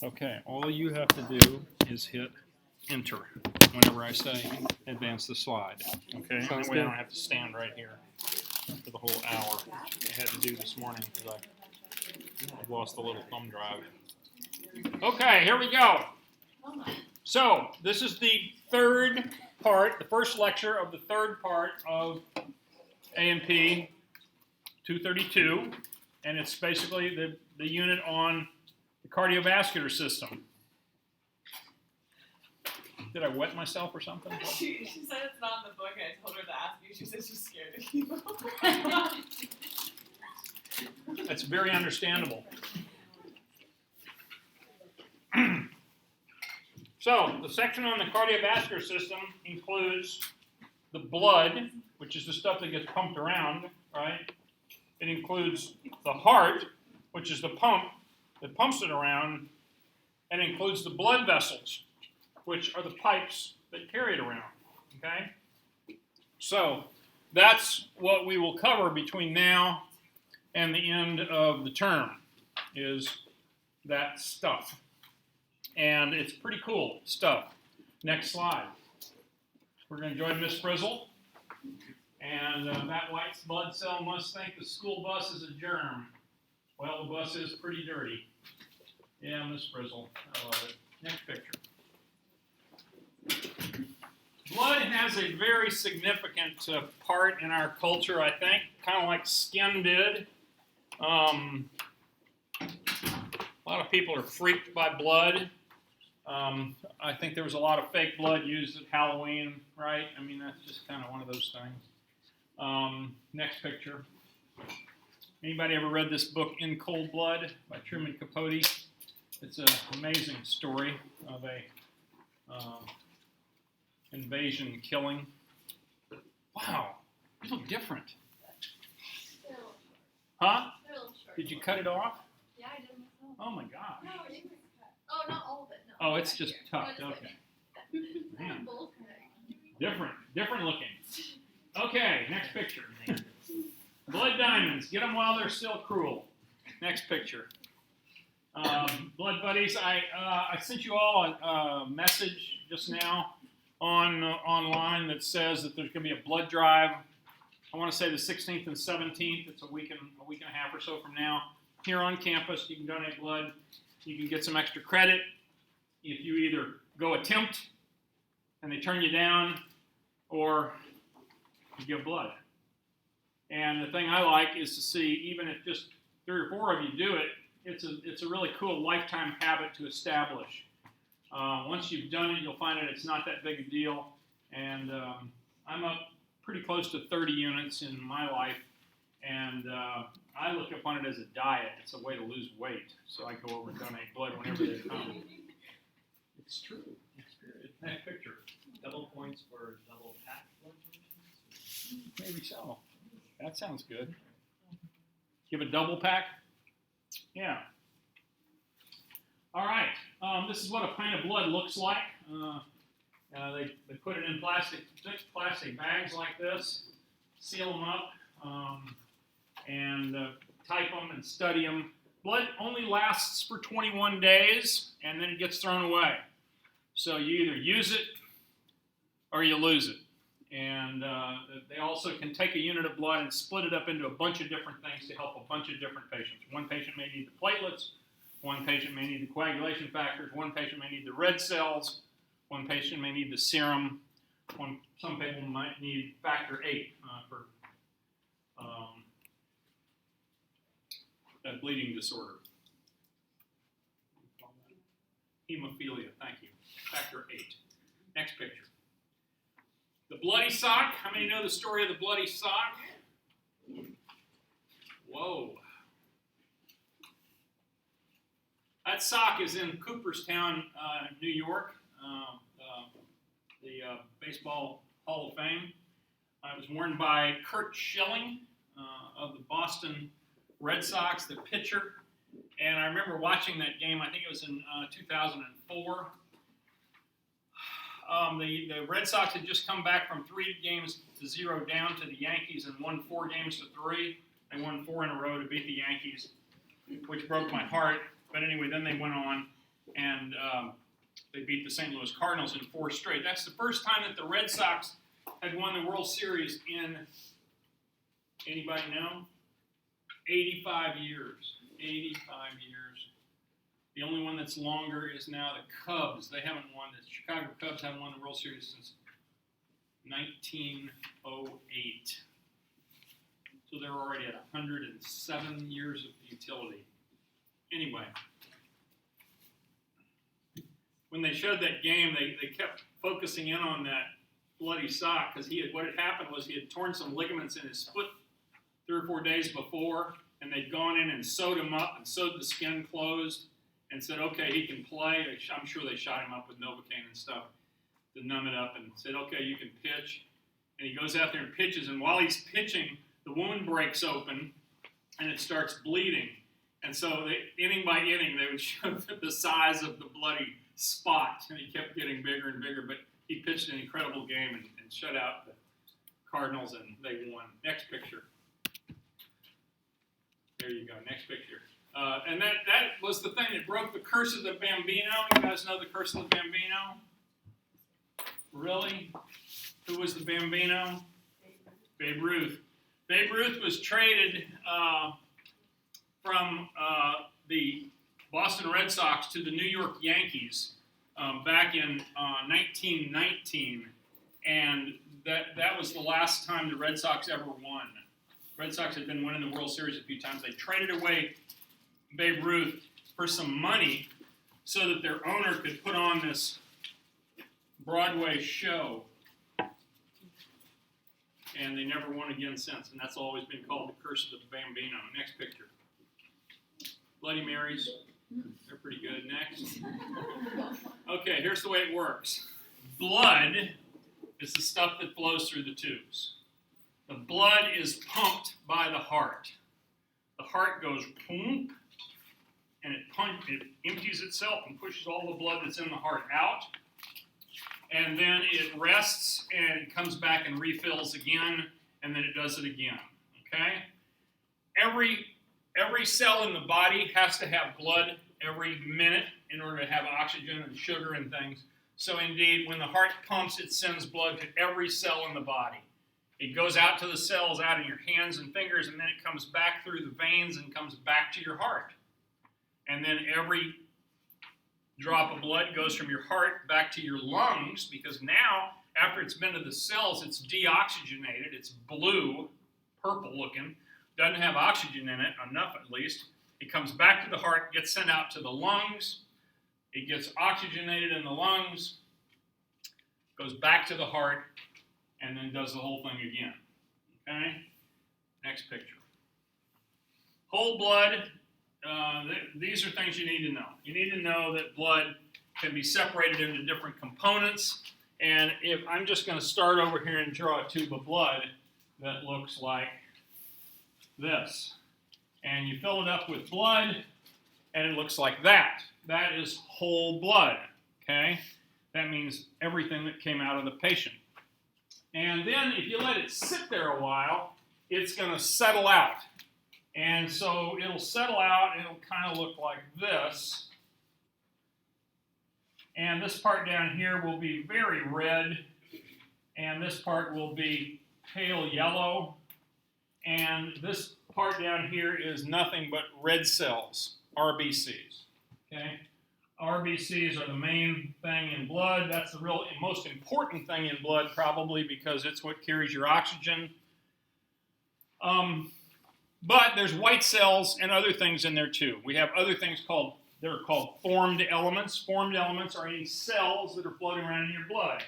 Okay, all you have to do is hit enter whenever I say advance the slide. Okay, and that way I don't have to stand right here for the whole hour. I had to do this morning because I've lost the little thumb drive. Okay, here we go. So this is the third part, the first lecture of the third part of A&P 232, and it's basically the unit on the cardiovascular system. Did I wet myself or something? She said it's not in the book, and I told her to ask you. She said she's scared of you. That's very understandable. So, the section on the cardiovascular system includes the blood, which is the stuff that gets pumped around, right? It includes the heart, which is the pump that pumps it around, and it includes the blood vessels, which are the pipes that carry it around, okay? So, that's what we will cover between now and the end of the term, is that stuff. And it's pretty cool stuff. Next slide. We're going to join Miss Frizzle. And that white blood cell must think the school bus is a germ. Well, the bus is pretty dirty. Yeah, Miss Frizzle. I love it. Next picture. Blood has a very significant part in our culture, I think, kind of like skin did. A lot of people are freaked by blood. I think there was a lot of fake blood used at Halloween, right? I mean, that's just kind of one of those things. Next picture. Anybody ever read this book, In Cold Blood, by Truman Capote? It's an amazing story of a invasion killing. Wow, you look different. Huh? Did you cut it off? Yeah, I did myself. Oh my gosh. No, it didn't cut. Oh, not all of it. No. Oh, it's just tucked. Okay. Man. Different looking. Okay, next picture. Blood diamonds. Get them while they're still cruel. Next picture. Blood buddies. I sent you all a message just now online that says that there's going to be a blood drive. I want to say the 16th and 17th. It's a week and a half or so from now. Here on campus, you can donate blood. You can get some extra credit if you either go attempt and they turn you down, or you give blood. And the thing I like is to see, even if just 3 or 4 of you do it, it's a really cool lifetime habit to establish. Once you've done it, you'll find that it's not that big a deal. And I'm up pretty close to 30 units in my life, and I look upon it as a diet. It's a way to lose weight, so I go over and donate blood whenever they come. It's true. Next picture. Double points for double pack blood donations? Maybe so. That sounds good. Give a double pack? Yeah. All right. This is what a pint of blood looks like. They put it in thick plastic bags like this, seal them up, and type them and study them. Blood only lasts for 21 days, and then it gets thrown away. So you either use it or you lose it. And they also can take a unit of blood and split it up into a bunch of different things to help a bunch of different patients. One patient may need the platelets. One patient may need the coagulation factors. One patient may need the red cells. One patient may need the serum. Some people might need factor VIII for a bleeding disorder. Hemophilia, thank you. Factor VIII. Next picture. The bloody sock. How many know the story of the bloody sock? Whoa. That sock is in Cooperstown, New York, the Baseball Hall of Fame. It was worn by Curt Schilling of the Boston Red Sox, the pitcher. And I remember watching that game, I think it was in 2004. The Red Sox had just come back from 3-0 down to the Yankees and won 4-3. They won 4 in a row to beat the Yankees, which broke my heart. But anyway, then they went on and they beat the St. Louis Cardinals in 4 straight. That's the first time that the Red Sox had won the World Series in, anybody know? 85 years. 85 years. The only one that's longer is now the Cubs. They haven't won. The Chicago Cubs haven't won the World Series since 1908. So they're already at 107 years of futility. Anyway, when they showed that game, they kept focusing in on that bloody sock because what had happened was he had torn some ligaments in his foot 3 or 4 days before, and they'd gone in and sewed him up and sewed the skin closed and said, okay, he can play. I'm sure they shot him up with Novocaine and stuff to numb it up and said, okay, you can pitch. And he goes out there and pitches, and while he's pitching, the wound breaks open and it starts bleeding. And so inning by inning, they would show the size of the bloody spot, and he kept getting bigger and bigger, but he pitched an incredible game and shut out the Cardinals, and they won. Next picture. There you go, next picture. And that was the thing that broke the curse of the Bambino. You guys know the curse of the Bambino? Really? Who was the Bambino? Babe Ruth. Babe Ruth was traded from the Boston Red Sox to the New York Yankees back in 1919, and that was the last time the Red Sox ever won. Red Sox had been winning the World Series a few times. They traded away Babe Ruth for some money so that their owner could put on this Broadway show, and they never won again since, and that's always been called the curse of the Bambino. Next picture. Bloody Marys. They're pretty good. Next. Okay, here's the way it works. Blood is the stuff that flows through the tubes. The blood is pumped by the heart. The heart goes pump, and it empties itself and pushes all the blood that's in the heart out. And then it rests and it comes back and refills again, and then it does it again. Okay? Every cell in the body has to have blood every minute in order to have oxygen and sugar and things. So indeed, when the heart pumps, it sends blood to every cell in the body. It goes out to the cells out in your hands and fingers, and then it comes back through the veins and comes back to your heart. And then every drop of blood goes from your heart back to your lungs, because now, after it's been to the cells, it's deoxygenated. It's blue, purple looking, doesn't have oxygen in it, enough at least. It comes back to the heart, gets sent out to the lungs. It gets oxygenated in the lungs, goes back to the heart, and then does the whole thing again. Okay? Next picture. Whole blood. These are things you need to know. You need to know that blood can be separated into different components. And if I'm just going to start over here and draw a tube of blood that looks like this. And you fill it up with blood, and it looks like that. That is whole blood. Okay? That means everything that came out of the patient. And then if you let it sit there a while, it's going to settle out. And so it'll settle out, and it'll kind of look like this. And this part down here will be very red, and this part will be pale yellow. And this part down here is nothing but red cells, RBCs. Okay? RBCs are the main thing in blood. That's the most important thing in blood, probably, because it's what carries your oxygen. But there's white cells and other things in there too. We have other things called formed elements. Formed elements are any cells that are floating around in your blood.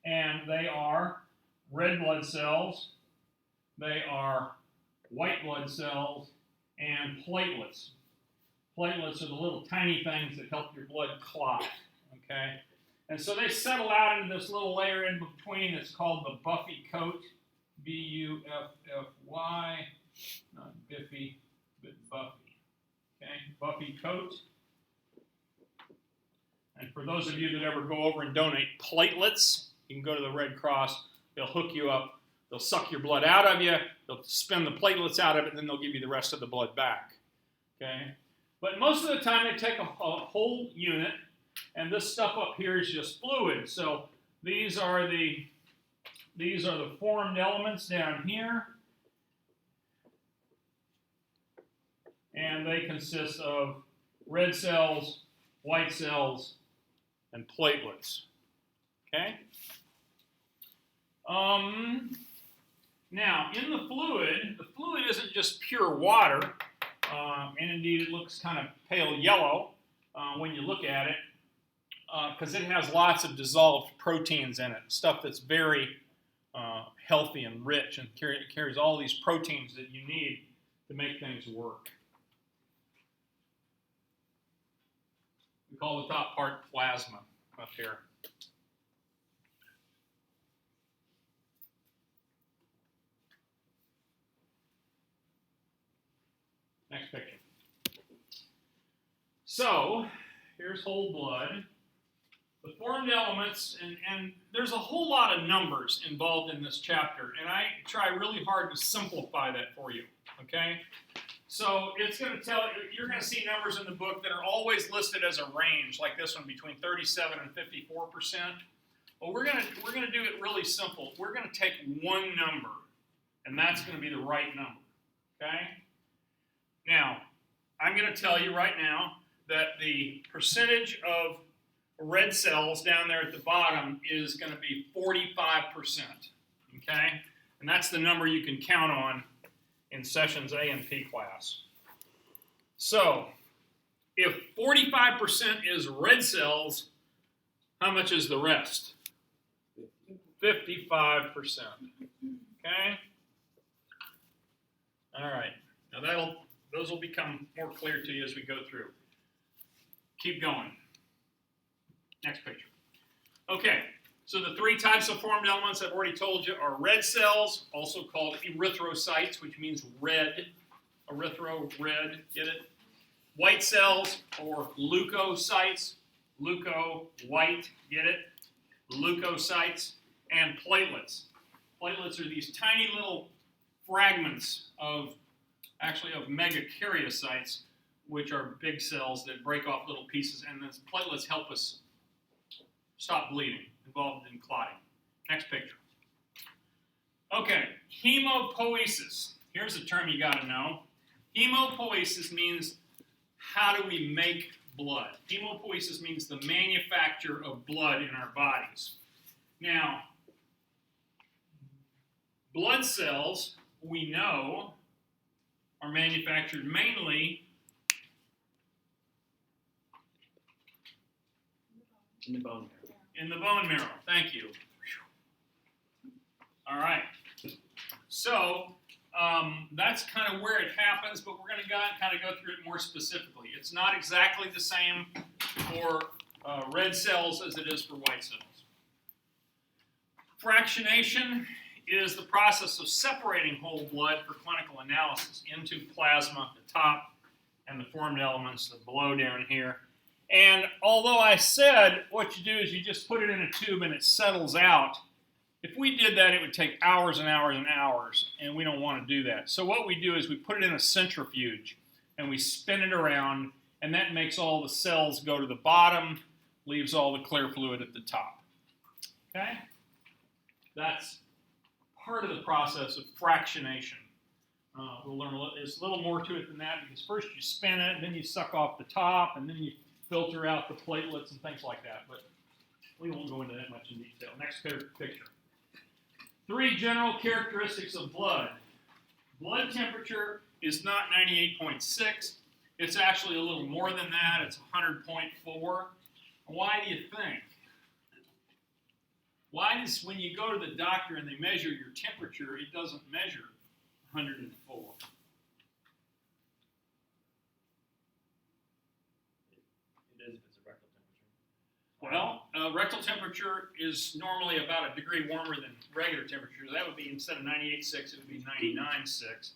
And they are red blood cells, they are white blood cells, and platelets. Platelets are the little tiny things that help your blood clot. Okay? And so they settle out into this little layer in between that's called the buffy coat. B-U-F-F-Y. Not Biffy, but Buffy. Okay, Buffy coat. And for those of you that ever go over and donate platelets, you can go to the Red Cross. They'll hook you up. They'll suck your blood out of you. They'll spin the platelets out of it, and then they'll give you the rest of the blood back. Okay. But most of the time they take a whole unit, and this stuff up here is just fluid. So these are the formed elements down here. And they consist of red cells, white cells, and platelets. Okay? Now, in the fluid isn't just pure water, and indeed it looks kind of pale yellow when you look at it, because it has lots of dissolved proteins in it, stuff that's very healthy and rich, and carries all these proteins that you need to make things work. We call the top part plasma up here. Next picture. So, here's whole blood. The formed elements, and there's a whole lot of numbers involved in this chapter, and I try really hard to simplify that for you, okay? So it's going to tell you, you're going to see numbers in the book that are always listed as a range, like this one, between 37 and 54%. Well, we're going to do it really simple. We're going to take one number, and that's going to be the right number, okay? Now, I'm going to tell you right now that the percentage of red cells down there at the bottom is going to be 45%, okay? And that's the number you can count on in sessions A and P class. So, if 45% is red cells, how much is the rest? 55%, okay? All right, now those will become more clear to you as we go through. Keep going. Next picture. Okay, so the three types of formed elements I've already told you are red cells, also called erythrocytes, which means red. Red, get it? White cells, or leukocytes. Leuko, white, get it? Leukocytes. And platelets. Platelets are these tiny little fragments of megakaryocytes, which are big cells that break off little pieces, and the platelets help us stop bleeding, involved in clotting. Next picture. Okay, hemopoiesis. Here's a term you got to know. Hemopoiesis means how do we make blood? Hemopoiesis means the manufacture of blood in our bodies. Now, blood cells, we know, are manufactured mainly in the bone marrow. In the bone marrow. Thank you. All right. So that's kind of where it happens, but we're going to kind of go through it more specifically. It's not exactly the same for red cells as it is for white cells. Fractionation is the process of separating whole blood for clinical analysis into plasma at the top and the formed elements the below down here. And although I said what you do is you just put it in a tube and it settles out, if we did that it would take hours and hours and hours, and we don't want to do that. So what we do is we put it in a centrifuge and we spin it around, and that makes all the cells go to the bottom, leaves all the clear fluid at the top. Okay? That's part of the process of fractionation. We'll learn there's a little more to it than that, because first you spin it, and then you suck off the top, and then you filter out the platelets and things like that. But we won't go into that much in detail. Next picture. 3 general characteristics of blood. Blood temperature is not 98.6. It's actually a little more than that. It's 100.4. Why do you think? Why does, when you go to the doctor and they measure your temperature, it doesn't measure 104? It is if it's a rectal temperature. Well, rectal temperature is normally about a degree warmer than regular temperature. That would be, instead of 98.6, it would be 99.6.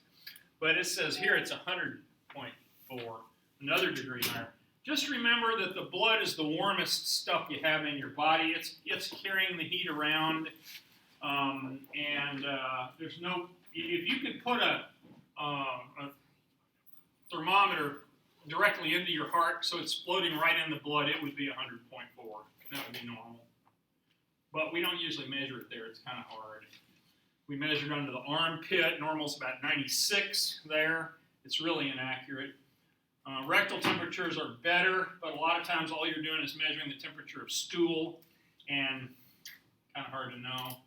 But it says here it's 100.4, another degree higher. Just remember that the blood is the warmest stuff you have in your body. It's carrying the heat around, and there's no. If you could put a thermometer directly into your heart, so it's floating right in the blood, it would be 100.4. That would be normal. But we don't usually measure it there. It's kind of hard. We measured under the armpit. Normal's about 96 there. It's really inaccurate. Rectal temperatures are better, but a lot of times all you're doing is measuring the temperature of stool, and kind of hard to know.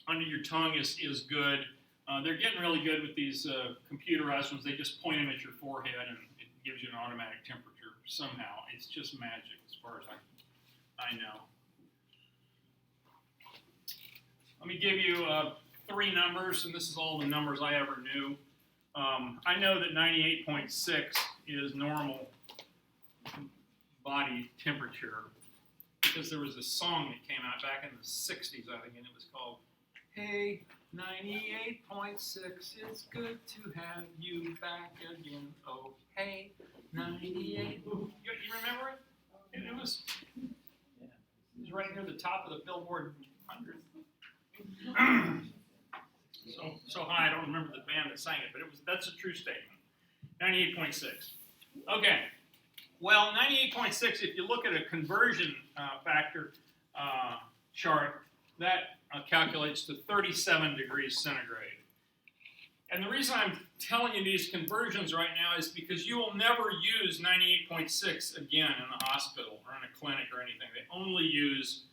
Under your tongue is good. They're getting really good with these computerized ones. They just point them at your forehead, and it gives you an automatic temperature somehow. It's just magic as far as I know. Let me give you 3 numbers, and this is all the numbers I ever knew. I know that 98.6 is normal body temperature because there was a song that came out back in the 60s, I think, and it was called Hey, 98.6, it's good to have you back again. Oh, hey, 98. You remember it? It was right near the top of the Billboard 100. So high, I don't remember the band that sang it, but that's a true statement. 98.6. Okay. Well, 98.6, if you look at a conversion factor chart, that calculates to 37 degrees centigrade. And the reason I'm telling you these conversions right now is because you will never use 98.6 again in the hospital or in a clinic or anything. They only use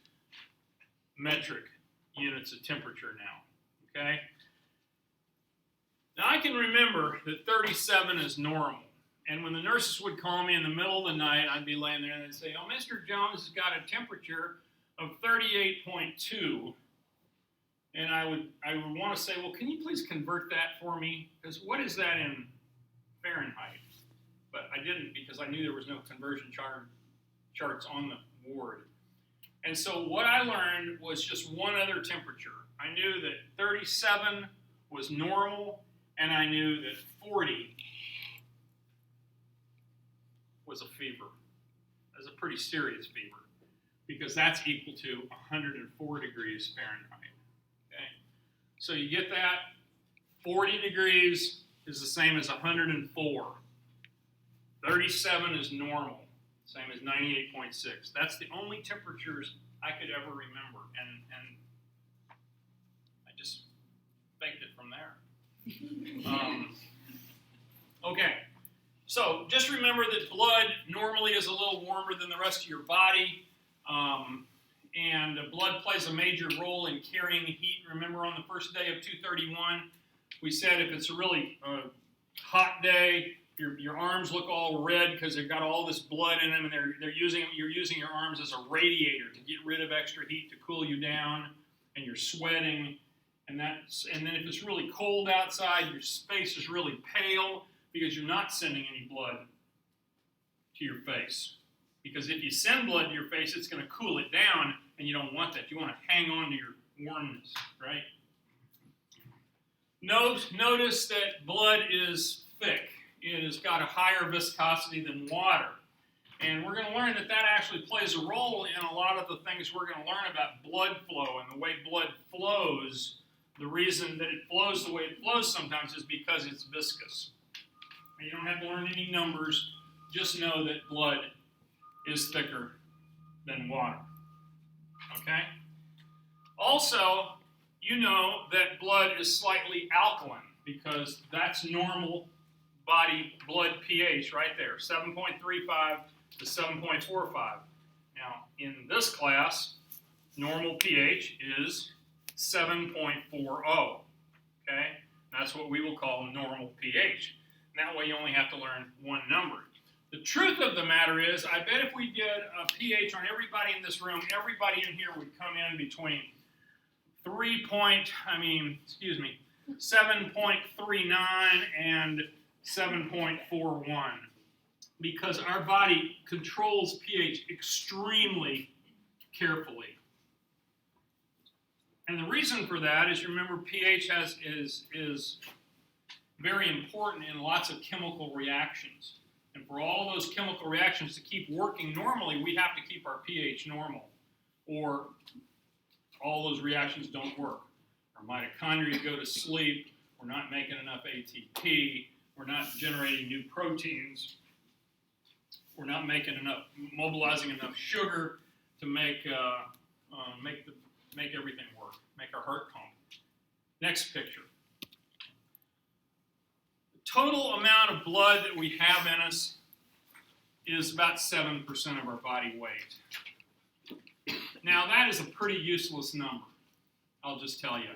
metric units of temperature now, okay? Now, I can remember that 37 is normal. And when the nurses would call me in the middle of the night, I'd be laying there and they'd say, oh, Mr. Jones has got a temperature of 38.2. And I would want to say, well, can you please convert that for me? Because what is that in Fahrenheit? But I didn't because I knew there was no conversion charts on the ward. And so what I learned was just one other temperature. I knew that 37 was normal, and I knew that 40 was a fever. That's a pretty serious fever because that's equal to 104 degrees Fahrenheit. Okay? So you get that. 40 degrees is the same as 104. 37 is normal, same as 98.6. That's the only temperatures I could ever remember, and I just faked it from there. Okay, so just remember that blood normally is a little warmer than the rest of your body, and blood plays a major role in carrying heat. Remember on the first day of 231, we said if it's a really hot day, your arms look all red because they've got all this blood in them, and you're using your arms as a radiator to get rid of extra heat to cool you down, and you're sweating, and then if it's really cold outside, your face is really pale because you're not sending any blood to your face. Because if you send blood to your face, it's going to cool it down, and you don't want that. You want to hang on to your warmness, right? Notice that blood is thick. It has got a higher viscosity than water. And we're going to learn that actually plays a role in a lot of the things we're going to learn about blood flow and the way blood flows. The reason that it flows the way it flows sometimes is because it's viscous. And you don't have to learn any numbers. Just know that blood is thicker than water. Okay? Also, you know that blood is slightly alkaline because that's normal body blood pH right there, 7.35 to 7.45. Now, in this class, normal pH is 7.40. Okay? That's what we will call normal pH. And that way you only have to learn one number. The truth of the matter is, I bet if we did a pH on everybody in this room, everybody in here would come in between 7.39 and 7.41, because our body controls pH extremely carefully. And the reason for that is, remember, pH is very important in lots of chemical reactions. And for all of those chemical reactions to keep working normally, we have to keep our pH normal, or all those reactions don't work. Our mitochondria go to sleep, we're not making enough ATP, We're not generating new proteins. We're not making enough, mobilizing enough sugar to make everything work, make our heart pump. Next picture. The total amount of blood that we have in us is about 7% of our body weight. Now that is a pretty useless number, I'll just tell you.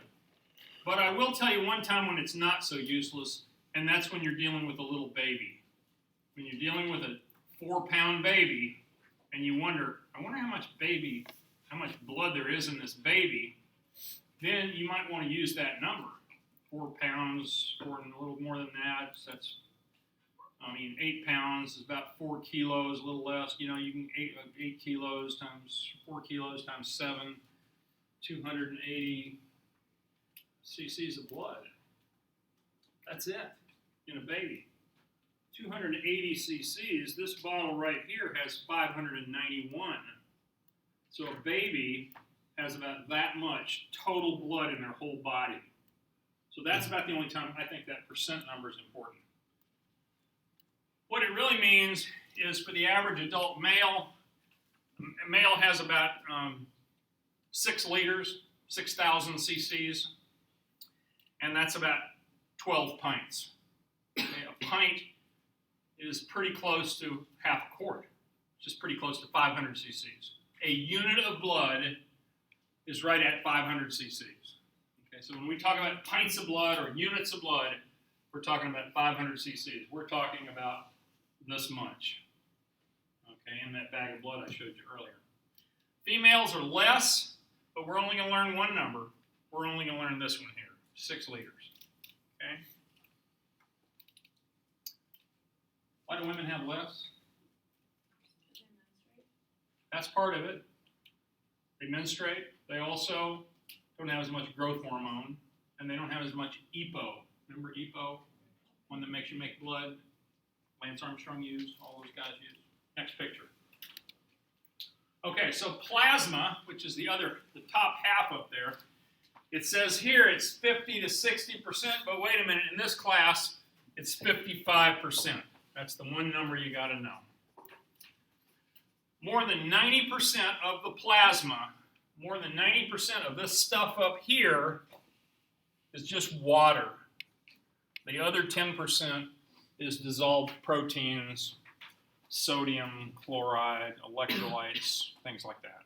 But I will tell you one time when it's not so useless, and that's when you're dealing with a little baby. When you're dealing with a 4-pound baby, and you wonder how much blood there is in this baby, then you might want to use that number. 4 pounds, or a little more than that. So that's, 8 pounds is about 4 kilos, a little less. You can 8 kilos times 4 kilos times 7, 280 cc's of blood. That's it in a baby. 280 cc's. This bottle right here has 591. So a baby has about that much total blood in their whole body. So that's about the only time I think that percent number is important. What it really means is for the average adult male, a male has about 6 liters, 6,000 cc's, and that's about 12 pints. Okay, a pint is pretty close to half a quart, just pretty close to 500 cc's. A unit of blood is right at 500 cc's. Okay, so when we talk about pints of blood or units of blood, we're talking about 500 cc's. We're talking about this much, okay, in that bag of blood I showed you earlier. Females are less, but we're only going to learn one number. We're only going to learn this one here, 6 liters. Okay? Why do women have less? That's part of it. They menstruate. They also don't have as much growth hormone, and they don't have as much EPO. Remember EPO? One that makes you make blood. Lance Armstrong used, all those guys used. Next picture. Okay, so plasma, which is the top half up there, it says here it's 50 to 60%, but wait a minute, in this class, it's 55%. That's the one number you got to know. More than 90% of the plasma, more than 90% of this stuff up here is just water. The other 10% is dissolved proteins, sodium, chloride, electrolytes, things like that.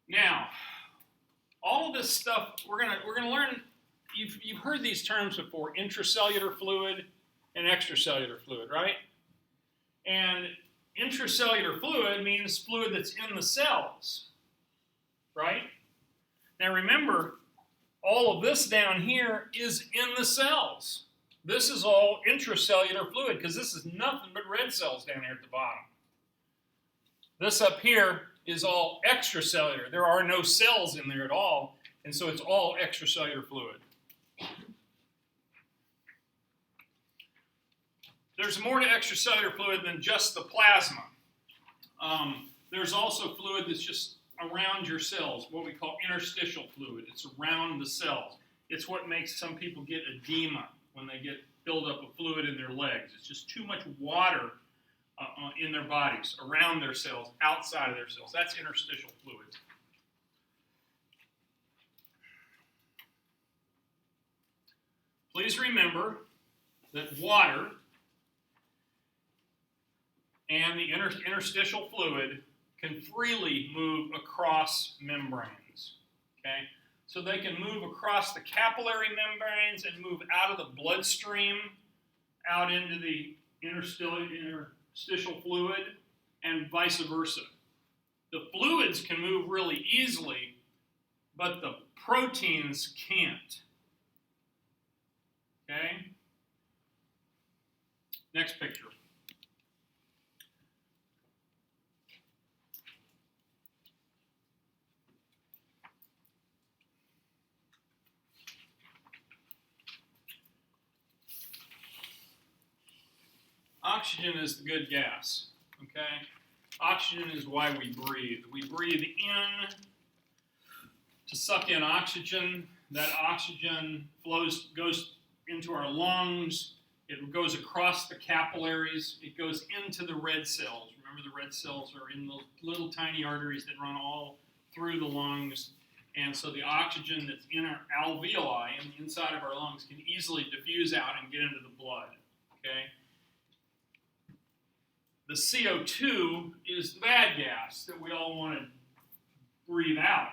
Now, all of this stuff we're gonna learn. You've heard these terms before: intracellular fluid and extracellular fluid, right? And intracellular fluid means fluid that's in the cells, right? Now remember, all of this down here is in the cells. This is all intracellular fluid because this is nothing but red cells down here at the bottom. This up here is all extracellular. There are no cells in there at all, and so it's all extracellular fluid. There's more to extracellular fluid than just the plasma. There's also fluid that's just around your cells, what we call interstitial fluid. It's around the cells. It's what makes some people get edema when they get buildup of fluid in their legs. It's just too much water in their bodies, around their cells, outside of their cells. That's interstitial fluid. Please remember that water and the interstitial fluid can freely move across membranes, okay? So they can move across the capillary membranes and move out of the bloodstream, out into the interstitial fluid, and vice versa. The fluids can move really easily, but the proteins can't, okay? Next picture. Oxygen is the good gas, okay? Oxygen is why we breathe. We breathe in to suck in oxygen, that oxygen goes into our lungs. It goes across the capillaries. It goes into the red cells. Remember, the red cells are in those little tiny arteries that run all through the lungs. And so the oxygen that's in our alveoli, in the inside of our lungs, can easily diffuse out and get into the blood. Okay? The CO2 is the bad gas that we all want to breathe out.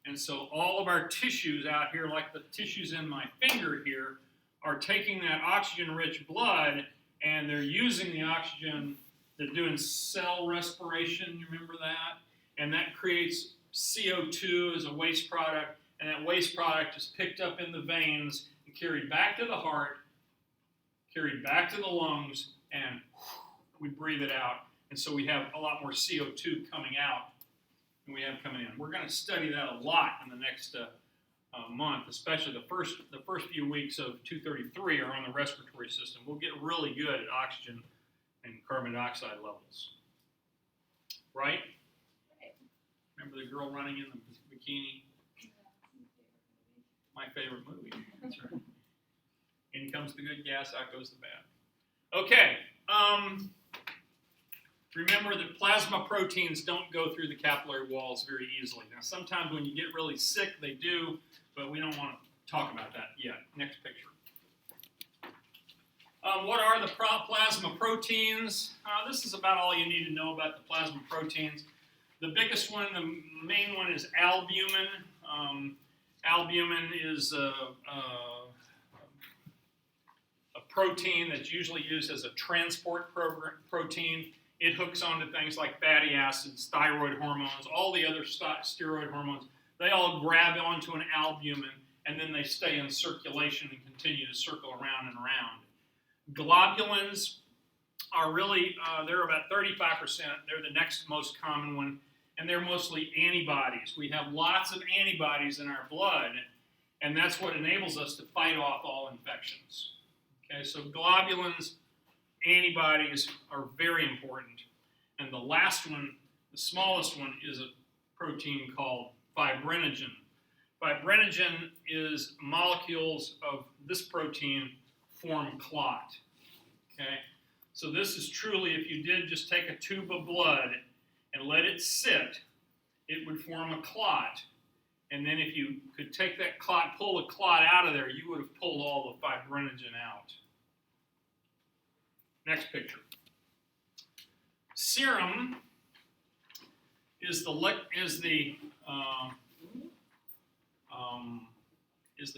And so all of our tissues out here, like the tissues in my finger here, are taking that oxygen-rich blood, and they're using the oxygen. They're doing cell respiration, you remember that? And that creates CO2 as a waste product, and that waste product is picked up in the veins and carried back to the heart, carried back to the lungs, and we breathe it out. And so we have a lot more CO2 coming out than we have coming in. We're going to study that a lot in the next month, especially the first few weeks of 233 are on the respiratory system. We'll get really good at oxygen and carbon dioxide levels. Right? Remember the girl running in the bikini? My favorite movie. That's right. In comes the good gas, out goes the bad. Okay. Remember that plasma proteins don't go through the capillary walls very easily. Now, sometimes when you get really sick, they do, but we don't want to talk about that yet. Next picture. What are the plasma proteins? This is about all you need to know about the plasma proteins. The biggest one, the main one, is albumin. Albumin is a protein that's usually used as a transport protein. It hooks onto things like fatty acids, thyroid hormones, all the other steroid hormones. They all grab onto an albumin, and then they stay in circulation and continue to circle around and around. Globulins are really, they're about 35%. They're the next most common one, and they're mostly antibodies. We have lots of antibodies in our blood, and that's what enables us to fight off all infections. Okay, so globulins, antibodies are very important. And the last one, the smallest one, is a protein called fibrinogen. Fibrinogen is molecules of this protein form clot. Okay? So this is truly, if you did just take a tube of blood and let it sit, it would form a clot. And then if you could take that clot, pull the clot out of there, you would have pulled all the fibrinogen out. Next picture. Serum is the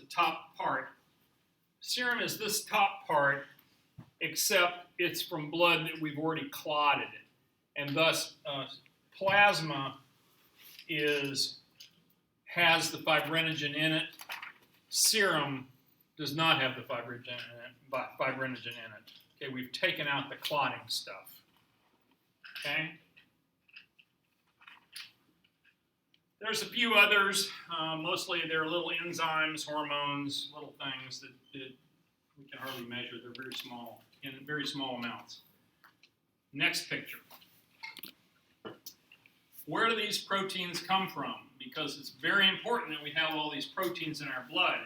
top part. Serum is this top part, except it's from blood that we've already clotted, and thus plasma has the fibrinogen in it. Serum does not have the fibrinogen in it. Okay, we've taken out the clotting stuff. Okay. There's a few others. Mostly they're little enzymes, hormones, little things that we can hardly measure. They're very small, in very small amounts. Next picture. Where do these proteins come from? Because it's very important that we have all these proteins in our blood.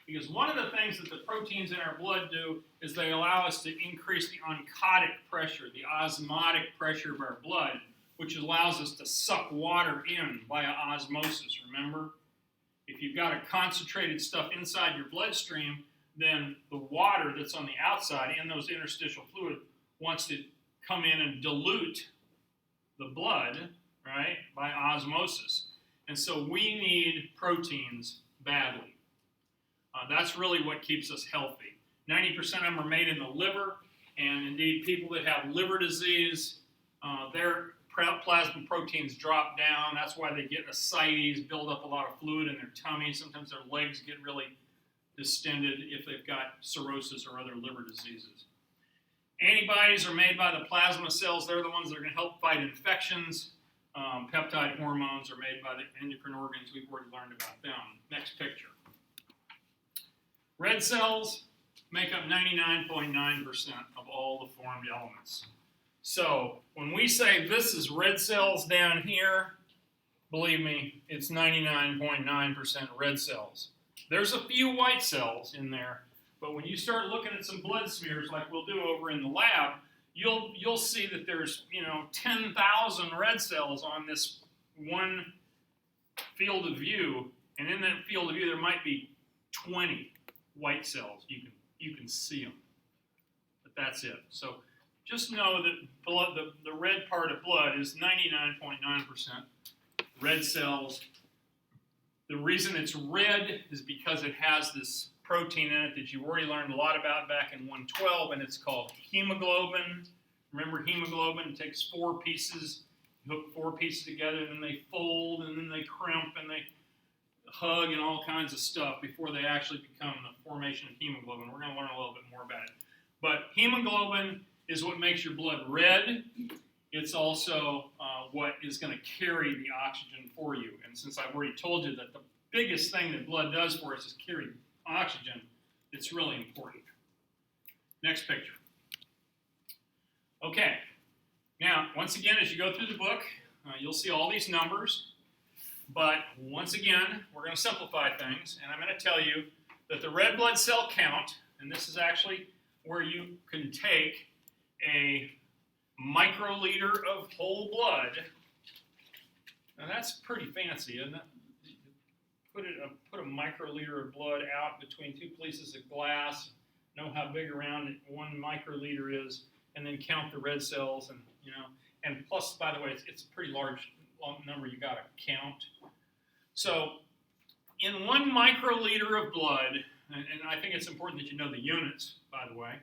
Because one of the things that the proteins in our blood do is they allow us to increase the oncotic pressure, the osmotic pressure of our blood, which allows us to suck water in via osmosis, remember? If you've got a concentrated stuff inside your bloodstream, then the water that's on the outside in those interstitial fluid wants to come in and dilute the blood, right, by osmosis. And so we need proteins badly. That's really what keeps us healthy. 90% of them are made in the liver, and indeed people that have liver disease, their plasma proteins drop down. That's why they get ascites, build up a lot of fluid in their tummy. Sometimes their legs get really distended if they've got cirrhosis or other liver diseases. Antibodies are made by the plasma cells. They're the ones that are going to help fight infections. Peptide hormones are made by the endocrine organs. We've already learned about them. Next picture. Red cells make up 99.9% of all the formed elements. So when we say this is red cells down here, believe me, it's 99.9% red cells. There's a few white cells in there, but when you start looking at some blood smears like we'll do over in the lab, you'll see that there's 10,000 red cells on this one field of view, and in that field of view there might be 20 white cells. You can see them, but that's it. So just know that blood, the red part of blood is 99.9% red cells. The reason it's red is because it has this protein in it that you already learned a lot about back in 112, and it's called hemoglobin. Remember hemoglobin? It takes 4 pieces, you hook 4 pieces together, and then they fold, and then they crimp, and they hug, and all kinds of stuff before they actually become the formation of hemoglobin. We're going to learn a little bit more about it. But hemoglobin is what makes your blood red. It's also what is going to carry the oxygen for you. And since I've already told you that the biggest thing that blood does for us is carry oxygen, it's really important. Next picture. Okay. Now, once again, as you go through the book, you'll see all these numbers. But once again, we're going to simplify things. And I'm going to tell you that the red blood cell count, and this is actually where you can take a microliter of whole blood. Now that's pretty fancy, isn't it? Put a microliter of blood out between 2 pieces of glass, know how big around 1 microliter is, and then count the red cells, and plus, by the way, it's a pretty large number you got to count. So, in 1 microliter of blood, and I think it's important that you know the units, by the way,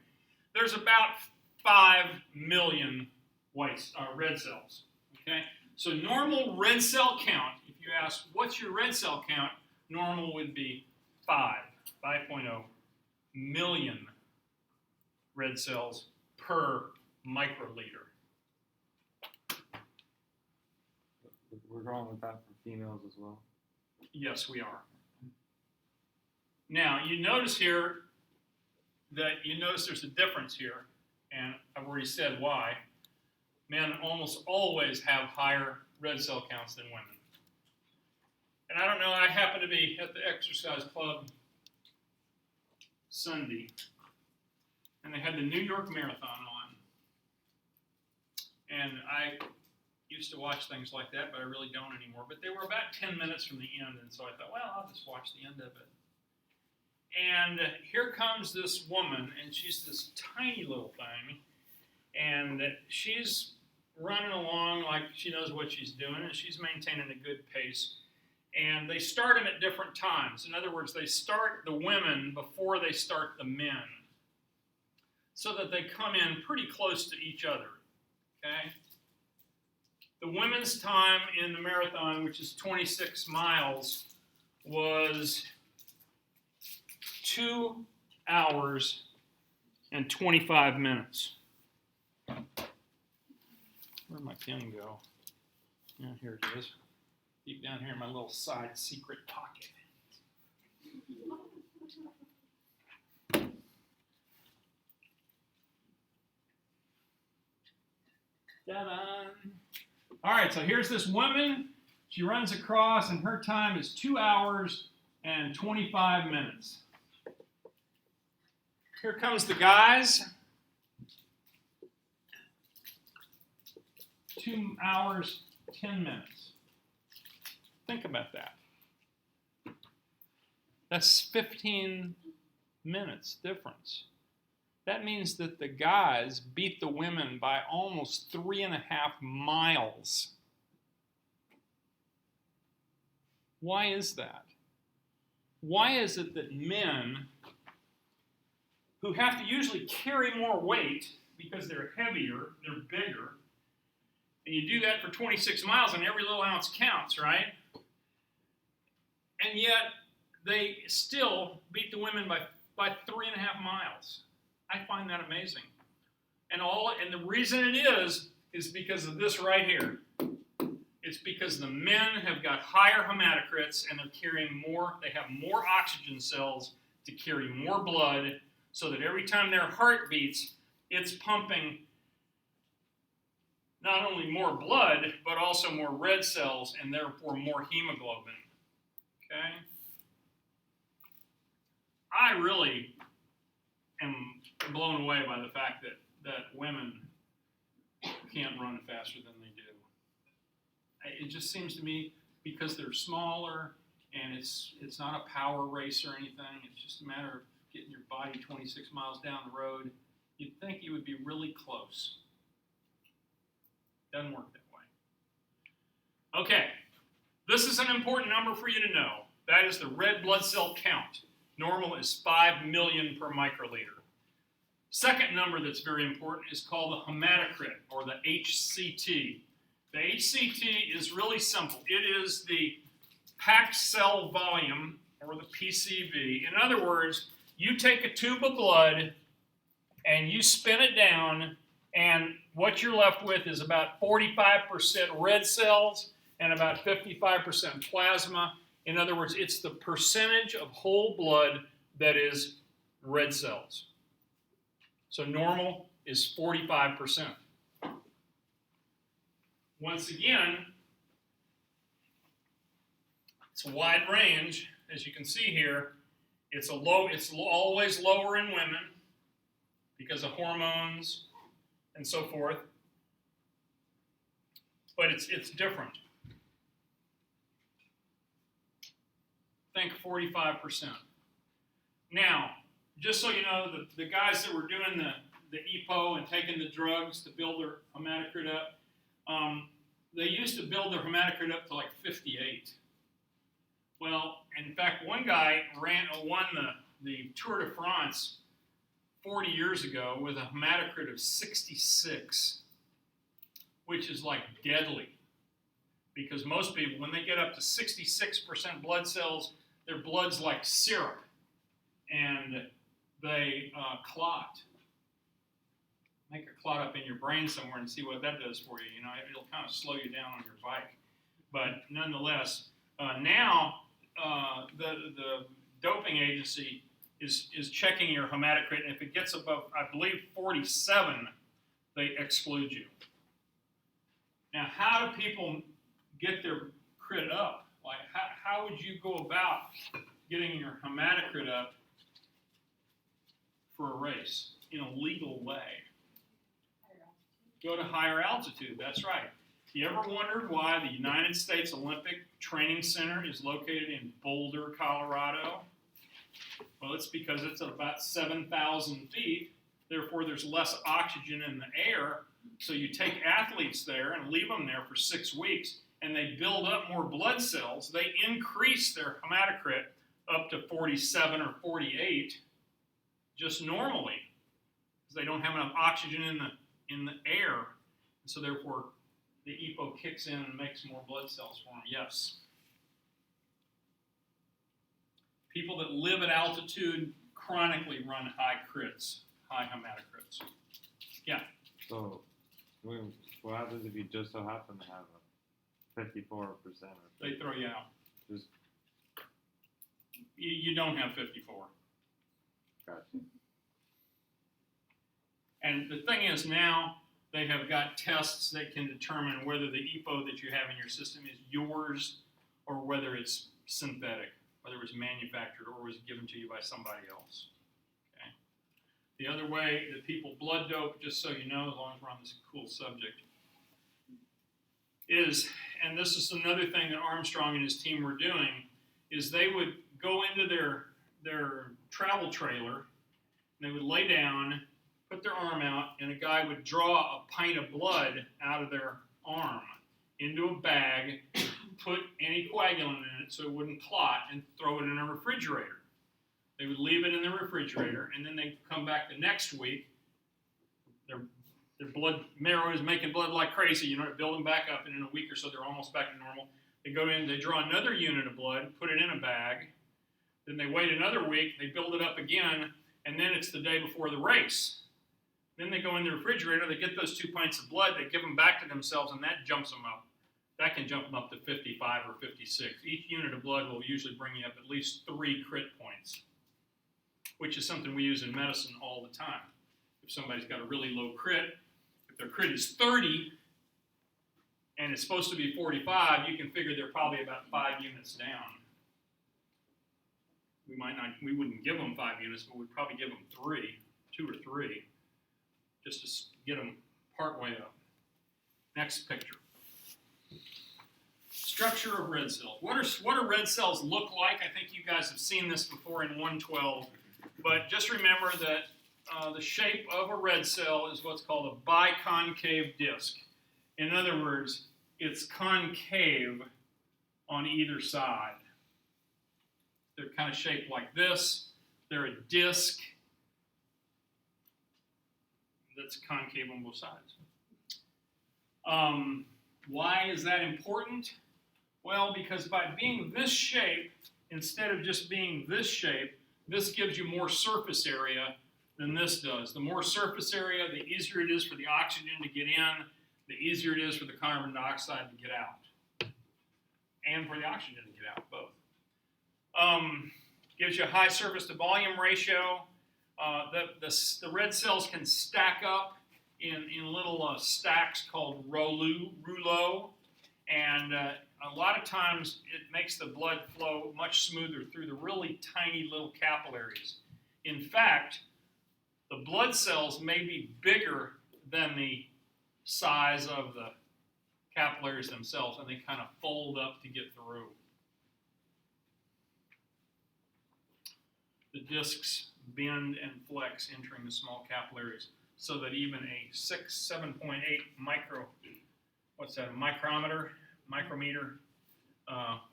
there's about 5 million red cells. Okay, so normal red cell count. If you ask, what's your red cell count? Normal would be 5.0 million red cells per microliter. We're going with that for females as well. Yes, we are. Now, you notice here that there's a difference here, and I've already said why. Men almost always have higher red cell counts than women. And I don't know, I happened to be at the exercise club Sunday, and they had the New York Marathon on. And I used to watch things like that, but I really don't anymore. But they were about 10 minutes from the end, and so I thought, well, I'll just watch the end of it. And here comes this woman, and she's this tiny little thing, and she's running along like she knows what she's doing, and she's maintaining a good pace. And they start them at different times. In other words, they start the women before they start the men, so that they come in pretty close to each other, okay? The women's time in the marathon, which is 26 miles, was 2 hours and 25 minutes. Where'd my pen go? Yeah, here it is. Deep down here in my little side secret pocket. Ta-da! All right, so here's this woman. She runs across, and her time is 2 hours and 25 minutes. Here comes the guys. 2 hours, 10 minutes. Think about that. That's 15 minutes difference. That means that the guys beat the women by almost 3.5 miles. Why is that? Why is it that men, who have to usually carry more weight because they're heavier, they're bigger, and you do that for 26 miles and every little ounce counts, right? And yet they still beat the women by 3.5 miles. I find that amazing. And the reason it is because of this right here. It's because the men have got higher hematocrits and they're carrying more, they have more oxygen cells to carry more blood, so that every time their heart beats, it's pumping not only more blood, but also more red cells and therefore more hemoglobin. Okay? I really am blown away by the fact that women can't run faster than they do. It just seems to me because they're smaller and it's not a power race or anything. It's just a matter of getting your body 26 miles down the road. You'd think you would be really close. Doesn't work that way. Okay, this is an important number for you to know. That is the red blood cell count. Normal is 5 million per microliter. Second number that's very important is called the hematocrit, or the HCT. The HCT is really simple. It is the packed cell volume, or the PCV. In other words, you take a tube of blood and you spin it down, and what you're left with is about 45% red cells and about 55% plasma. In other words, it's the percentage of whole blood that is red cells. So normal is 45%. Once again, it's a wide range. As you can see here, it's always lower in women because of hormones and so forth. But it's different. Think 45%. Now, just so you know, the guys that were doing the EPO and taking the drugs to build their hematocrit up, they used to build their hematocrit up to like 58. Well, in fact, one guy won the Tour de France 40 years ago with a hematocrit of 66, which is like deadly. Because most people, when they get up to 66% blood cells, their blood's like syrup, and they clot. Make a clot up in your brain somewhere and see what that does for you. You know, it'll kind of slow you down on your bike. But nonetheless, now the doping agency is checking your hematocrit, and if it gets above, I believe, 47, they exclude you. Now, how do people get their crit up? Like, how would you go about getting your hematocrit up for a race in a legal way? Go to higher altitude, that's right. You ever wondered why the United States Olympic Training Center is located in Boulder, Colorado? Well, it's because it's at about 7,000 feet. Therefore, there's less oxygen in the air. So you take athletes there and leave them there for 6 weeks, and they build up more blood cells. They increase their hematocrit up to 47 or 48 just normally, because they don't have enough oxygen in the air. So therefore, the EPO kicks in and makes more blood cells for them. Yes. People that live at altitude chronically run high crits, high hematocrits. Yeah. So, what happens if you just so happen to have a 54%? They throw you out. Just you don't have 54. gotcha. And the thing is now, they have got tests that can determine whether the EPO that you have in your system is yours or whether it's synthetic, whether it was manufactured or was given to you by somebody else. Okay. The other way that people blood dope, just so you know, as long as we're on this cool subject, is, and this is another thing that Armstrong and his team were doing, is they would go into their travel trailer, and they would lay down, put their arm out, and a guy would draw a pint of blood out of their arm into a bag, put anticoagulant in it so it wouldn't clot, and throw it in a refrigerator. They would leave it in the refrigerator, and then they'd come back the next week. Their blood marrow is making blood like crazy, you know, building back up, and in a week or so they're almost back to normal. They go in, they draw another unit of blood, put it in a bag, then they wait another week, they build it up again, and then it's the day before the race. Then they go in the refrigerator, they get those 2 pints of blood, they give them back to themselves, and that jumps them up. That can jump them up to 55 or 56. Each unit of blood will usually bring you up at least 3 crit points, which is something we use in medicine all the time. If somebody's got a really low crit, if their crit is 30 and it's supposed to be 45, you can figure they're probably about 5 units down. we wouldn't give them 5 units, but we'd probably give them 2 or 3, just to get them part way up. Next picture. Structure of red cells. What do red cells look like? I think you guys have seen this before in 112, but just remember that the shape of a red cell is what's called a biconcave disc. In other words, it's concave on either side. They're kind of shaped like this. They're a disc that's concave on both sides. Why is that important? Well, because by being this shape, instead of just being this shape, this gives you more surface area than this does. The more surface area, the easier it is for the oxygen to get in, the easier it is for the carbon dioxide to get out, and for the oxygen to get out, both. Gives you a high surface to volume ratio. The red cells can stack up in little stacks called rouleaux, and a lot of times it makes the blood flow much smoother through the really tiny little capillaries. In fact, the blood cells may be bigger than the size of the capillaries themselves, and they kind of fold up to get through. The discs bend and flex entering the small capillaries, so that even a 7.8 micrometer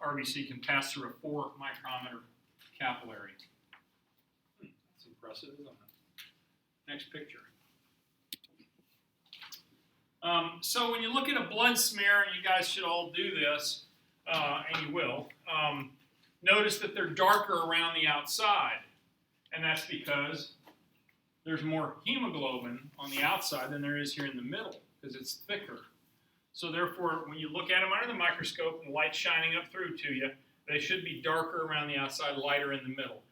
RBC can pass through a 4 micrometer capillary. That's impressive, isn't it? Next picture. So when you look at a blood smear, and you guys should all do this, and you will, notice that they're darker around the outside. And that's because there's more hemoglobin on the outside than there is here in the middle, because it's thicker. So therefore, when you look at them under the microscope and the light's shining up through to you, they should be darker around the outside, lighter in the middle.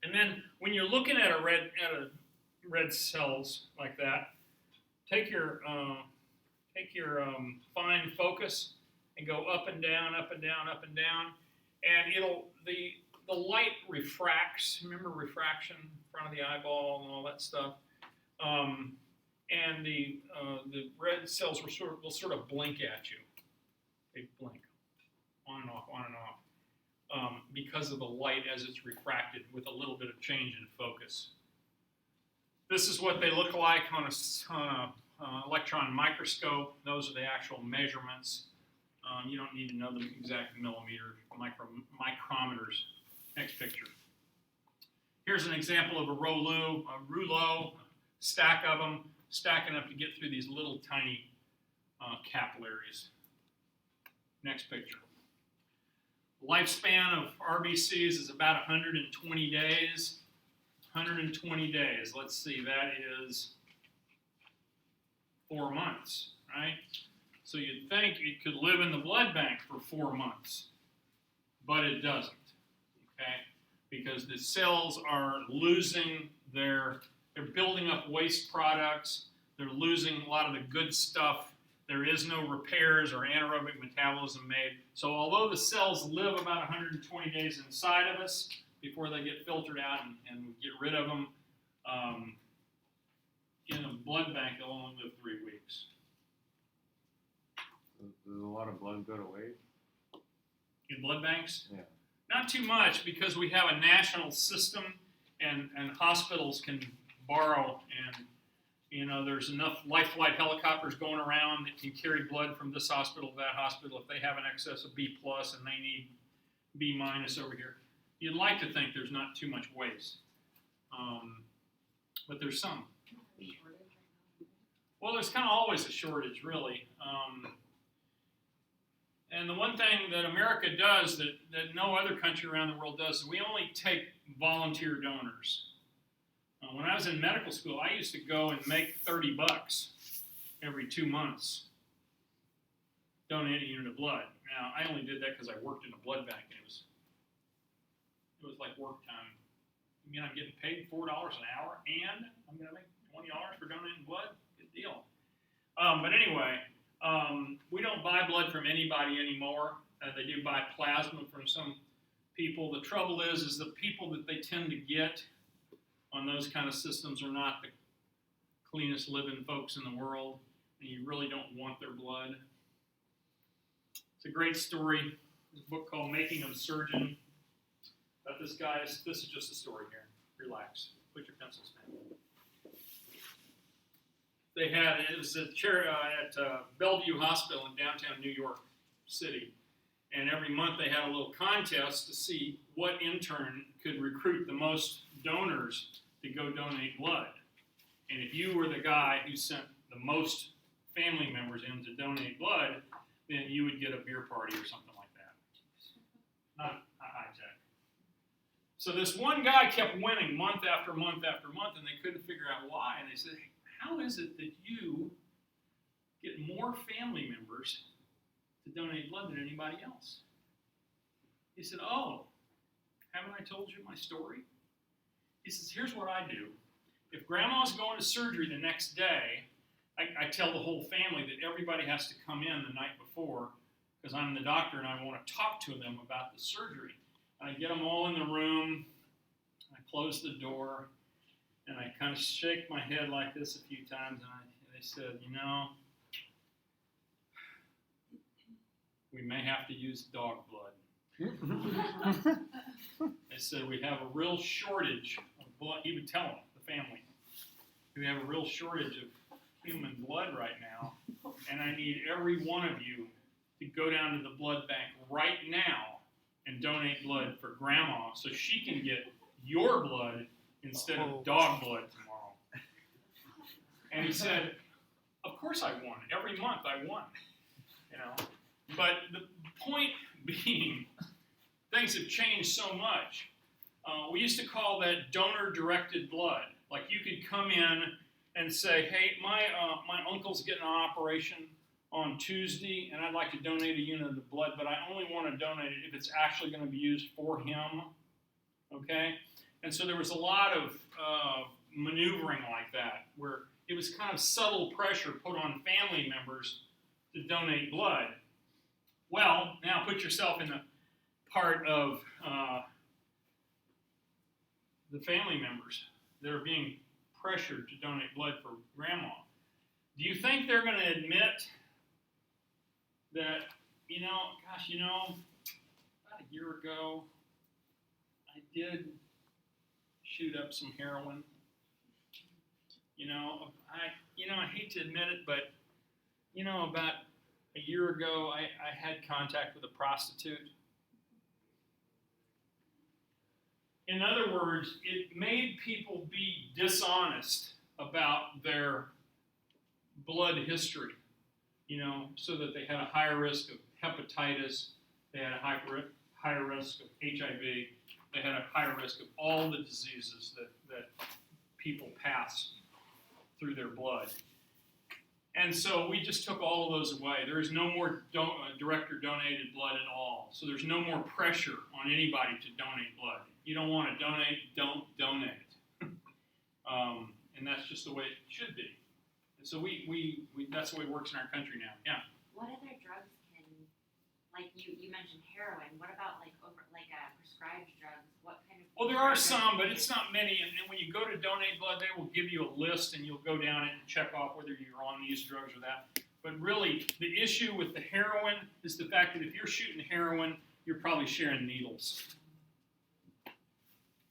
And then when you're looking at a red cells like that, take your fine focus and go up and down, up and down, up and down, and the light refracts. Remember refraction in front of the eyeball and all that stuff. And the red cells will sort of blink at you. They blink on and off, on and off, because of the light as it's refracted with a little bit of change in focus. This is what they look like on a electron microscope. Those are the actual measurements. You don't need to know the exact millimeter, micrometers. Next picture. Here's an example of a rouleau, stack of them, stacking up to get through these little tiny capillaries. Next picture. Lifespan of RBCs is about 120 days. 120 days. Let's see, that is 4 months, right? So you'd think it could live in the blood bank for 4 months, but it doesn't, okay? Because the cells are losing they're building up waste products, they're losing a lot of the good stuff, there is no repairs or anaerobic metabolism made. So although the cells live about 120 days inside of us before they get filtered out and we get rid of them, in the blood bank they'll only live 3 weeks. Does a lot of blood go to waste? In blood banks? Yeah. Not too much, because we have a national system and hospitals can borrow, and there's enough life flight helicopters going around that can carry blood from this hospital to that hospital if they have an excess of B+ and they need B- over here. You'd like to think there's not too much waste, but there's some. Well, there's kind of always a shortage, really. And the one thing that America does that no other country around the world does is we only take volunteer donors. When I was in medical school, I used to go and make $30 every 2 months, donate a unit of blood. Now, I only did that because I worked in a blood bank, and it was like work time. I mean, I'm getting paid $4 an hour, and I'm going to make $20 for donating blood? Good deal. But anyway, we don't buy blood from anybody anymore. They do buy plasma from some people. The trouble is the people that they tend to get on those kind of systems are not the cleanest living folks in the world, and you really don't want their blood. It's a great story. There's a book called Making of Surgeon about this guy. This is just a story here. Relax. Put your pencils down. It was at Bellevue Hospital in downtown New York City. And every month they had a little contest to see what intern could recruit the most donors to go donate blood. And if you were the guy who sent the most family members in to donate blood, then you would get a beer party or something like that. Not high-tech. So this one guy kept winning month after month after month, and they couldn't figure out why. And they said, hey, how is it that you get more family members to donate blood than anybody else? He said, oh, haven't I told you my story? He says, here's what I do. If grandma's going to surgery the next day, I tell the whole family that everybody has to come in the night before because I'm the doctor and I want to talk to them about the surgery. And I get them all in the room, I close the door, and I kind of shake my head like this a few times, and they said, you know, we may have to use dog blood. They said, we have a real shortage of blood. He would tell them, the family, we have a real shortage of human blood right now, and I need every one of you to go down to the blood bank right now and donate blood for grandma so she can get your blood instead of dog blood tomorrow. And he said, of course I won. Every month I won. You know. But the point being, things have changed so much. We used to call that donor-directed blood. Like you could come in and say, hey, my uncle's getting an operation on Tuesday, and I'd like to donate a unit of blood, but I only want to donate it if it's actually going to be used for him, okay? And so there was a lot of maneuvering like that, where it was kind of subtle pressure put on family members to donate blood. Well, now put yourself in the part of the family members that are being pressured to donate blood for grandma. Do you think they're going to admit that, about a year ago, I did shoot up some heroin? I hate to admit it, but, about a year ago, I had contact with a prostitute. In other words, it made people be dishonest about their blood history, so that they had a higher risk of hepatitis, they had a higher risk of HIV, they had a higher risk of all the diseases that people pass through their blood. And so we just took all of those away. There is no more director-donated blood at all. So there's no more pressure on anybody to donate blood. You don't want to donate, don't donate. And that's just the way it should be. And so we that's the way it works in our country now. Yeah. What other drugs can, like you mentioned heroin, what about prescribed drugs? What kind of... Well, there are some, but it's not many. And when you go to donate blood, they will give you a list, and you'll go down it and check off whether you're on these drugs or that. But really, the issue with the heroin is the fact that if you're shooting heroin, you're probably sharing needles.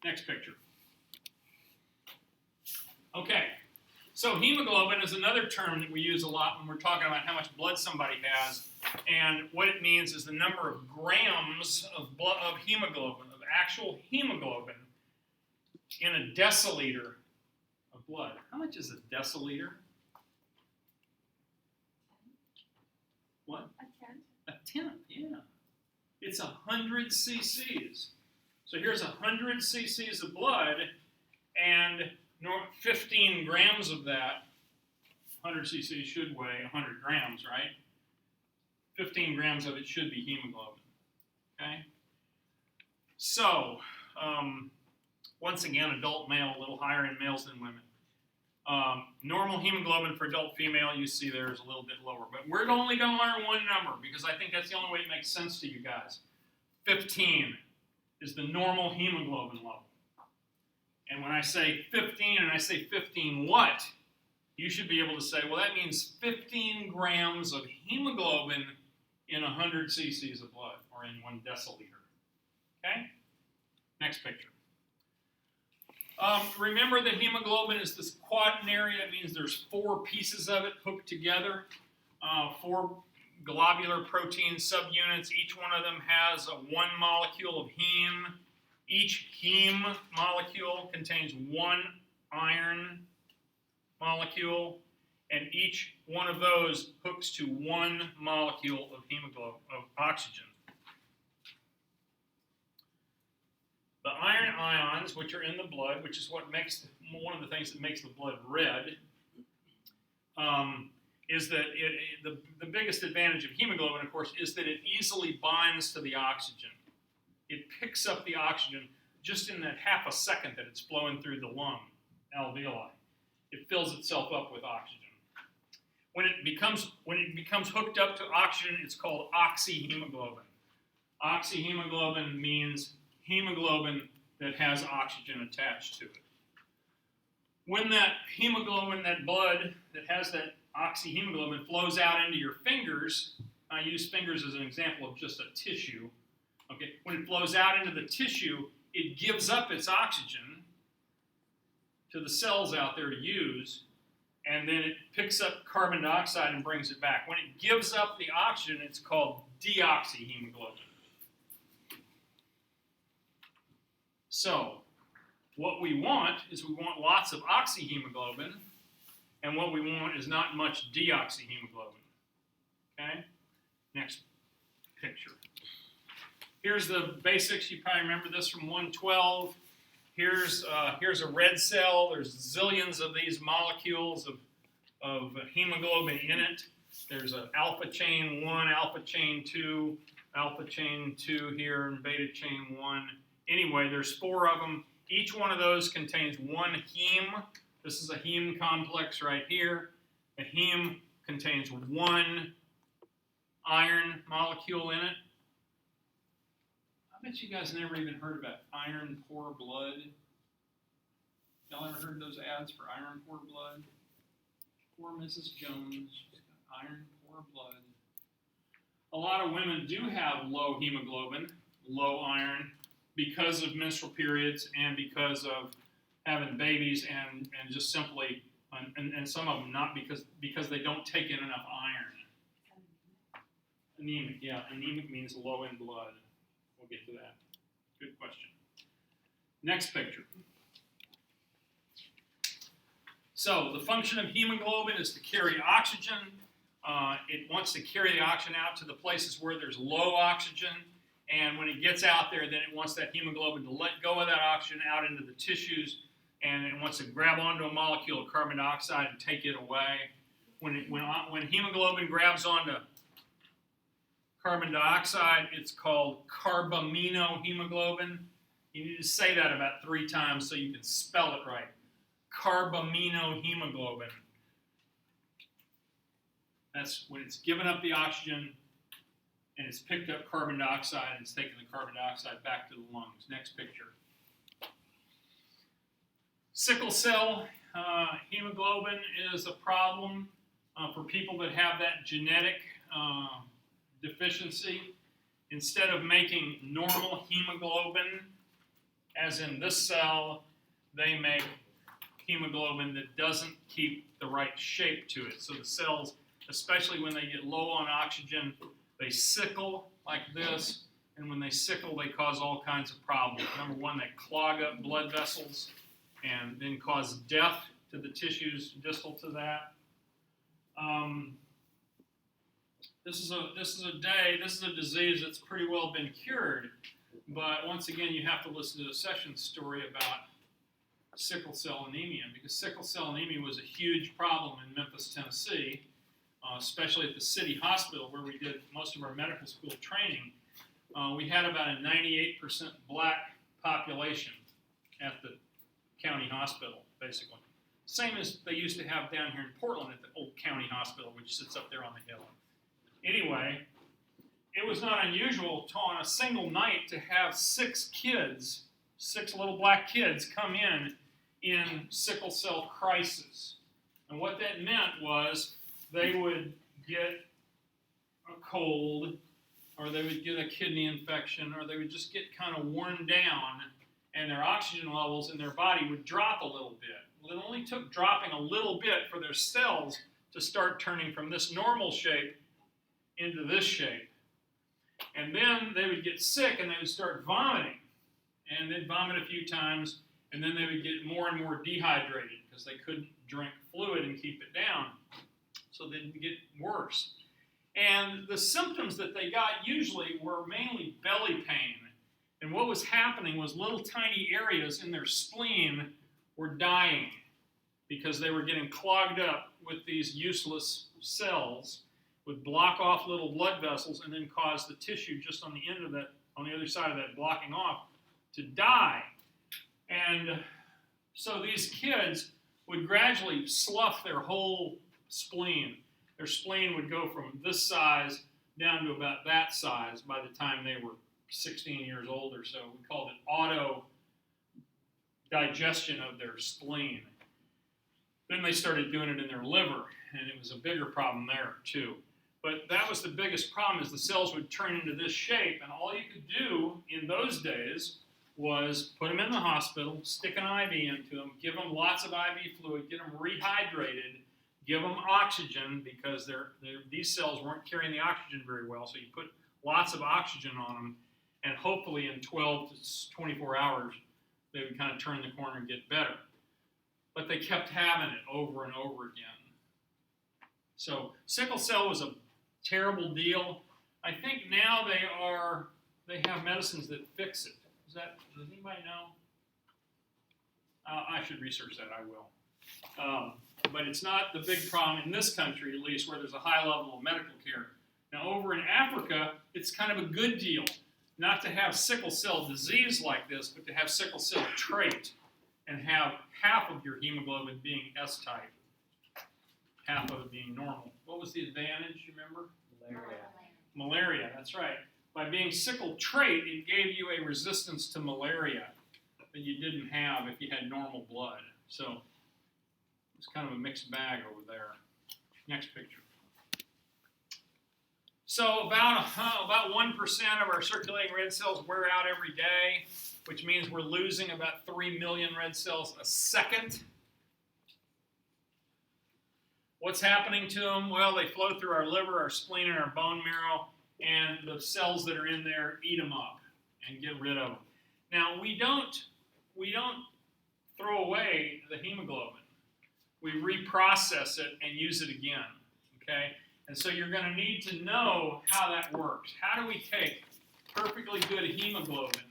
Next picture. Okay, so hemoglobin is another term that we use a lot when we're talking about how much blood somebody has. And what it means is the number of grams of hemoglobin, of actual hemoglobin, in a deciliter of blood. How much is a deciliter? What? A tenth, yeah. It's 100 cc's. So here's 100 cc's of blood, and 15 grams of that, 100 cc's should weigh 100 grams, right? 15 grams of it should be hemoglobin, okay? So, once again, adult male, a little higher in males than women. Normal hemoglobin for adult female, you see there is a little bit lower. But we're only going to learn one number because I think that's the only way it makes sense to you guys. 15. is the normal hemoglobin level. And when I say 15 and I say 15 what, you should be able to say, well, that means 15 grams of hemoglobin in 100 cc's of blood, or in 1 deciliter. Okay? Next picture. Remember that hemoglobin is this quaternary. That means there's 4 pieces of it hooked together, 4 globular protein subunits. Each one of them has 1 molecule of heme. Each heme molecule contains 1 iron molecule, and each one of those hooks to 1 molecule of hemoglobin, of oxygen. The iron ions, which are in the blood, which is what makes one of the things that makes the blood red, is that the biggest advantage of hemoglobin, of course, is that it easily binds to the oxygen. It picks up the oxygen just in that half a second that it's flowing through the lung alveoli. It fills itself up with oxygen. When it becomes hooked up to oxygen, it's called oxyhemoglobin. Oxyhemoglobin means hemoglobin that has oxygen attached to it. When that hemoglobin, that blood that has that oxyhemoglobin flows out into your fingers, I use fingers as an example of just a tissue. Okay, when it flows out into the tissue, it gives up its oxygen to the cells out there to use, and then it picks up carbon dioxide and brings it back. When it gives up the oxygen, it's called deoxyhemoglobin. So, what we want is we want lots of oxyhemoglobin, and what we want is not much deoxyhemoglobin. Okay? Next picture. Here's the basics. You probably remember this from 112. Here's a red cell. There's zillions of these molecules of hemoglobin in it. There's an alpha chain 1, alpha chain 2 here, and beta chain 1. Anyway, there's 4 of them. Each one of those contains 1 heme. This is a heme complex right here. A heme contains 1 iron molecule in it. I bet you guys never even heard about iron poor blood. Y'all ever heard those ads for iron poor blood? Poor Mrs. Jones, she's got iron poor blood. A lot of women do have low hemoglobin, low iron, because of menstrual periods and because of having babies and just simply, and some of them not because they don't take in enough iron. Anemic, yeah, anemic means low in blood. We'll get to that. Good question. Next picture. So the function of hemoglobin is to carry oxygen. It wants to carry the oxygen out to the places where there's low oxygen. And when it gets out there, then it wants that hemoglobin to let go of that oxygen out into the tissues, and it wants to grab onto a molecule of carbon dioxide and take it away. When hemoglobin grabs onto carbon dioxide, it's called carbaminohemoglobin. You need to say that about 3 times so you can spell it right. Carbaminohemoglobin. That's when it's given up the oxygen and it's picked up carbon dioxide and it's taken the carbon dioxide back to the lungs. Next picture. Sickle cell hemoglobin is a problem for people that have that genetic deficiency. Instead of making normal hemoglobin, as in this cell, they make hemoglobin that doesn't keep the right shape to it. So the cells, especially when they get low on oxygen, they sickle like this, and when they sickle, they cause all kinds of problems. Number 1, they clog up blood vessels and then cause death to the tissues distal to that. This is a disease that's pretty well been cured, but once again, you have to listen to the session story about sickle cell anemia, because sickle cell anemia was a huge problem in Memphis, Tennessee, especially at the city hospital where we did most of our medical school training. We had about a 98% black population at the county hospital, basically. Same as they used to have down here in Portland at the old county hospital, which sits up there on the hill. Anyway, it was not unusual to, on a single night, to have 6 kids, 6 little black kids, come in sickle cell crisis. And what that meant was they would get a cold, or they would get a kidney infection, or they would just get kind of worn down, and their oxygen levels in their body would drop a little bit. Well, it only took dropping a little bit for their cells to start turning from this normal shape into this shape. And then they would get sick and they would start vomiting. And they'd vomit a few times, and then they would get more and more dehydrated because they couldn't drink fluid and keep it down. So they'd get worse. And the symptoms that they got usually were mainly belly pain. And what was happening was little tiny areas in their spleen were dying because they were getting clogged up with these useless cells, would block off little blood vessels and then cause the tissue just on the end of that, on the other side of that blocking off, to die. And so these kids would gradually slough their whole spleen. Their spleen would go from this size down to about that size by the time they were 16 years old or so. We called it auto digestion of their spleen. Then they started doing it in their liver, and it was a bigger problem there too. But that was the biggest problem, is the cells would turn into this shape, and all you could do in those days was put them in the hospital, stick an IV into them, give them lots of IV fluid, get them rehydrated, give them oxygen, because these cells weren't carrying the oxygen very well, so you put lots of oxygen on them, and hopefully in 12 to 24 hours, they would kind of turn the corner and get better. But they kept having it over and over again. So sickle cell was a terrible deal. I think now they have medicines that fix it. Does anybody know? I should research that, I will. But it's not the big problem in this country, at least, where there's a high level of medical care. Now, over in Africa, it's kind of a good deal not to have sickle cell disease like this, but to have sickle cell trait and have half of your hemoglobin being S-type, half of it being normal. What was the advantage, you remember? Malaria, that's right. By being sickle trait, it gave you a resistance to malaria that you didn't have if you had normal blood. So it's kind of a mixed bag over there. Next picture. So about 1% of our circulating red cells wear out every day, which means we're losing about 3 million red cells a second. What's happening to them? Well, they flow through our liver, our spleen, and our bone marrow, and the cells that are in there eat them up and get rid of them. Now, we don't throw away the hemoglobin. We reprocess it and use it again, okay? And so you're going to need to know how that works. How do we take perfectly good hemoglobin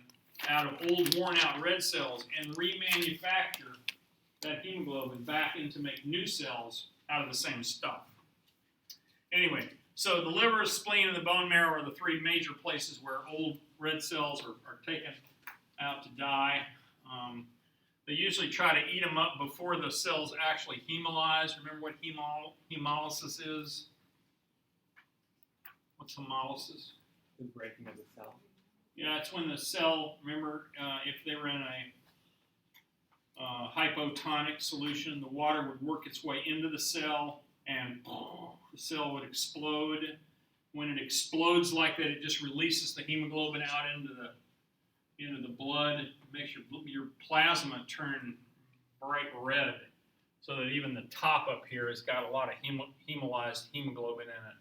out of old, worn-out red cells and remanufacture that hemoglobin back into make new cells out of the same stuff? Anyway, so the liver, spleen, and the bone marrow are the 3 major places where old red cells are taken out to die. They usually try to eat them up before the cells actually hemolyze. Remember what hemolysis is? What's hemolysis? The breaking of the cell. Yeah, it's when the cell, remember, if they were in a hypotonic solution, the water would work its way into the cell, and the cell would explode. When it explodes like that, it just releases the hemoglobin out into the blood. It makes your plasma turn bright red, so that even the top up here has got a lot of hemolyzed hemoglobin in it.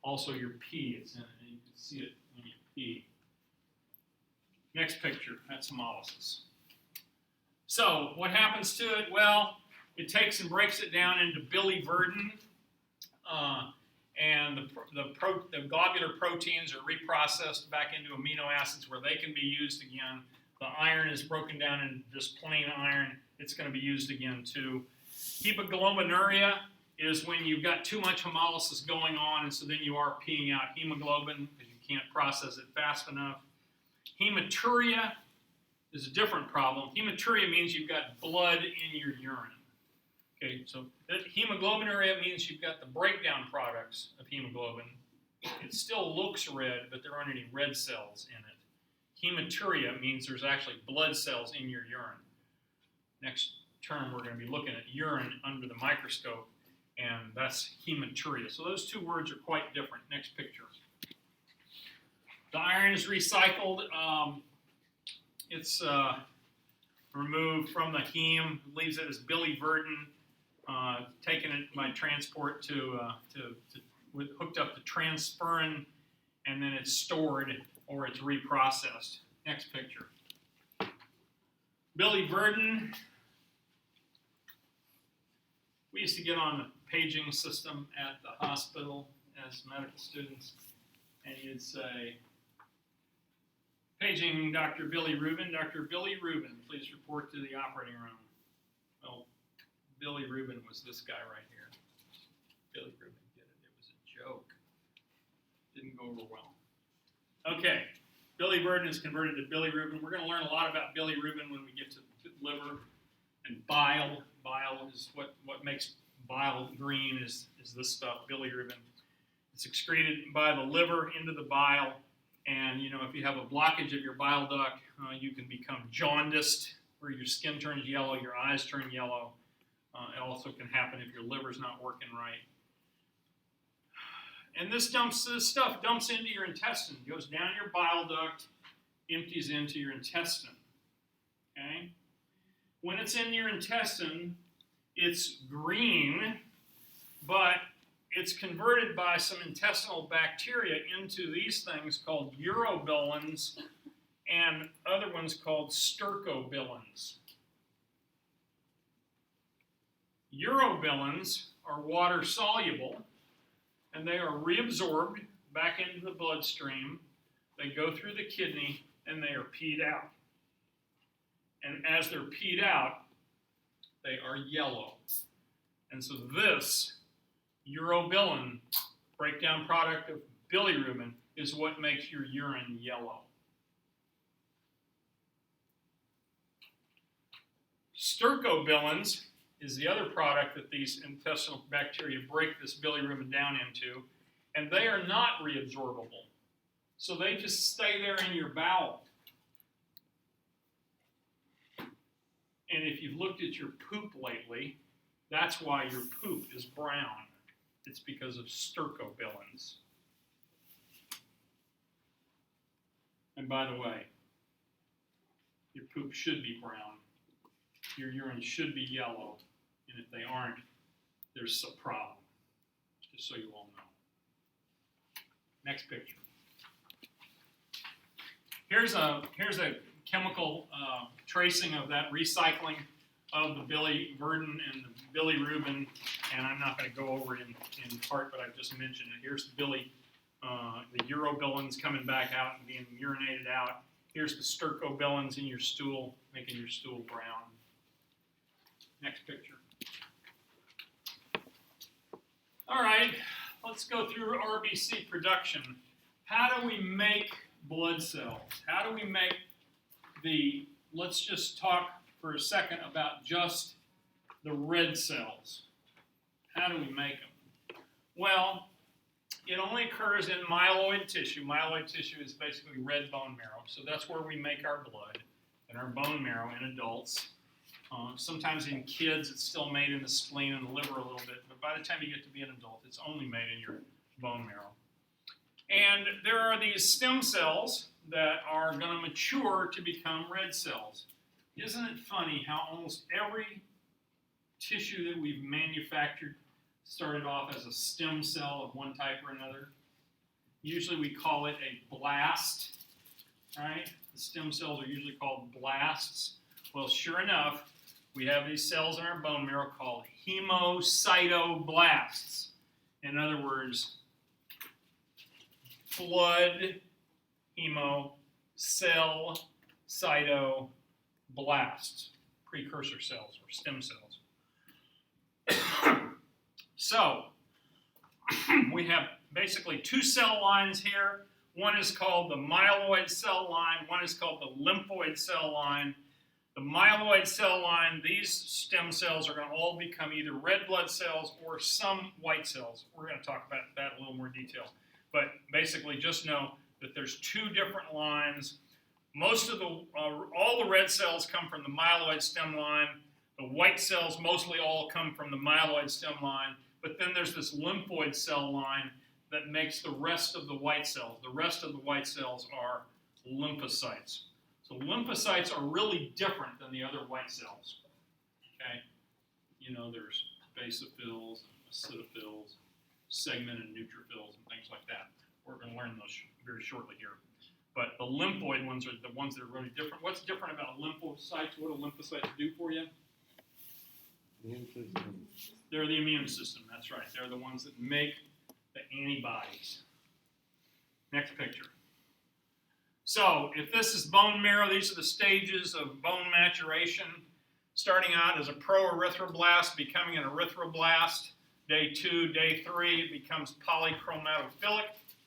Also, your pee is in it, and you can see it when you pee. Next picture, that's hemolysis. So, what happens to it? Well, it takes and breaks it down into biliverdin, and the globular proteins are reprocessed back into amino acids where they can be used again. The iron is broken down into just plain iron. It's going to be used again too. Hemoglobinuria is when you've got too much hemolysis going on, and so then you are peeing out hemoglobin because you can't process it fast enough. Hematuria is a different problem. Hematuria means you've got blood in your urine. Okay, so hemoglobinuria means you've got the breakdown products of hemoglobin it still looks red, but there aren't any red cells in it. Hematuria means there's actually blood cells in your urine. Next term, we're going to be looking at urine under the microscope, and that's hematuria. So those two words are quite different. Next picture. The iron is recycled. It's removed from the heme, leaves it as biliverdin, taken it by transport hooked up to transferrin, and then it's stored or it's reprocessed. Next picture. Biliverdin. We used to get on the paging system at the hospital as medical students, and you'd say, paging Dr. Billy Rubin. Dr. Billy Rubin, please report to the operating room. Well, Billy Rubin was this guy right here. Billy Rubin did it. It was a joke. Didn't go over well. Okay, biliverdin is converted to bilirubin. We're going to learn a lot about bilirubin when we get to liver and bile. Bile is what makes bile green is this stuff, bilirubin. It's excreted by the liver into the bile. And, you know, if you have a blockage of your bile duct, you can become jaundiced, where your skin turns yellow, your eyes turn yellow. It also can happen if your liver's not working right. And this stuff dumps into your intestine, goes down your bile duct, empties into your intestine. Okay? When it's in your intestine, it's green, but it's converted by some intestinal bacteria into these things called urobilins and other ones called stercobilins. Urobilins are water soluble, and they are reabsorbed back into the bloodstream. They go through the kidney, and they are peed out. And as they're peed out, they are yellow. And so this urobilin, breakdown product of bilirubin, is what makes your urine yellow. Stercobilins is the other product that these intestinal bacteria break this bilirubin down into, and they are not reabsorbable. So they just stay there in your bowel. And if you've looked at your poop lately, that's why your poop is brown. It's because of stercobilins. And by the way, your poop should be brown. Your urine should be yellow. And if they aren't, there's a problem. Just so you all know. Next picture. Here's a chemical tracing of that recycling of the biliverdin and the bilirubin, and I'm not going to go over it in part, but I've just mentioned it. Here's the urobilins coming back out and being urinated out. Here's the stercobilins in your stool, making your stool brown. Next picture. All right, let's go through RBC production. How do we make blood cells? How do we make let's just talk for a second about just the red cells. How do we make them? Well, it only occurs in myeloid tissue. Myeloid tissue is basically red bone marrow. So that's where we make our blood and our bone marrow in adults. Sometimes in kids, it's still made in the spleen and the liver a little bit. But by the time you get to be an adult, it's only made in your bone marrow. And there are these stem cells that are going to mature to become red cells. Isn't it funny how almost every tissue that we've manufactured started off as a stem cell of one type or another? Usually we call it a blast, right? The stem cells are usually called blasts. Well, sure enough, we have these cells in our bone marrow called hemocytoblasts. In other words, blood, hemo, cell, cytoblasts, precursor cells or stem cells. So, we have basically two cell lines here. One is called the myeloid cell line, one is called the lymphoid cell line. The myeloid cell line, these stem cells are going to all become either red blood cells or some white cells. We're going to talk about that in a little more detail. but basically just know that there's two different lines. Most of all the red cells come from the myeloid stem line. The white cells mostly all come from the myeloid stem line, but then there's this lymphoid cell line that makes the rest of the white cells. The rest of the white cells are lymphocytes. So lymphocytes are really different than the other white cells. Okay, you know, there's basophils, acidophils, segment and neutrophils, and things like that. We're going to learn those very shortly here. But the lymphoid ones are the ones that are really different. What's different about lymphocytes? What do lymphocytes do for you? Immune system. They're the immune system. That's right. They're the ones that make the antibodies. Next picture. So if this is bone marrow, these are the stages of bone maturation. Starting out as a proerythroblast, becoming an erythroblast. Day 2, day 3, it becomes polychromatophilic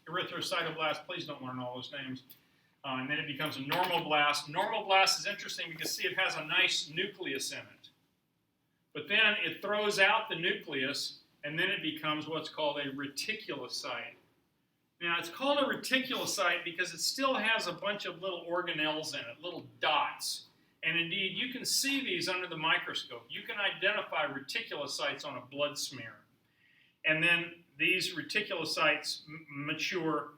erythrocytoblast. Please don't learn all those names. And then it becomes a normoblast. Normoblast is interesting because, see, it has a nice nucleus in it. But then it throws out the nucleus, and then it becomes what's called a reticulocyte. Now, it's called a reticulocyte because it still has a bunch of little organelles in it, little dots. And indeed, you can see these under the microscope. You can identify reticulocytes on a blood smear. And then these reticulocytes mature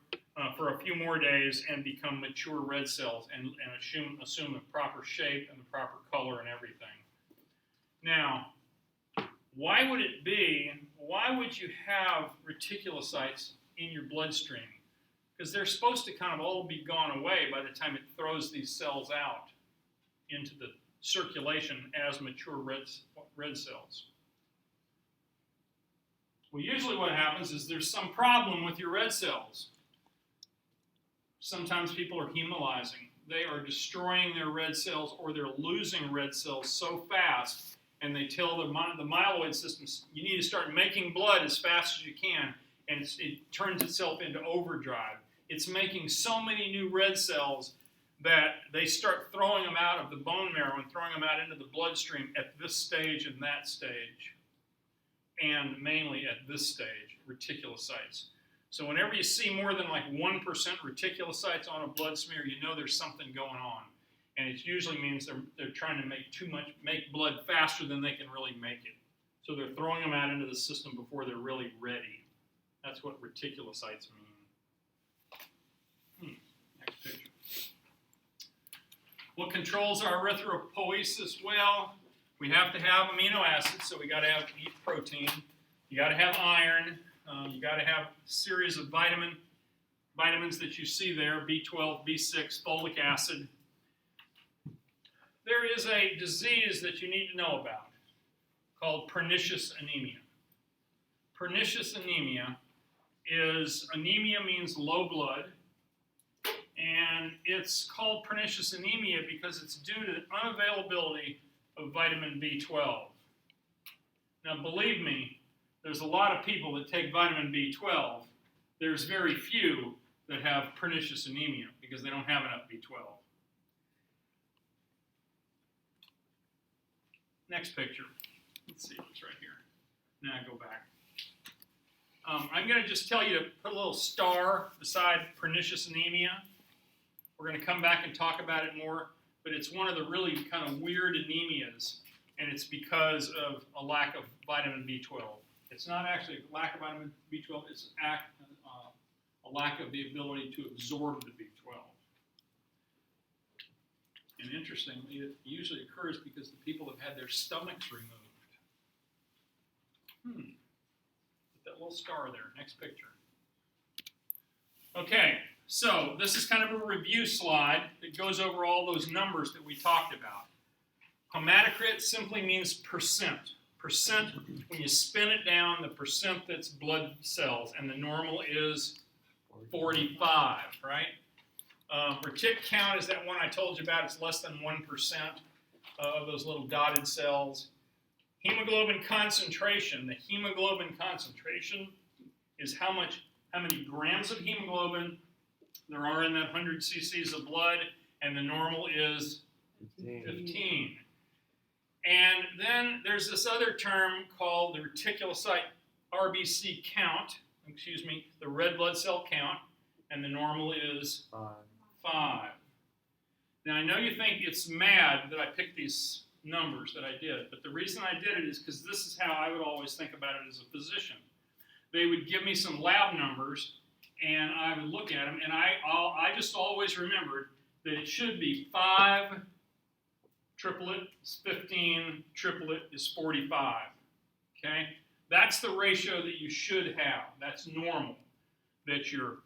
for a few more days and become mature red cells and assume the proper shape and the proper color and everything. Now, why would you have reticulocytes in your bloodstream? Because they're supposed to kind of all be gone away by the time it throws these cells out into the circulation as mature red cells. Well, usually what happens is there's some problem with your red cells. Sometimes people are hemolyzing. They are destroying their red cells, or they're losing red cells so fast, and they tell the myeloid system, you need to start making blood as fast as you can, and it turns itself into overdrive. It's making so many new red cells that they start throwing them out of the bone marrow and throwing them out into the bloodstream at this stage and that stage, and mainly at this stage, reticulocytes. So whenever you see more than like 1% reticulocytes on a blood smear, you know there's something going on. And it usually means they're trying to make blood faster than they can really make it. So they're throwing them out into the system before they're really ready. That's what reticulocytes mean. Next picture. What controls our erythropoiesis? Well, we have to have amino acids, so we got to eat protein. You got to have iron. You got to have a series of vitamins that you see there: B12, B6, folic acid. There is a disease that you need to know about called pernicious anemia. Pernicious anemia means low blood, and it's called pernicious anemia because it's due to the unavailability of vitamin B12. Now, believe me, there's a lot of people that take vitamin B12. There's very few that have pernicious anemia because they don't have enough B12. Next picture. Let's see what's right here. Now go back. I'm going to just tell you to put a little star beside pernicious anemia. We're going to come back and talk about it more, but it's one of the really kind of weird anemias, and it's because of a lack of vitamin B12. It's not actually a lack of vitamin B12, it's a lack of the ability to absorb the B12. And interestingly, it usually occurs because the people have had their stomachs removed. Put that little star there. Next picture. Okay, so this is kind of a review slide that goes over all those numbers that we talked about. Hematocrit simply means percent. Percent, when you spin it down, the percent that's blood cells, and the normal is 45, right? Retic count is that one I told you about. It's less than 1% of those little dotted cells. Hemoglobin concentration. The hemoglobin concentration is how many grams of hemoglobin there are in that 100 cc's of blood, and the normal is 15. And then there's this other term called the reticulocyte RBC count, the red blood cell count, and the normal is 5. Now, I know you think it's mad that I picked these numbers that I did, but the reason I did it is because this is how I would always think about it as a physician. They would give me some lab numbers, and I would look at them, and I just always remembered that it should be 5 triplet is 15, triplet is 45, okay? That's the ratio that you should have. That's normal. That your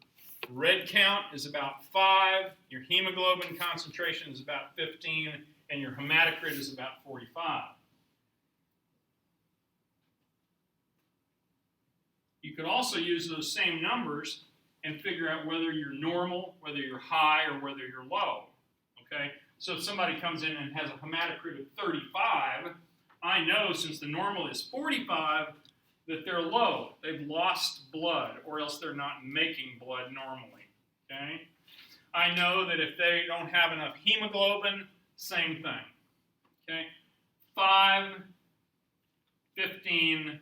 red count is about 5, your hemoglobin concentration is about 15, and your hematocrit is about 45. You could also use those same numbers and figure out whether you're normal, whether you're high, or whether you're low, okay? So if somebody comes in and has a hematocrit of 35, I know since the normal is 45 that they're low. They've lost blood, or else they're not making blood normally, okay? I know that if they don't have enough hemoglobin, same thing, okay? 5, 15,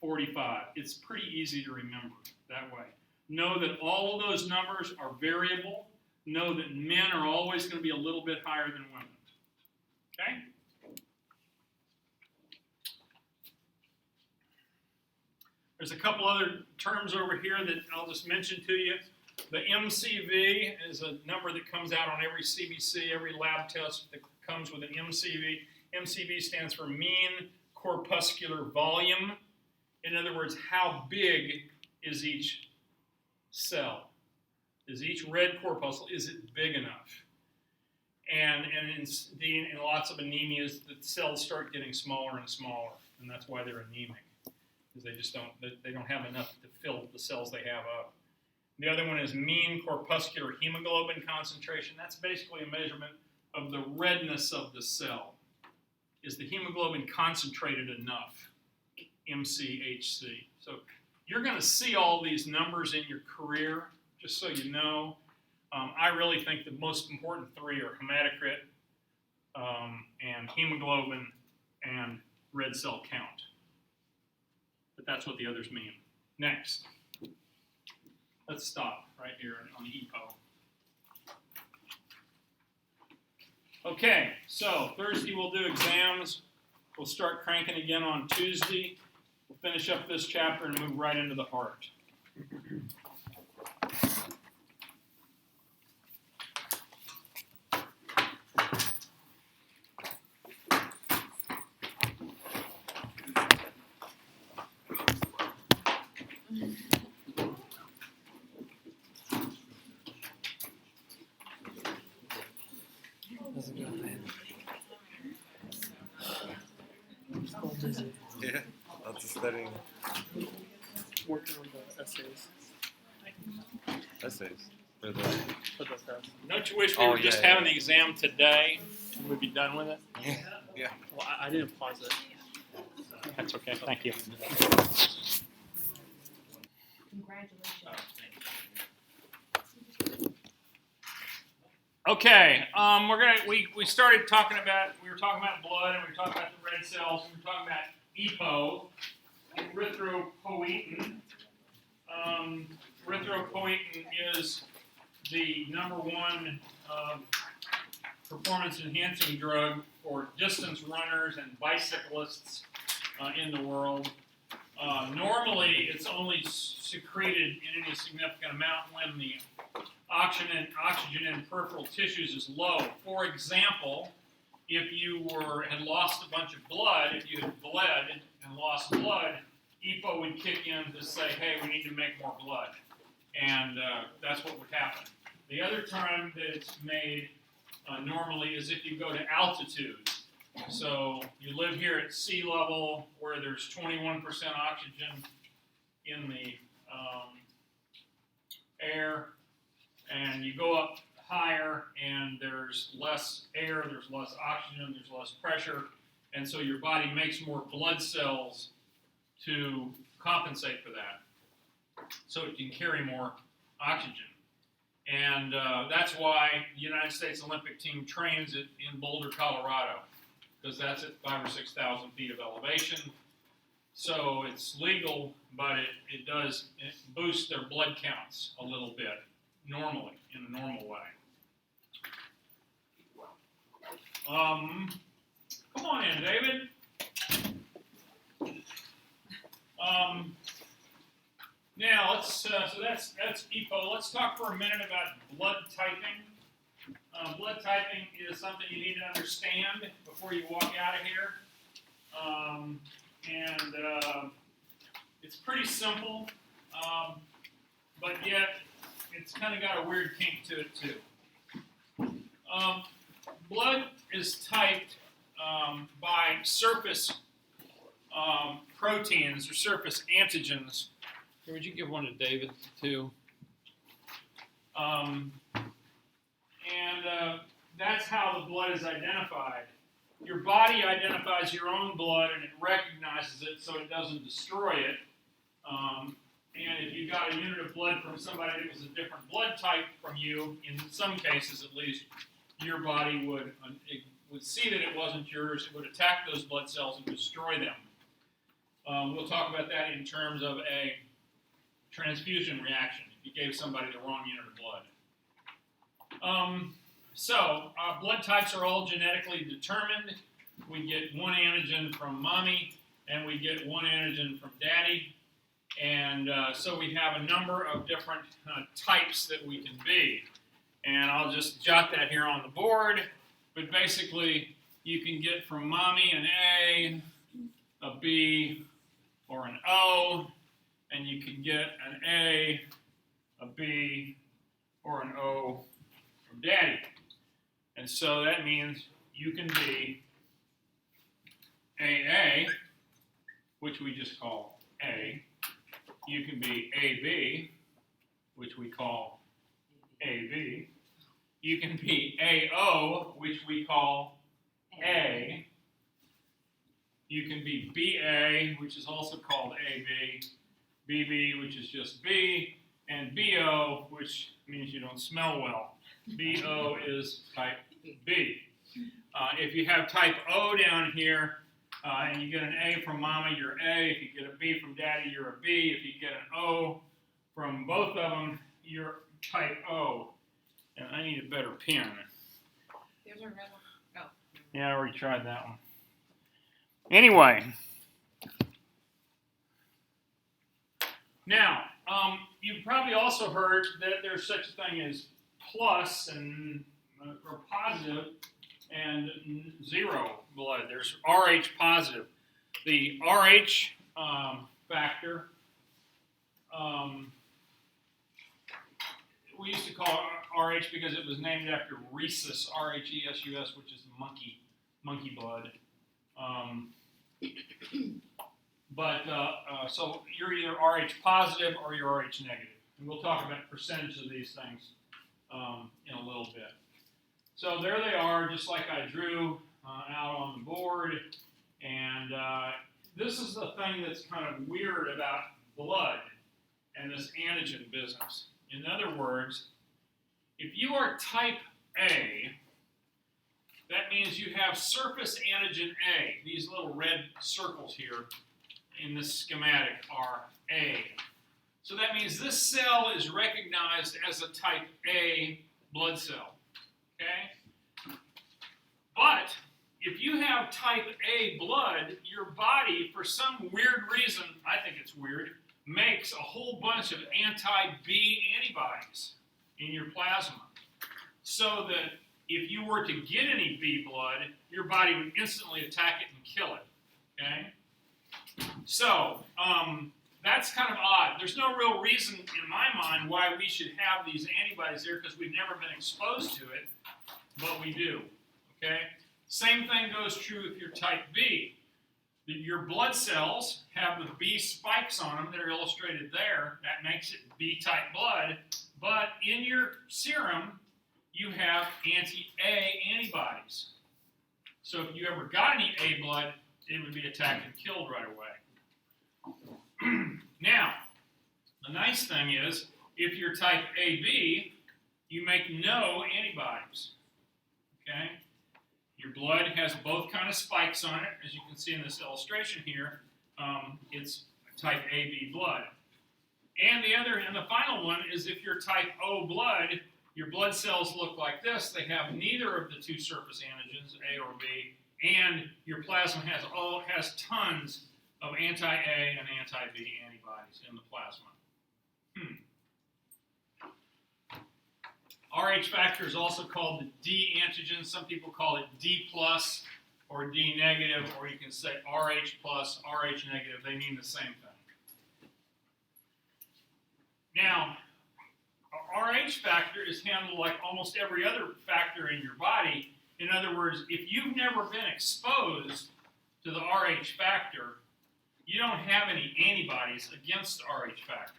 45. It's pretty easy to remember that way. Know that all of those numbers are variable. Know that men are always going to be a little bit higher than women, okay? There's a couple other terms over here that I'll just mention to you. The MCV is a number that comes out on every CBC, every lab test that comes with an MCV. MCV stands for mean corpuscular volume. In other words, how big is each cell? Is each red corpuscle, is it big enough? And in lots of anemias, the cells start getting smaller and smaller, and that's why they're anemic. Because they don't have enough to fill the cells they have up. The other one is mean corpuscular hemoglobin concentration. That's basically a measurement of the redness of the cell. Is the hemoglobin concentrated enough? MCHC. So you're going to see all these numbers in your career, just so you know. I really think the most important 3 are hematocrit, and hemoglobin, and red cell count. But that's what the others mean. Next. Let's stop right here on the EPO. Okay, so Thursday we'll do exams. We'll start cranking again on Tuesday. We'll finish up this chapter and move right into the heart. Yeah, lots of studying. Working on the essays Essays. For the for the test. Don't you wish we Oh, were just yeah, having the exam today and we'd be done with it? yeah. Well, I didn't pause it. That's okay, thank you. Congratulations. Okay, we started talking about, we were talking about blood, and we were talking about the red cells, and we were talking about EPO, erythropoietin. Erythropoietin is the #1 performance-enhancing drug for distance runners and bicyclists in the world. Normally, it's only secreted in any significant amount when the oxygen in peripheral tissues is low. For example, if you had lost a bunch of blood, if you had bled and lost blood, EPO would kick in to say, hey, we need to make more blood. And that's what would happen. The other time that it's made normally is if you go to altitude. So you live here at sea level where there's 21% oxygen in the air, and you go up higher and there's less air, there's less oxygen, there's less pressure, and so your body makes more blood cells to compensate for that, so it can carry more oxygen. And that's why the United States Olympic team trains it in Boulder, Colorado, because that's at 5,000 or 6,000 feet of elevation. So it's legal, but it does boost their blood counts a little bit, normally, in a normal way. Come on in, David. Now so that's EPO. Let's talk for a minute about blood typing. Blood typing is something you need to understand before you walk out of here. It's pretty simple, but yet it's kind of got a weird kink to it too. Blood is typed by surface proteins or surface antigens. Here, would you give one to David too? That's how the blood is identified. Your body identifies your own blood and it recognizes it so it doesn't destroy it. And if you got a unit of blood from somebody that was a different blood type from you, in some cases at least, your body would see that it wasn't yours. It would attack those blood cells and destroy them. We'll talk about that in terms of a transfusion reaction if you gave somebody the wrong unit of blood. Blood types are all genetically determined. We get one antigen from mommy, and we get one antigen from daddy. And so we have a number of different types that we can be. And I'll just jot that here on the board. But basically, you can get from mommy an A, B, or an O. And you can get an A, B, or an O from daddy. And so that means you can be AA, which we just call A. You can be AB, which we call AB. You can be AO, which we call A. You can be BA, which is also called AB. BB, which is just B. And BO, which means you don't smell well. BO is type B. If you have type O down here, and you get an A from mama, you're A. If you get a B from daddy, you're a B. If you get an O from both of them, you're type O. And I need a better pen. There's a red one. Oh. Yeah, I already tried that one. Anyway. Now, you've probably also heard that there's such a thing as plus and or positive and zero blood. There's Rh positive. The Rh factor, we used to call it Rh because it was named after rhesus, R-H-E-S-U-S, which is monkey blood. So you're either Rh positive or you're Rh negative. And we'll talk about percentage of these things in a little bit. So there they are, just like I drew out on the board. And this is the thing that's kind of weird about blood and this antigen business. In other words, if you are type A, that means you have surface antigen A. These little red circles here in this schematic are A. So that means this cell is recognized as a type A blood cell. Okay? But if you have type A blood, your body, for some weird reason, I think it's weird, makes a whole bunch of anti-B antibodies in your plasma. So that if you were to get any B blood, your body would instantly attack it and kill it. Okay? So, that's kind of odd. There's no real reason in my mind why we should have these antibodies there because we've never been exposed to it, but we do. Okay? Same thing goes true if you're type B. Your blood cells have the B spikes on them that are illustrated there. That makes it B-type blood. But in your serum, you have anti-A antibodies. So if you ever got any A blood, it would be attacked and killed right away. Now, the nice thing is, if you're type AB, you make no antibodies. Okay? Your blood has both kind of spikes on it, as you can see in this illustration here. it's type AB blood. And the final one is if you're type O blood, your blood cells look like this. They have neither of the two surface antigens, A or B, and your plasma has tons of anti-A and anti-B antibodies in the plasma. Rh factor is also called the D antigen. Some people call it D plus or D negative, or you can say Rh plus, Rh negative. They mean the same thing. Now, Rh factor is handled like almost every other factor in your body. In other words, if you've never been exposed to the Rh factor, you don't have any antibodies against Rh factor.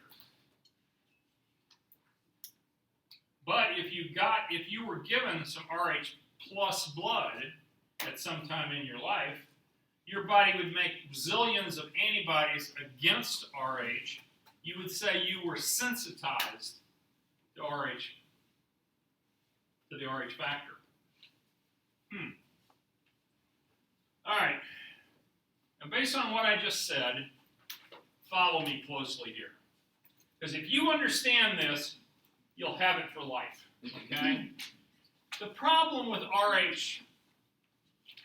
But if you were given some Rh plus blood at some time in your life, your body would make zillions of antibodies against Rh. You would say you were sensitized to the Rh factor. All right. And based on what I just said, follow me closely here. Because if you understand this, you'll have it for life. Okay? The problem with Rh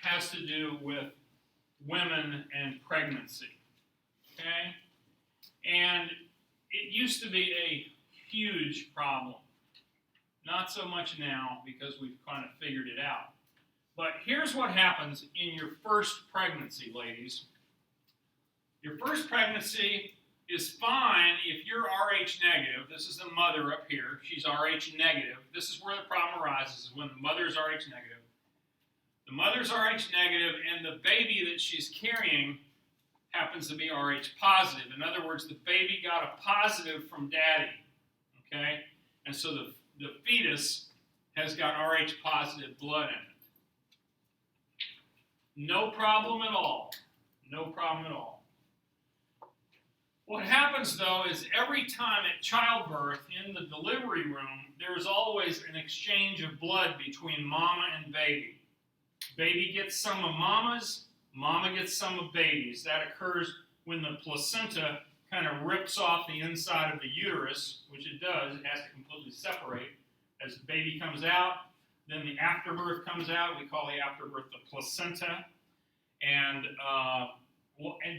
has to do with women and pregnancy. Okay? And it used to be a huge problem. Not so much now because we've kind of figured it out. But here's what happens in your first pregnancy, ladies. Your first pregnancy is fine if you're Rh negative. This is the mother up here. She's Rh negative. This is where the problem arises, is when the mother's Rh negative. The mother's Rh negative, and the baby that she's carrying happens to be Rh positive. In other words, the baby got a positive from daddy. Okay? And so the fetus has got Rh positive blood in it. No problem at all. No problem at all. What happens, though, is every time at childbirth in the delivery room, there is always an exchange of blood between mama and baby. Baby gets some of mama's, mama gets some of baby's. That occurs when the placenta kind of rips off the inside of the uterus, which it does. It has to completely separate. As the baby comes out, then the afterbirth comes out. We call the afterbirth the placenta. And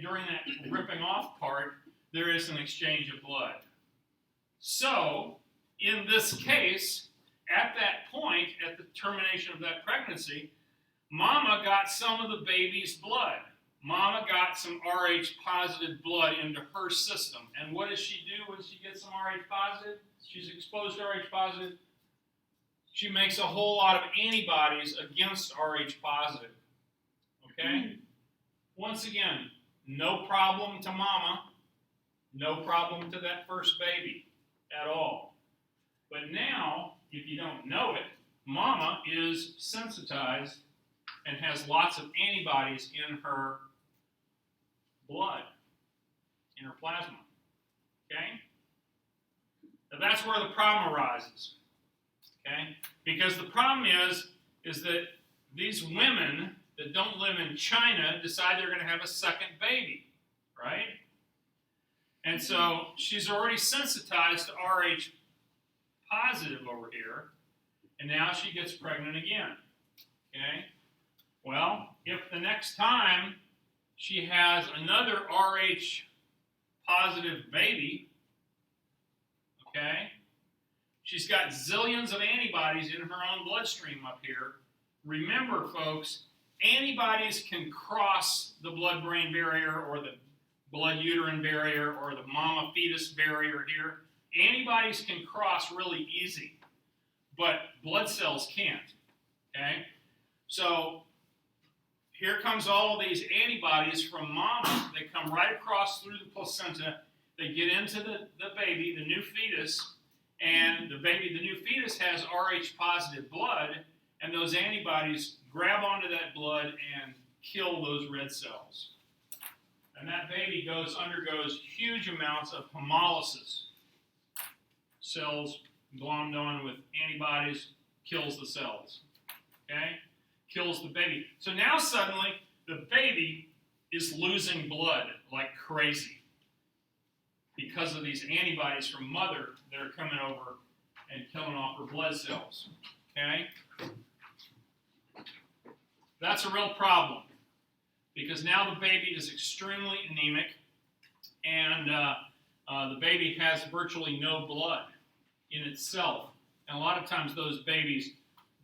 during that ripping off part, there is an exchange of blood. So, in this case, at that point, at the termination of that pregnancy, mama got some of the baby's blood. Mama got some Rh positive blood into her system. And what does she do when she gets some Rh positive? She's exposed to Rh positive. She makes a whole lot of antibodies against Rh positive. Okay? Once again, no problem to mama. No problem to that first baby at all. But now, if you don't know it, mama is sensitized and has lots of antibodies in her blood, in her plasma. Okay? Now that's where the problem arises. Okay? Because the problem is that these women that don't live in China decide they're going to have a second baby, right? And so she's already sensitized to Rh positive over here, and now she gets pregnant again. Okay? Well, if the next time she has another Rh positive baby, okay, she's got zillions of antibodies in her own bloodstream up here. Remember, folks, antibodies can cross the blood-brain barrier or the blood-uterine barrier or the mama-fetus barrier here. Antibodies can cross really easy, but blood cells can't, okay? So here comes all of these antibodies from mama. They come right across through the placenta. They get into the baby, the new fetus, and the new fetus has Rh positive blood, and those antibodies grab onto that blood and kill those red cells. And that baby undergoes huge amounts of hemolysis. Cells glommed on with antibodies, kills the cells. Okay? Kills the baby. So now suddenly the baby is losing blood like crazy because of these antibodies from mother that are coming over and killing off her blood cells. Okay? That's a real problem because now the baby is extremely anemic and the baby has virtually no blood in itself. And a lot of times those babies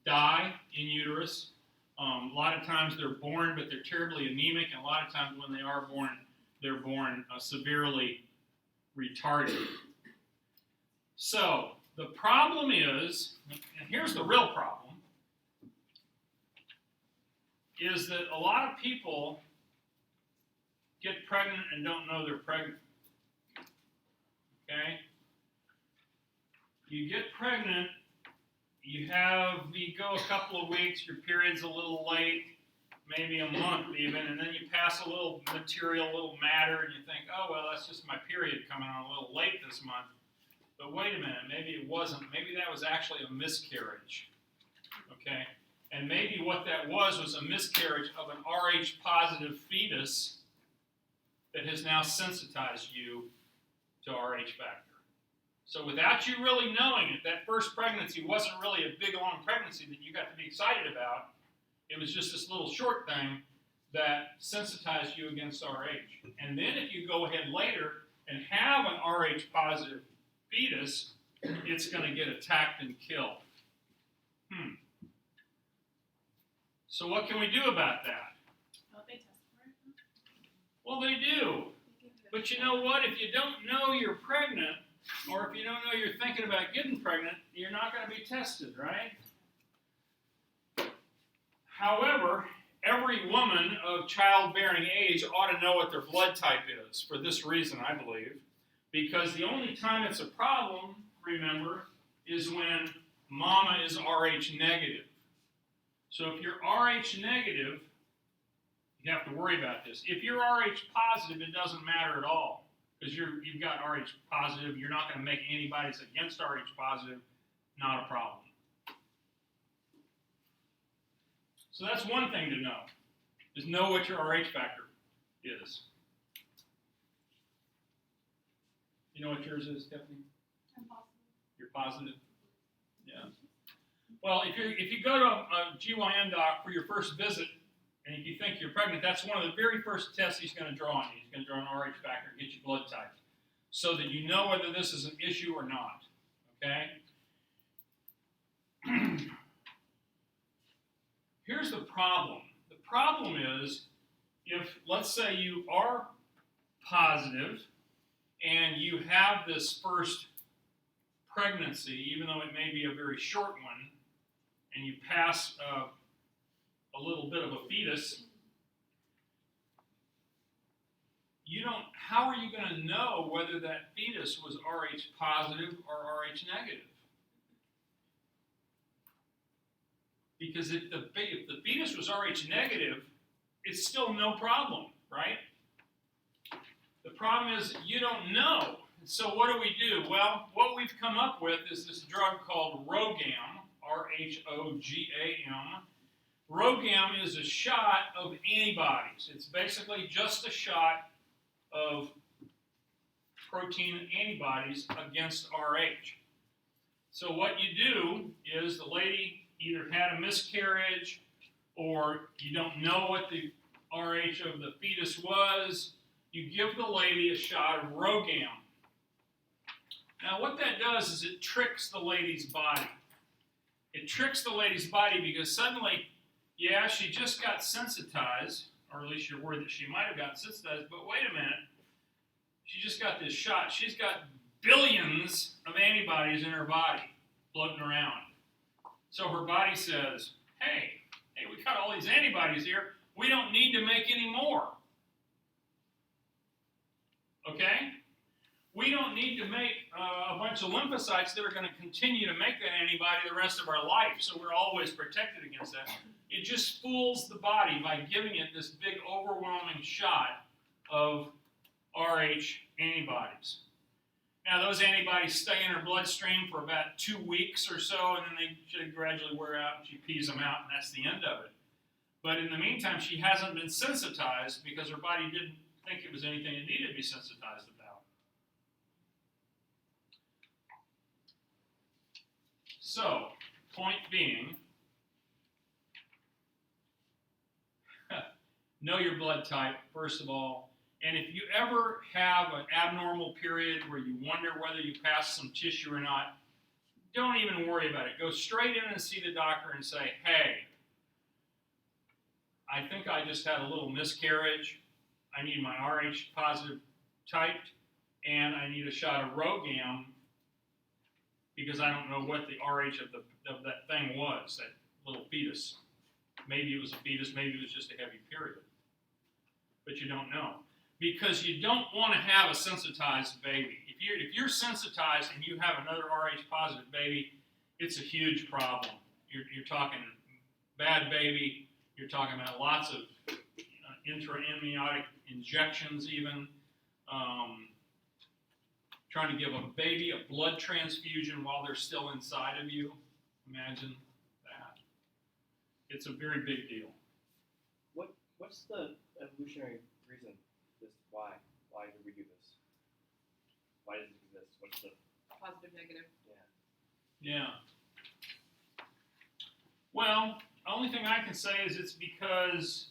die in uterus. A lot of times they're born, but they're terribly anemic, and a lot of times when they are born, they're born severely retarded. So the problem is, and here's the real problem, is that a lot of people get pregnant and don't know they're pregnant. Okay? You get pregnant, you go a couple of weeks, your period's a little late, maybe a month even, and then you pass a little material, a little matter, and you think, oh, well, that's just my period coming on a little late this month. But wait a minute, maybe it wasn't. Maybe that was actually a miscarriage. Okay? And maybe what that was a miscarriage of an Rh positive fetus that has now sensitized you to Rh factor. So without you really knowing it, that first pregnancy wasn't really a big, long pregnancy that you got to be excited about. It was just this little short thing that sensitized you against Rh. And then if you go ahead later and have an Rh positive fetus, it's going to get attacked and killed. So what can we do about that? Don't they test for it? Well, they do. But you know what? If you don't know you're pregnant, or if you don't know you're thinking about getting pregnant, you're not going to be tested, right? However, every woman of childbearing age ought to know what their blood type is, for this reason, I believe. Because the only time it's a problem, remember, is when mama is Rh negative. So if you're Rh negative, you have to worry about this. If you're Rh positive, it doesn't matter at all. Because you've got Rh positive, you're not going to make antibodies against Rh positive, not a problem. So that's one thing to know, is know what your Rh factor is. You know what yours is, Stephanie? I'm positive. You're positive? Yeah. Well, if you go to a GYN doc for your first visit, and if you think you're pregnant, that's one of the very first tests he's going to draw on you. He's going to draw an Rh factor and get your blood type, so that you know whether this is an issue or not. Okay? Here's the problem. The problem is, if, let's say you are positive, and you have this first pregnancy, even though it may be a very short one, and you pass a little bit of a fetus, how are you going to know whether that fetus was Rh positive or Rh negative? Because if the fetus was Rh negative, it's still no problem, right? The problem is you don't know. So what do? Well, what we've come up with is this drug called Rhogam, R-H-O-G-A-M. Rhogam is a shot of antibodies. It's basically just a shot of protein antibodies against Rh. So what you do is the lady either had a miscarriage or you don't know what the Rh of the fetus was, you give the lady a shot of Rhogam. Now what that does is it tricks the lady's body. It tricks the lady's body because suddenly, yeah, she just got sensitized, or at least you're worried that she might have gotten sensitized, but wait a minute, she just got this shot. She's got billions of antibodies in her body floating around. So her body says, hey, we got all these antibodies here. We don't need to make any more. Okay? We don't need to make a bunch of lymphocytes that are going to continue to make that antibody the rest of our life, so we're always protected against that. It just fools the body by giving it this big overwhelming shot of Rh antibodies. Now, those antibodies stay in her bloodstream for about 2 weeks or so, and then they should gradually wear out, and she pees them out, and that's the end of it. But in the meantime, she hasn't been sensitized because her body didn't think it was anything it needed to be sensitized about. So, point being, know your blood type, first of all. And if you ever have an abnormal period where you wonder whether you passed some tissue or not, don't even worry about it. Go straight in and see the doctor and say, hey, I think I just had a little miscarriage. I need my Rh positive typed, and I need a shot of Rogam because I don't know what the Rh of that thing was, that little fetus. Maybe it was a fetus, maybe it was just a heavy period. But you don't know. Because you don't want to have a sensitized baby. If you're sensitized and you have another Rh positive baby, it's a huge problem. You're talking bad baby. You're talking about lots of intra-amniotic injections even. Trying to give a baby a blood transfusion while they're still inside of you. Imagine that. It's a very big deal. What's the evolutionary reason? Why? Why do we do this? Why does it exist? What's the Positive, negative. Yeah. Well, the only thing I can say is it's because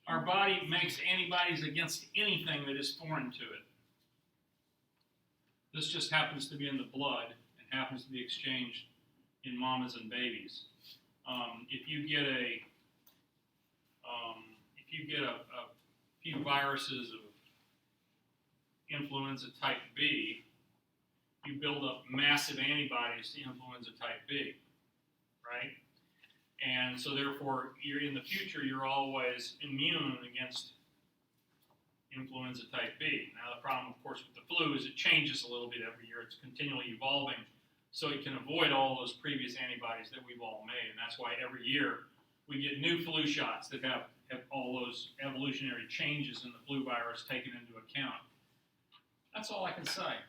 our body makes antibodies against anything that is foreign to it. This just happens to be in the blood and happens to be exchanged in mamas and babies. If you get a few viruses of influenza type B, you build up massive antibodies to influenza type B, right? And so therefore, in the future, you're always immune against influenza type B. Now the problem, of course, with the flu is it changes a little bit every year. It's continually evolving, so it can avoid all those previous antibodies that we've all made. And that's why every year we get new flu shots that have all those evolutionary changes in the flu virus taken into account. That's all I can say.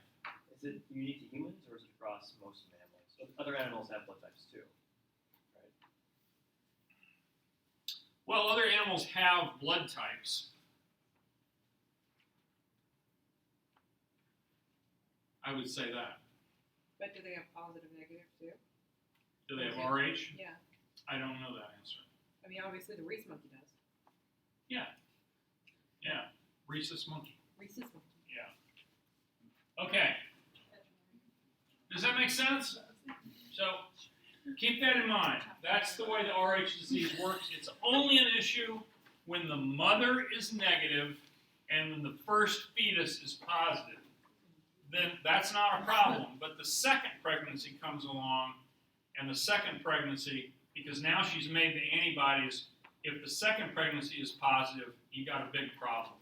Is it unique to humans or is it across most mammals? Other animals have blood types too, right? Well, other animals have blood types. I would say that. But do they have positive, negative too? Do they have Rh? Yeah. I don't know that answer. I mean, obviously the Reese monkey does. Yeah. Rhesus monkey. Reese's monkey. Yeah. Okay. Does that make sense? So keep that in mind. That's the way the Rh disease works. It's only an issue when the mother is negative and when the first fetus is positive. Then that's not a problem. But the second pregnancy comes along, and the second pregnancy, because now she's made the antibodies, if the second pregnancy is positive, you got a big problem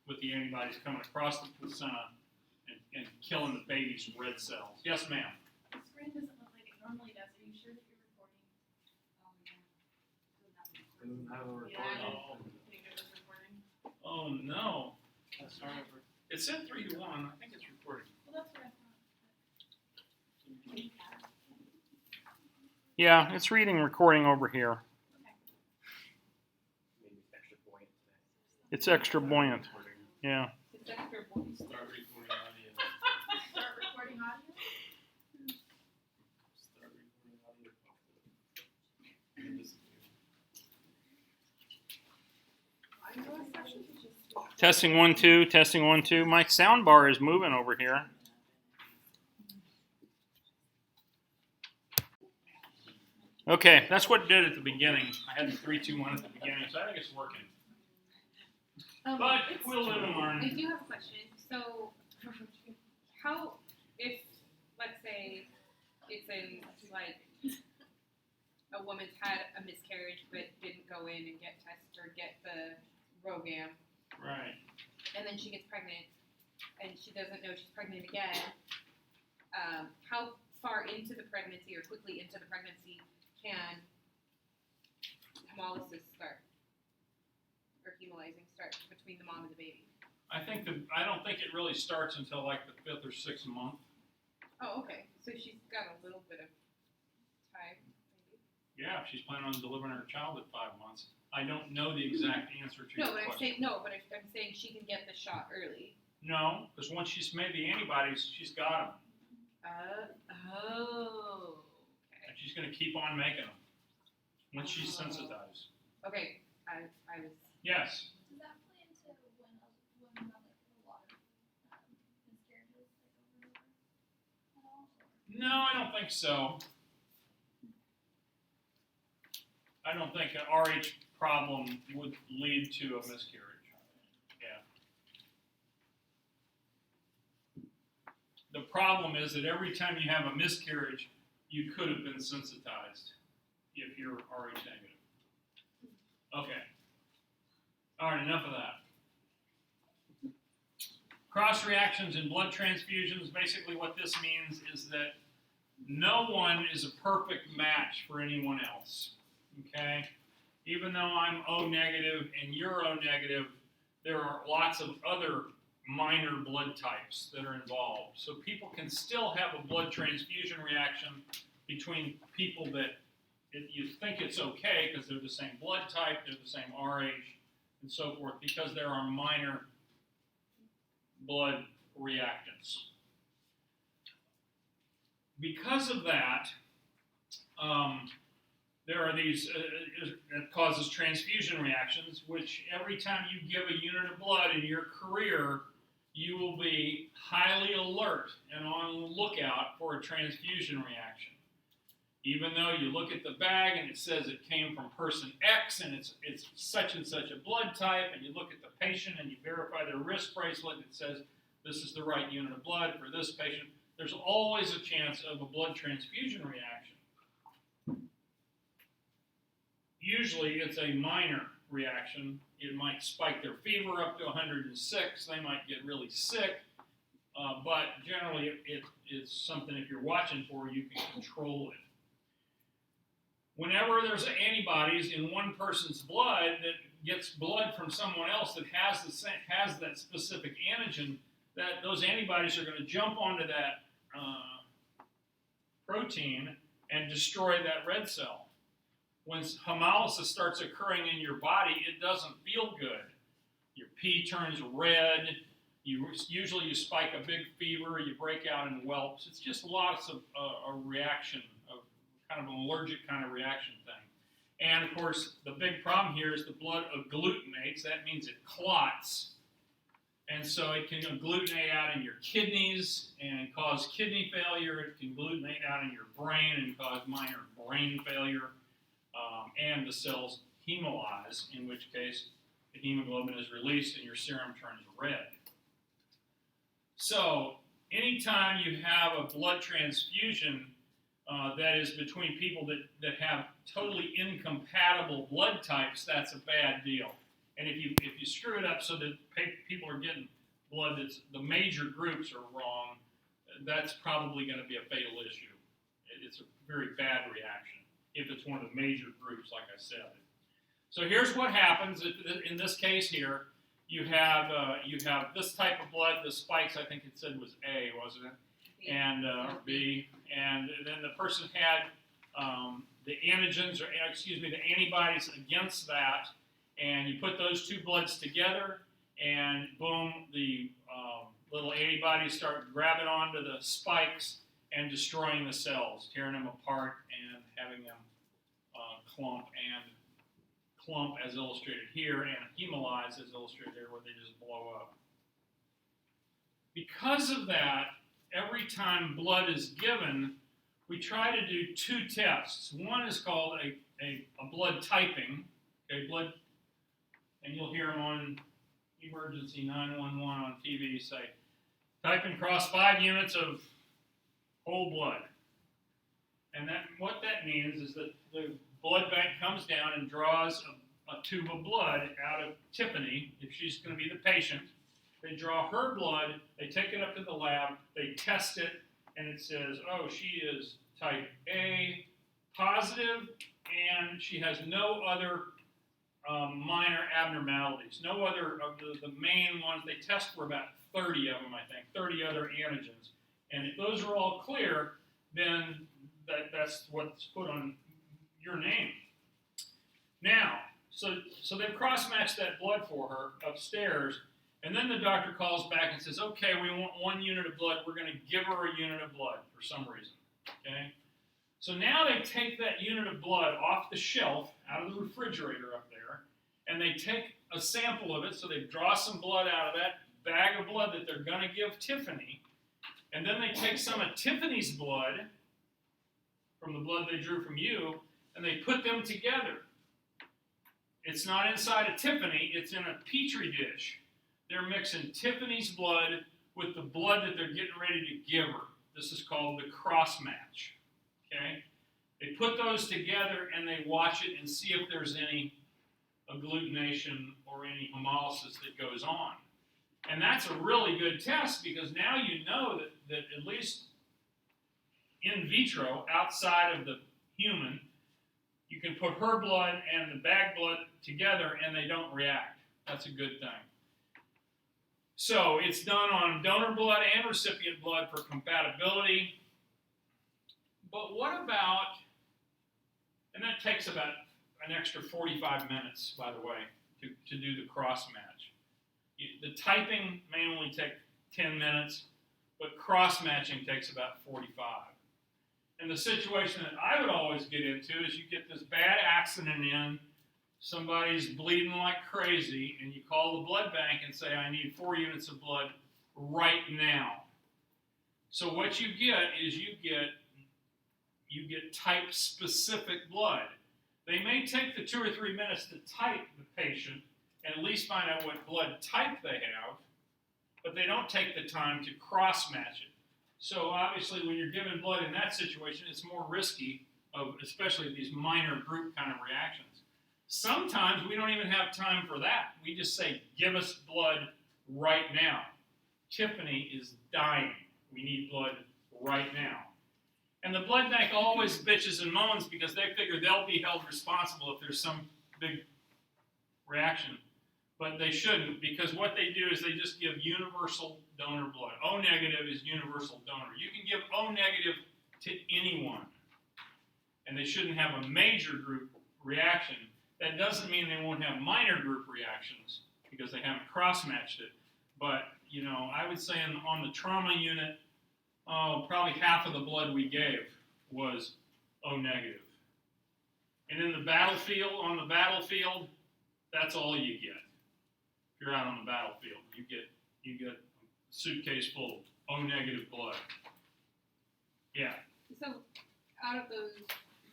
with the antibodies coming across the placenta and killing the baby's red cells. Yes, ma'am? The screen doesn't look like it normally does. Are you sure that you're recording? Doesn't have a Yeah, recording. Oh. I think it was recording. Oh, no. That's all over. It said 3 to 1. I think it's recording. Well, that's what I thought. Yeah, it's reading recording over here. Maybe it's extra buoyant today. It's extra buoyant. Yeah. It's extra buoyant. Start recording audio. Start recording audio? Start recording audio. Testing 1 2. Testing 1 2. My sound bar is moving over here. Okay, that's what it did at the beginning. I had the 3 2 1 at the beginning, so I think it's working. But we'll live and learn. I do have a question. So, how, if, let's say, it's in, like, a woman's had a miscarriage but didn't go in and get tested or get the Rogam, Right. and then she gets pregnant, and she doesn't know she's pregnant again, how far into the pregnancy or quickly into the pregnancy can hemolysis start? Or hemolyzing start between the mom and the baby? I don't think it really starts until like the 5th or 6th month. Oh, okay. So she's got a little bit of time, maybe. Yeah, if she's planning on delivering her child at 5 months. I don't know the exact answer to No, your but I'm question. saying no, but I'm saying she can get the shot early. No, because once she's made the antibodies, she's got them. Oh. And she's going to keep on making them once she's sensitized. Okay. I was. Yes. Does that play into when women have like a lot of miscarriages like over and over at all? Or? No, I don't think so. I don't think an RH problem would lead to a miscarriage. Yeah. The problem is that every time you have a miscarriage, you could have been sensitized if you're RH negative. Okay. All right, enough of that. Cross reactions in blood transfusions, basically what this means is that no one is a perfect match for anyone else. Okay? Even though I'm O negative and you're O negative, there are lots of other minor blood types that are involved. So people can still have a blood transfusion reaction between people that you think it's okay because they're the same blood type, they're the same RH, and so forth, because there are minor blood reactants. Because of that, there are these, it causes transfusion reactions, which every time you give a unit of blood in your career, you will be highly alert and on the lookout for a transfusion reaction. Even though you look at the bag and it says it came from person X and it's such and such a blood type, and you look at the patient and you verify their wrist bracelet and it says this is the right unit of blood for this patient, there's always a chance of a blood transfusion reaction. Usually it's a minor reaction. It might spike their fever up to 106. They might get really sick. But generally it is something, if you're watching for, you can control it. Whenever there's antibodies in one person's blood that gets blood from someone else that has that specific antigen, that those antibodies are going to jump onto that protein and destroy that red cell. When hemolysis starts occurring in your body, it doesn't feel good. Your pee turns red. Usually you spike a big fever. You break out in whelps. It's just lots of a reaction, of kind of an allergic kind of reaction thing. And of course, the big problem here is the blood agglutinates. That means it clots. And so it can agglutinate out in your kidneys and cause kidney failure. It can agglutinate out in your brain and cause minor brain failure. And the cells hemolyze, in which case the hemoglobin is released and your serum turns red. So anytime you have a blood transfusion that is between people that have totally incompatible blood types, that's a bad deal. And if you screw it up so that people are getting blood that's the major groups are wrong, that's probably going to be a fatal issue. It's a very bad reaction if it's one of the major groups, like I said. So here's what happens. In this case here, you have this type of blood. The spikes, I think it said was A, wasn't it? And B. And then the person had the antigens, or excuse me, the antibodies against that. And you put those two bloods together, and boom, the little antibodies start grabbing onto the spikes and destroying the cells, tearing them apart and having them clump as illustrated here, and hemolyze as illustrated here, where they just blow up. Because of that, every time blood is given, we try to do two tests. One is called a blood typing, blood, and you'll hear them on emergency 911 on TV say, type and cross 5 units of whole blood. And what that means is that the blood bank comes down and draws a tube of blood out of Tiffany, if she's going to be the patient. They draw her blood, they take it up to the lab, they test it, and it says, oh, she is type A positive, and she has no other minor abnormalities, no other of the main ones. They test for about 30 of them, I think, 30 other antigens. And if those are all clear, then that's what's put on your name. Now, so they've cross-matched that blood for her upstairs, and then the doctor calls back and says, okay, we want 1 unit of blood. We're going to give her a unit of blood for some reason. Okay? So now they take that unit of blood off the shelf, out of the refrigerator up there, and they take a sample of it, so they draw some blood out of that bag of blood that they're going to give Tiffany, and then they take some of Tiffany's blood, from the blood they drew from you, and they put them together. It's not inside a Tiffany, it's in a petri dish. They're mixing Tiffany's blood with the blood that they're getting ready to give her. This is called the cross match. Okay? They put those together and they watch it and see if there's any agglutination or any hemolysis that goes on. And that's a really good test because now you know that at least in vitro, outside of the human, you can put her blood and the bag blood together and they don't react. That's a good thing. So it's done on donor blood and recipient blood for compatibility. But what about, and that takes about an extra 45 minutes, by the way, to do the cross match. The typing may only take 10 minutes, but cross matching takes about 45. And the situation that I would always get into is you get this bad accident in, somebody's bleeding like crazy, and you call the blood bank and say, I need 4 units of blood right now. So what you get is you get type-specific blood. They may take the 2 or 3 minutes to type the patient and at least find out what blood type they have, but they don't take the time to cross-match it. So obviously when you're giving blood in that situation, it's more risky, especially these minor group kind of reactions. Sometimes we don't even have time for that. We just say, give us blood right now. Tiffany is dying. We need blood right now. And the blood bank always bitches and moans because they figure they'll be held responsible if there's some big reaction. But they shouldn't, because what they do is they just give universal donor blood. O negative is universal donor. You can give O negative to anyone. And they shouldn't have a major group reaction. That doesn't mean they won't have minor group reactions because they haven't cross-matched it. But, you know, I would say on the trauma unit, probably half of the blood we gave was O negative. And in the battlefield, on the battlefield, that's all you get. If you're out on the battlefield, you get a suitcase full of O negative blood. Yeah. So, out of those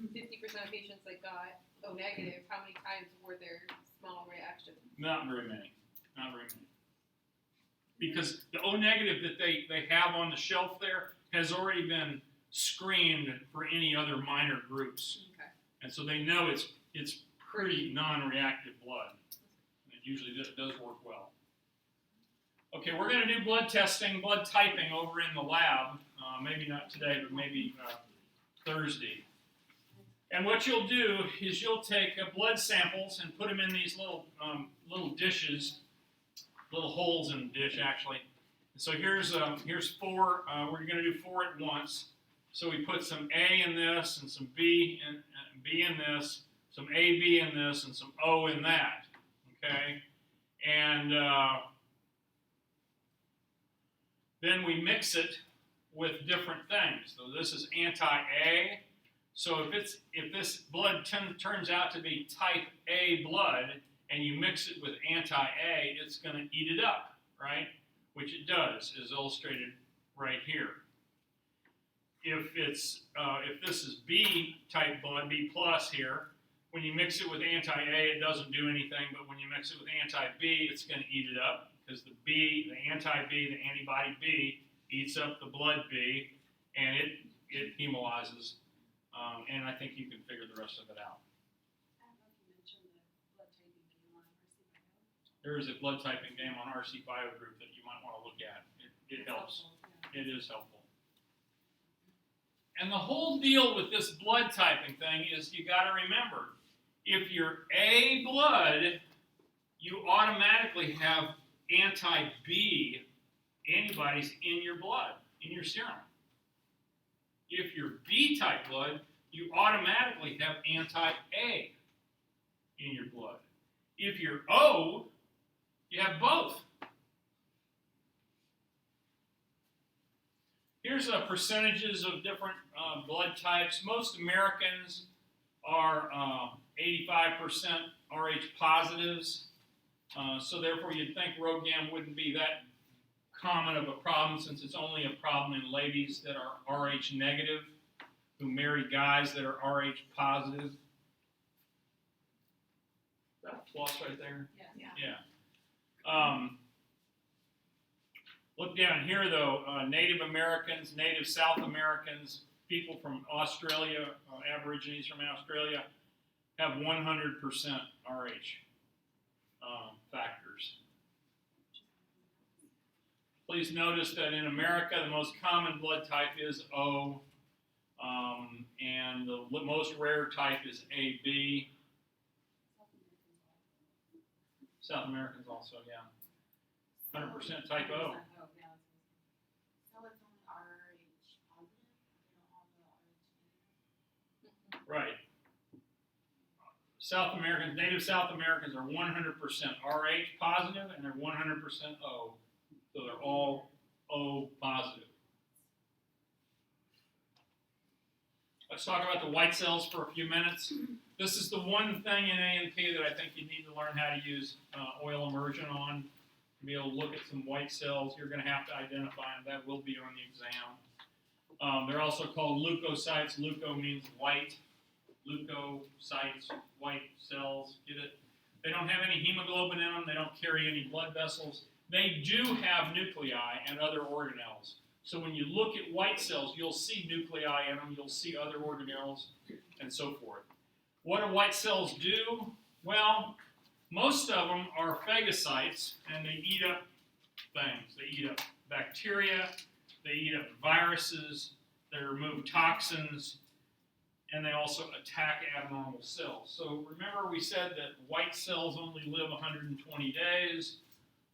50% of patients that got O negative, how many times were there small reactions? Not very many. Not very many. Because the O negative that they have on the shelf there has already been screened for any other minor groups. Okay. And so they know it's pretty non-reactive blood. It usually does work well. Okay, we're going to do blood testing, blood typing over in the lab. Maybe not today, but maybe Thursday. And what you'll do is you'll take blood samples and put them in these little dishes, little holes in the dish actually. So here's 4. We're going to do 4 at once. So we put some A in this and some B in this, some AB in this, and some O in that. Okay, and then we mix it with different things. So this is anti-A. So if this blood turns out to be type A blood, and you mix it with anti-A, it's going to eat it up, right? Which it does, is illustrated right here. If this is B type blood, B plus here, when you mix it with anti-A, it doesn't do anything, but when you mix it with anti-B, it's going to eat it up, because the anti-B, the antibody B, eats up the blood B, and it hemolyzes, and I think you can figure the rest of it out. I don't know if you mentioned the blood typing game on RC Bio. There is a blood typing game on RC Bio Group that you might want to look at. It helps. It is helpful. And the whole deal with this blood typing thing is you got to remember, if you're A blood, you automatically have anti-B antibodies in your blood, in your serum. If you're B type blood, you automatically have anti-A in your blood. If you're O, you have both. Here's percentages of different blood types. Most Americans are 85% Rh positives, so therefore you'd think RhoGAM wouldn't be that common of a problem since it's only a problem in ladies that are Rh negative who marry guys that are Rh positive. Is that a plus right there? Yeah. Look down here, though. Native Americans, Native South Americans, people from Australia, Aborigines from Australia, have 100% Rh factors. Please notice that in America, the most common blood type is O, and the most rare type is AB. South Americans also, yeah. 100% type O. So it's only RH positive? They don't have the RH negative? Right. South Americans, Native South Americans are 100% Rh positive and they're 100% O. So they're all O positive. Let's talk about the white cells for a few minutes. This is the one thing in A&P that I think you need to learn how to use oil immersion on. To be able to look at some white cells, you're going to have to identify them. That will be on the exam. They're also called leukocytes. Leuko means white. Leukocytes, white cells. Get it? They don't have any hemoglobin in them. They don't carry any blood vessels. They do have nuclei and other organelles. So when you look at white cells, you'll see nuclei in them. You'll see other organelles and so forth. What do white cells do? Well, most of them are phagocytes, and they eat up things. They eat up bacteria, they eat up viruses, they remove toxins, and they also attack abnormal cells. So remember we said that white cells only live 120 days.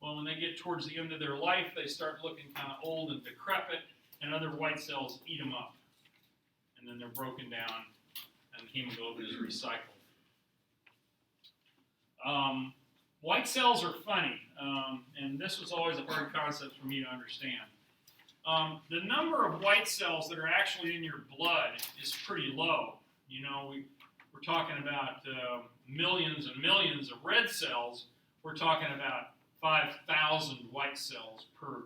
Well, when they get towards the end of their life, they start looking kind of old and decrepit, and other white cells eat them up. And then they're broken down, and hemoglobin is recycled. White cells are funny, and this was always a hard concept for me to understand. The number of white cells that are actually in your blood is pretty low. You know, we're talking about millions and millions of red cells. We're talking about 5,000 white cells per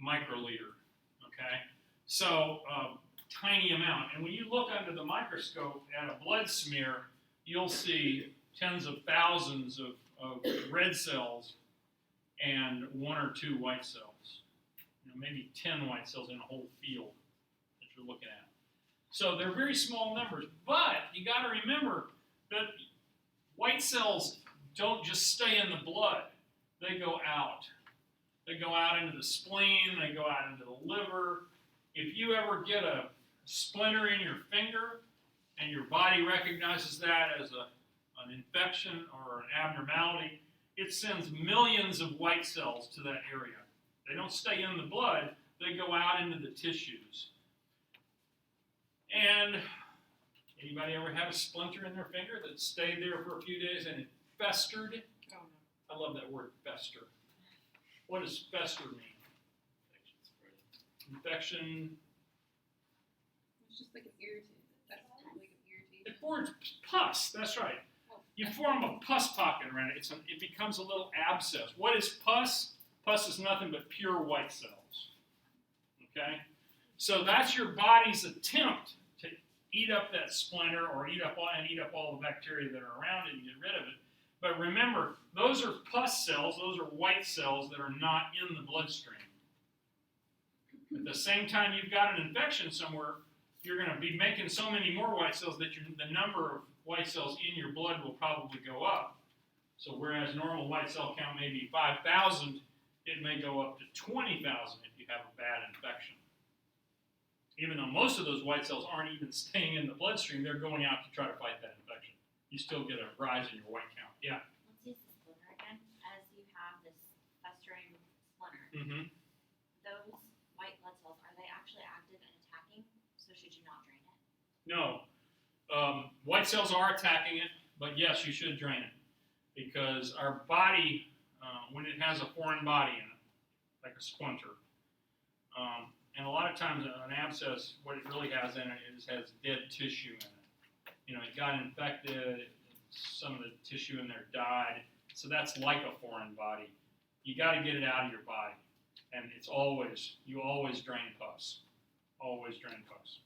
microliter, okay? So, tiny amount. And when you look under the microscope at a blood smear, you'll see tens of thousands of red cells and 1 or 2 white cells. You know, maybe 10 white cells in a whole field that you're looking at. So they're very small numbers, but you got to remember that white cells don't just stay in the blood. They go out. They go out into the spleen, they go out into the liver. If you ever get a splinter in your finger and your body recognizes that as an infection or an abnormality, it sends millions of white cells to that area. They don't stay in the blood, they go out into the tissues. And anybody ever had a splinter in their finger that stayed there for a few days and it festered? Oh, no. I love that word, fester. What does fester mean? Infection. It's just like an irritant. That's like an irritation. It forms pus, that's right. You form a pus pocket around it. It becomes a little abscess. What is pus? Pus is nothing but pure white cells. Okay? So that's your body's attempt to eat up that splinter or eat up all the bacteria that are around it and get rid of it. But remember, those are pus cells, those are white cells that are not in the bloodstream. At the same time you've got an infection somewhere, you're going to be making so many more white cells that the number of white cells in your blood will probably go up. So whereas normal white cell count may be 5,000, it may go up to 20,000 if you have a bad infection. Even though most of those white cells aren't even staying in the bloodstream, they're going out to try to fight that infection. You still get a rise in your white count. Yeah? Let's use the splinter again. As you have this festering splinter, Mm-hmm. those white blood cells, are they actually active and attacking? So should you not drain it? No. White cells are attacking it, but yes, you should drain it. Because our body, when it has a foreign body in it, like a splinter, and a lot of times an abscess, what it really has in it has dead tissue in it. You know, it got infected, some of the tissue in there died, so that's like a foreign body. You got to get it out of your body, and you always drain pus. Always drain pus.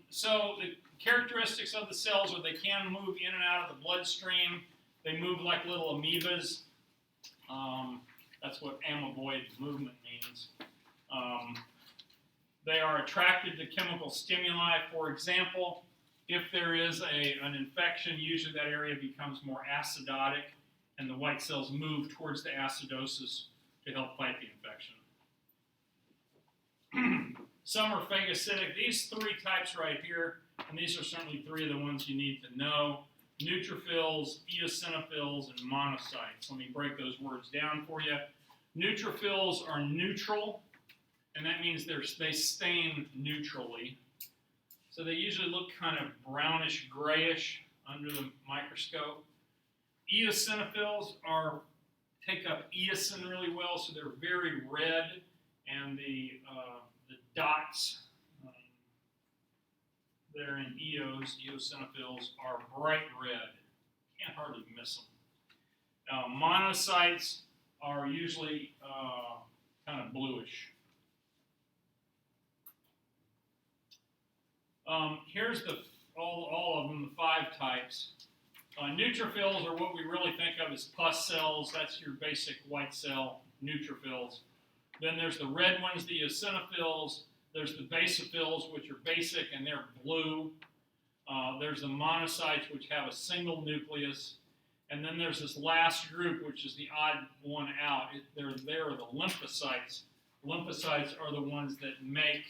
So the characteristics of the cells are they can move in and out of the bloodstream. They move like little amoebas. That's what amoeboid movement means. They are attracted to chemical stimuli. For example, if there is an infection, usually that area becomes more acidotic, and the white cells move towards the acidosis to help fight the infection. Some are phagocytic. These three types right here, and these are certainly three of the ones you need to know: neutrophils, eosinophils, and monocytes. Let me break those words down for you. Neutrophils are neutral, and that means they stain neutrally. So they usually look kind of brownish, grayish under the microscope. Eosinophils take up eosin really well, so they're very red, and the dots there in eosinophils, are bright red. Can't hardly miss them. Monocytes are usually kind of bluish. Here's all of them, the five types. Neutrophils are what we really think of as pus cells. That's your basic white cell neutrophils. Then there's the red ones, the eosinophils. There's the basophils, which are basic and they're blue. There's the monocytes, which have a single nucleus. And then there's this last group, which is the odd one out. They're the lymphocytes. Lymphocytes are the ones that make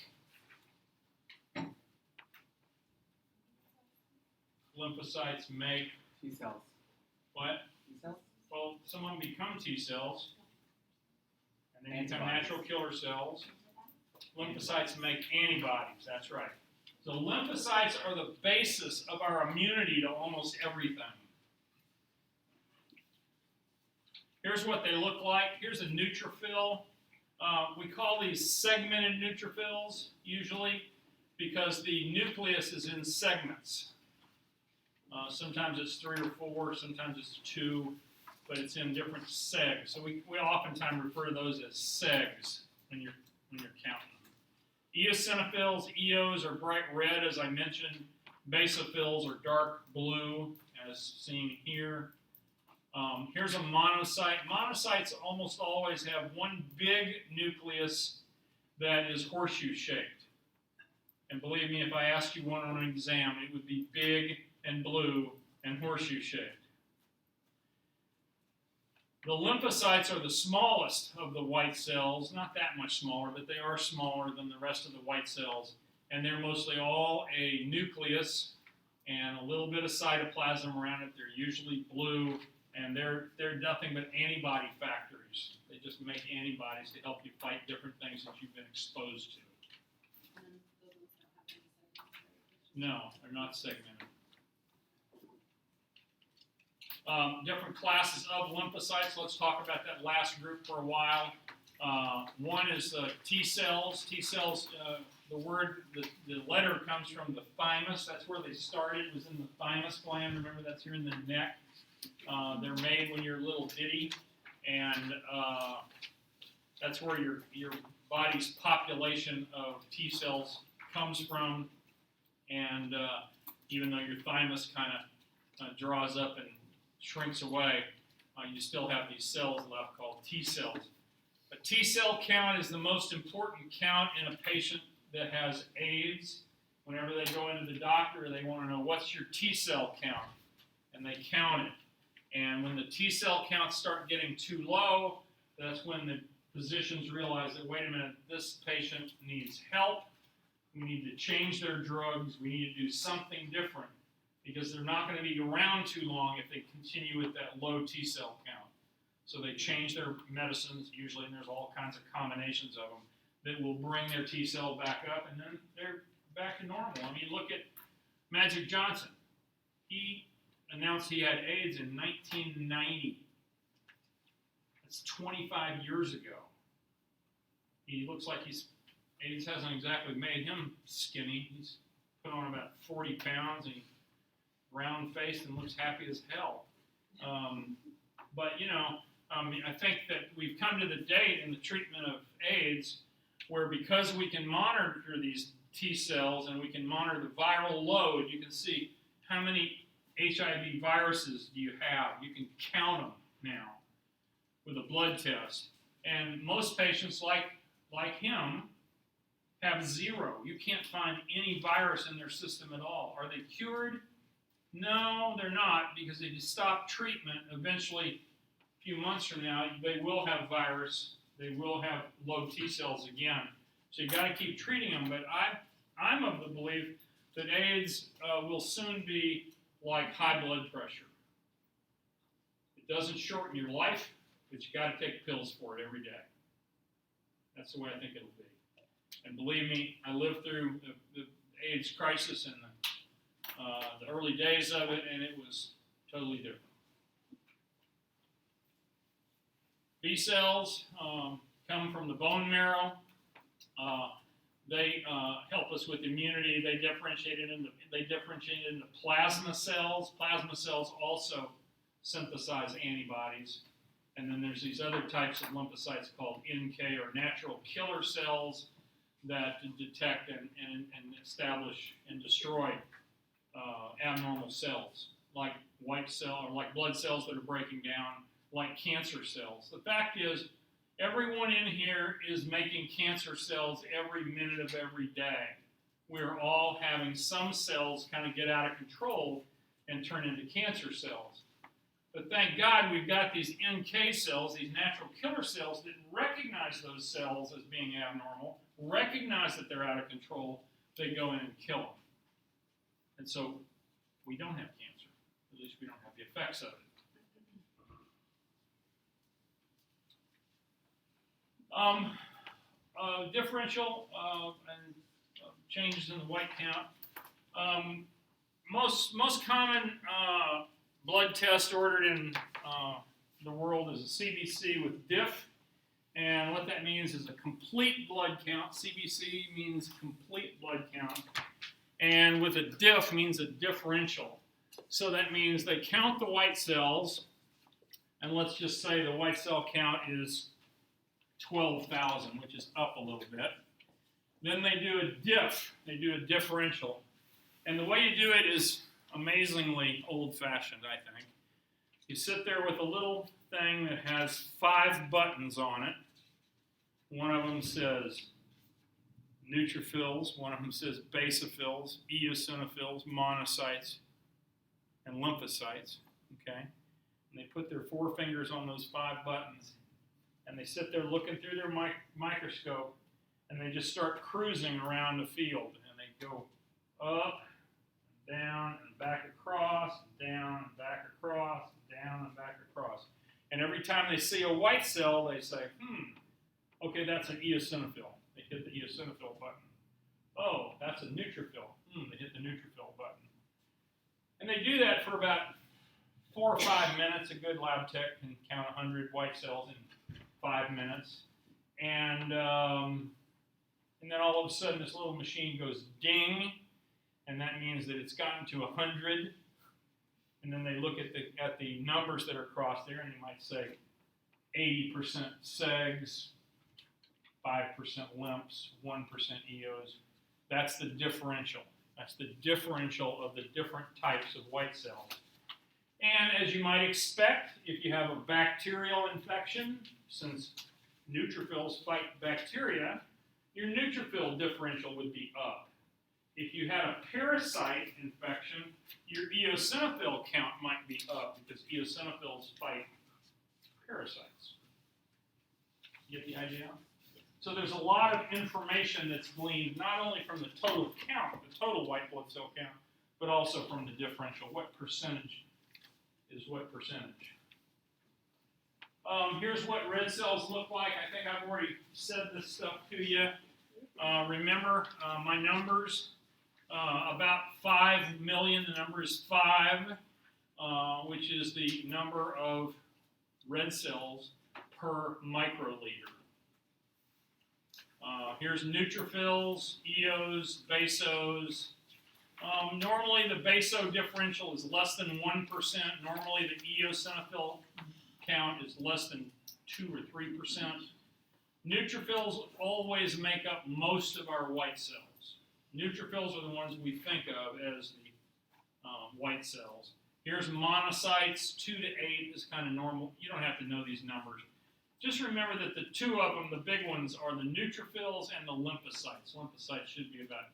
T cells. what? T cells? Well, some of them become T cells, and they become Antibodies. natural killer cells. Lymphocytes make antibodies, that's right. So lymphocytes are the basis of our immunity to almost everything. Here's what they look like. Here's a neutrophil. We call these segmented neutrophils, usually, because the nucleus is in segments. Sometimes it's 3 or 4, sometimes it's 2, but it's in different segs. So we oftentimes refer to those as segs when you're counting them. Eosinophils, EOs are bright red, as I mentioned. Basophils are dark blue, as seen here. Here's a monocyte. Monocytes almost always have one big nucleus that is horseshoe-shaped. And believe me, if I asked you one on an exam, it would be big and blue and horseshoe-shaped. The lymphocytes are the smallest of the white cells, not that much smaller, but they are smaller than the rest of the white cells. And they're mostly all a nucleus and a little bit of cytoplasm around it. They're usually blue, and they're nothing but antibody factories. They just make antibodies to help you fight different things that you've been exposed to. And then those ones don't have any segments, right? No, they're not segmented. Different classes of lymphocytes. Let's talk about that last group for a while. One is T cells. T cells, the letter comes from the thymus. That's where they started, was in the thymus gland. Remember, that's here in the neck. They're made when you're a little bitty, and that's where your body's population of T cells comes from. And even though your thymus kind of draws up and shrinks away, you still have these cells left called T cells. A T cell count is the most important count in a patient that has AIDS. Whenever they go into the doctor, they want to know, what's your T cell count? And they count it. And when the T cell counts start getting too low, that's when the physicians realize that, wait a minute, this patient needs help. We need to change their drugs. We need to do something different, because they're not going to be around too long if they continue with that low T cell count. So they change their medicines, usually, and there's all kinds of combinations of them. that will bring their T cell back up, and then they're back to normal. I mean, look at Magic Johnson. He announced he had AIDS in 1990. That's 25 years ago. He looks like AIDS hasn't exactly made him skinny. He's put on about 40 pounds, and he's round-faced and looks happy as hell. But, I think that we've come to the date in the treatment of AIDS where, because we can monitor these T cells and we can monitor the viral load, you can see how many HIV viruses do you have. You can count them now with a blood test. And most patients like him have zero. You can't find any virus in their system at all. Are they cured? No, they're not, because if you stop treatment, eventually, a few months from now, they will have virus. They will have low T cells again. So you got to keep treating them. But I'm of the belief that AIDS will soon be like high blood pressure. It doesn't shorten your life, but you got to take pills for it every day. That's the way I think it'll be. And believe me, I lived through the AIDS crisis and the early days of it, and it was totally different. B cells come from the bone marrow. They help us with immunity. They differentiate into plasma cells. Plasma cells also synthesize antibodies. And then there's these other types of lymphocytes called NK, or natural killer cells, that detect and establish and destroy abnormal cells, like white cell or like blood cells that are breaking down, like cancer cells. The fact is, everyone in here is making cancer cells every minute of every day. We're all having some cells kind of get out of control and turn into cancer cells. But thank God we've got these NK cells, these natural killer cells, that recognize those cells as being abnormal, recognize that they're out of control, they go in and kill them. And so we don't have cancer. At least we don't have the effects of it. Differential and changes in the white count. Most common blood test ordered in the world is a CBC with diff, and what that means is a complete blood count. CBC means complete blood count, and with a diff means a differential. So that means they count the white cells, and let's just say the white cell count is 12,000, which is up a little bit. Then they do a diff, they do a differential. And the way you do it is amazingly old-fashioned, I think. You sit there with a little thing that has 5 buttons on it. One of them says neutrophils, one of them says basophils, eosinophils, monocytes, and lymphocytes, okay? And they put their forefingers on those 5 buttons, and they sit there looking through their microscope, and they just start cruising around the field, and they go up, and down, and back across, and down, and back across, and down, and back across. And every time they see a white cell, they say, okay, that's an eosinophil. They hit the eosinophil button. Oh, that's a neutrophil. They hit the neutrophil button. And they do that for about 4 or 5 minutes. A good lab tech can count 100 white cells in 5 minutes. And then all of a sudden this little machine goes ding, and that means that it's gotten to 100. And then they look at the numbers that are across there, and you might say 80% segs, 5% lymphs, 1% eos. That's the differential. That's the differential of the different types of white cells. And as you might expect, if you have a bacterial infection, since neutrophils fight bacteria, your neutrophil differential would be up. If you had a parasite infection, your eosinophil count might be up because eosinophils fight parasites. You get the idea? So there's a lot of information that's gleaned not only from the total count, the total white blood cell count, but also from the differential. What percentage is what percentage? Here's what red cells look like. I think I've already said this stuff to you. Remember my numbers, about 5 million. The number is 5, which is the number of red cells per microliter. Here's neutrophils, eos, basos. Normally the baso differential is less than 1%. Normally the eosinophil count is less than 2 or 3%. Neutrophils always make up most of our white cells. Neutrophils are the ones we think of as the white cells. Here's monocytes, 2 to 8 is kind of normal. You don't have to know these numbers. Just remember that the two of them, the big ones, are the neutrophils and the lymphocytes. Lymphocytes should be about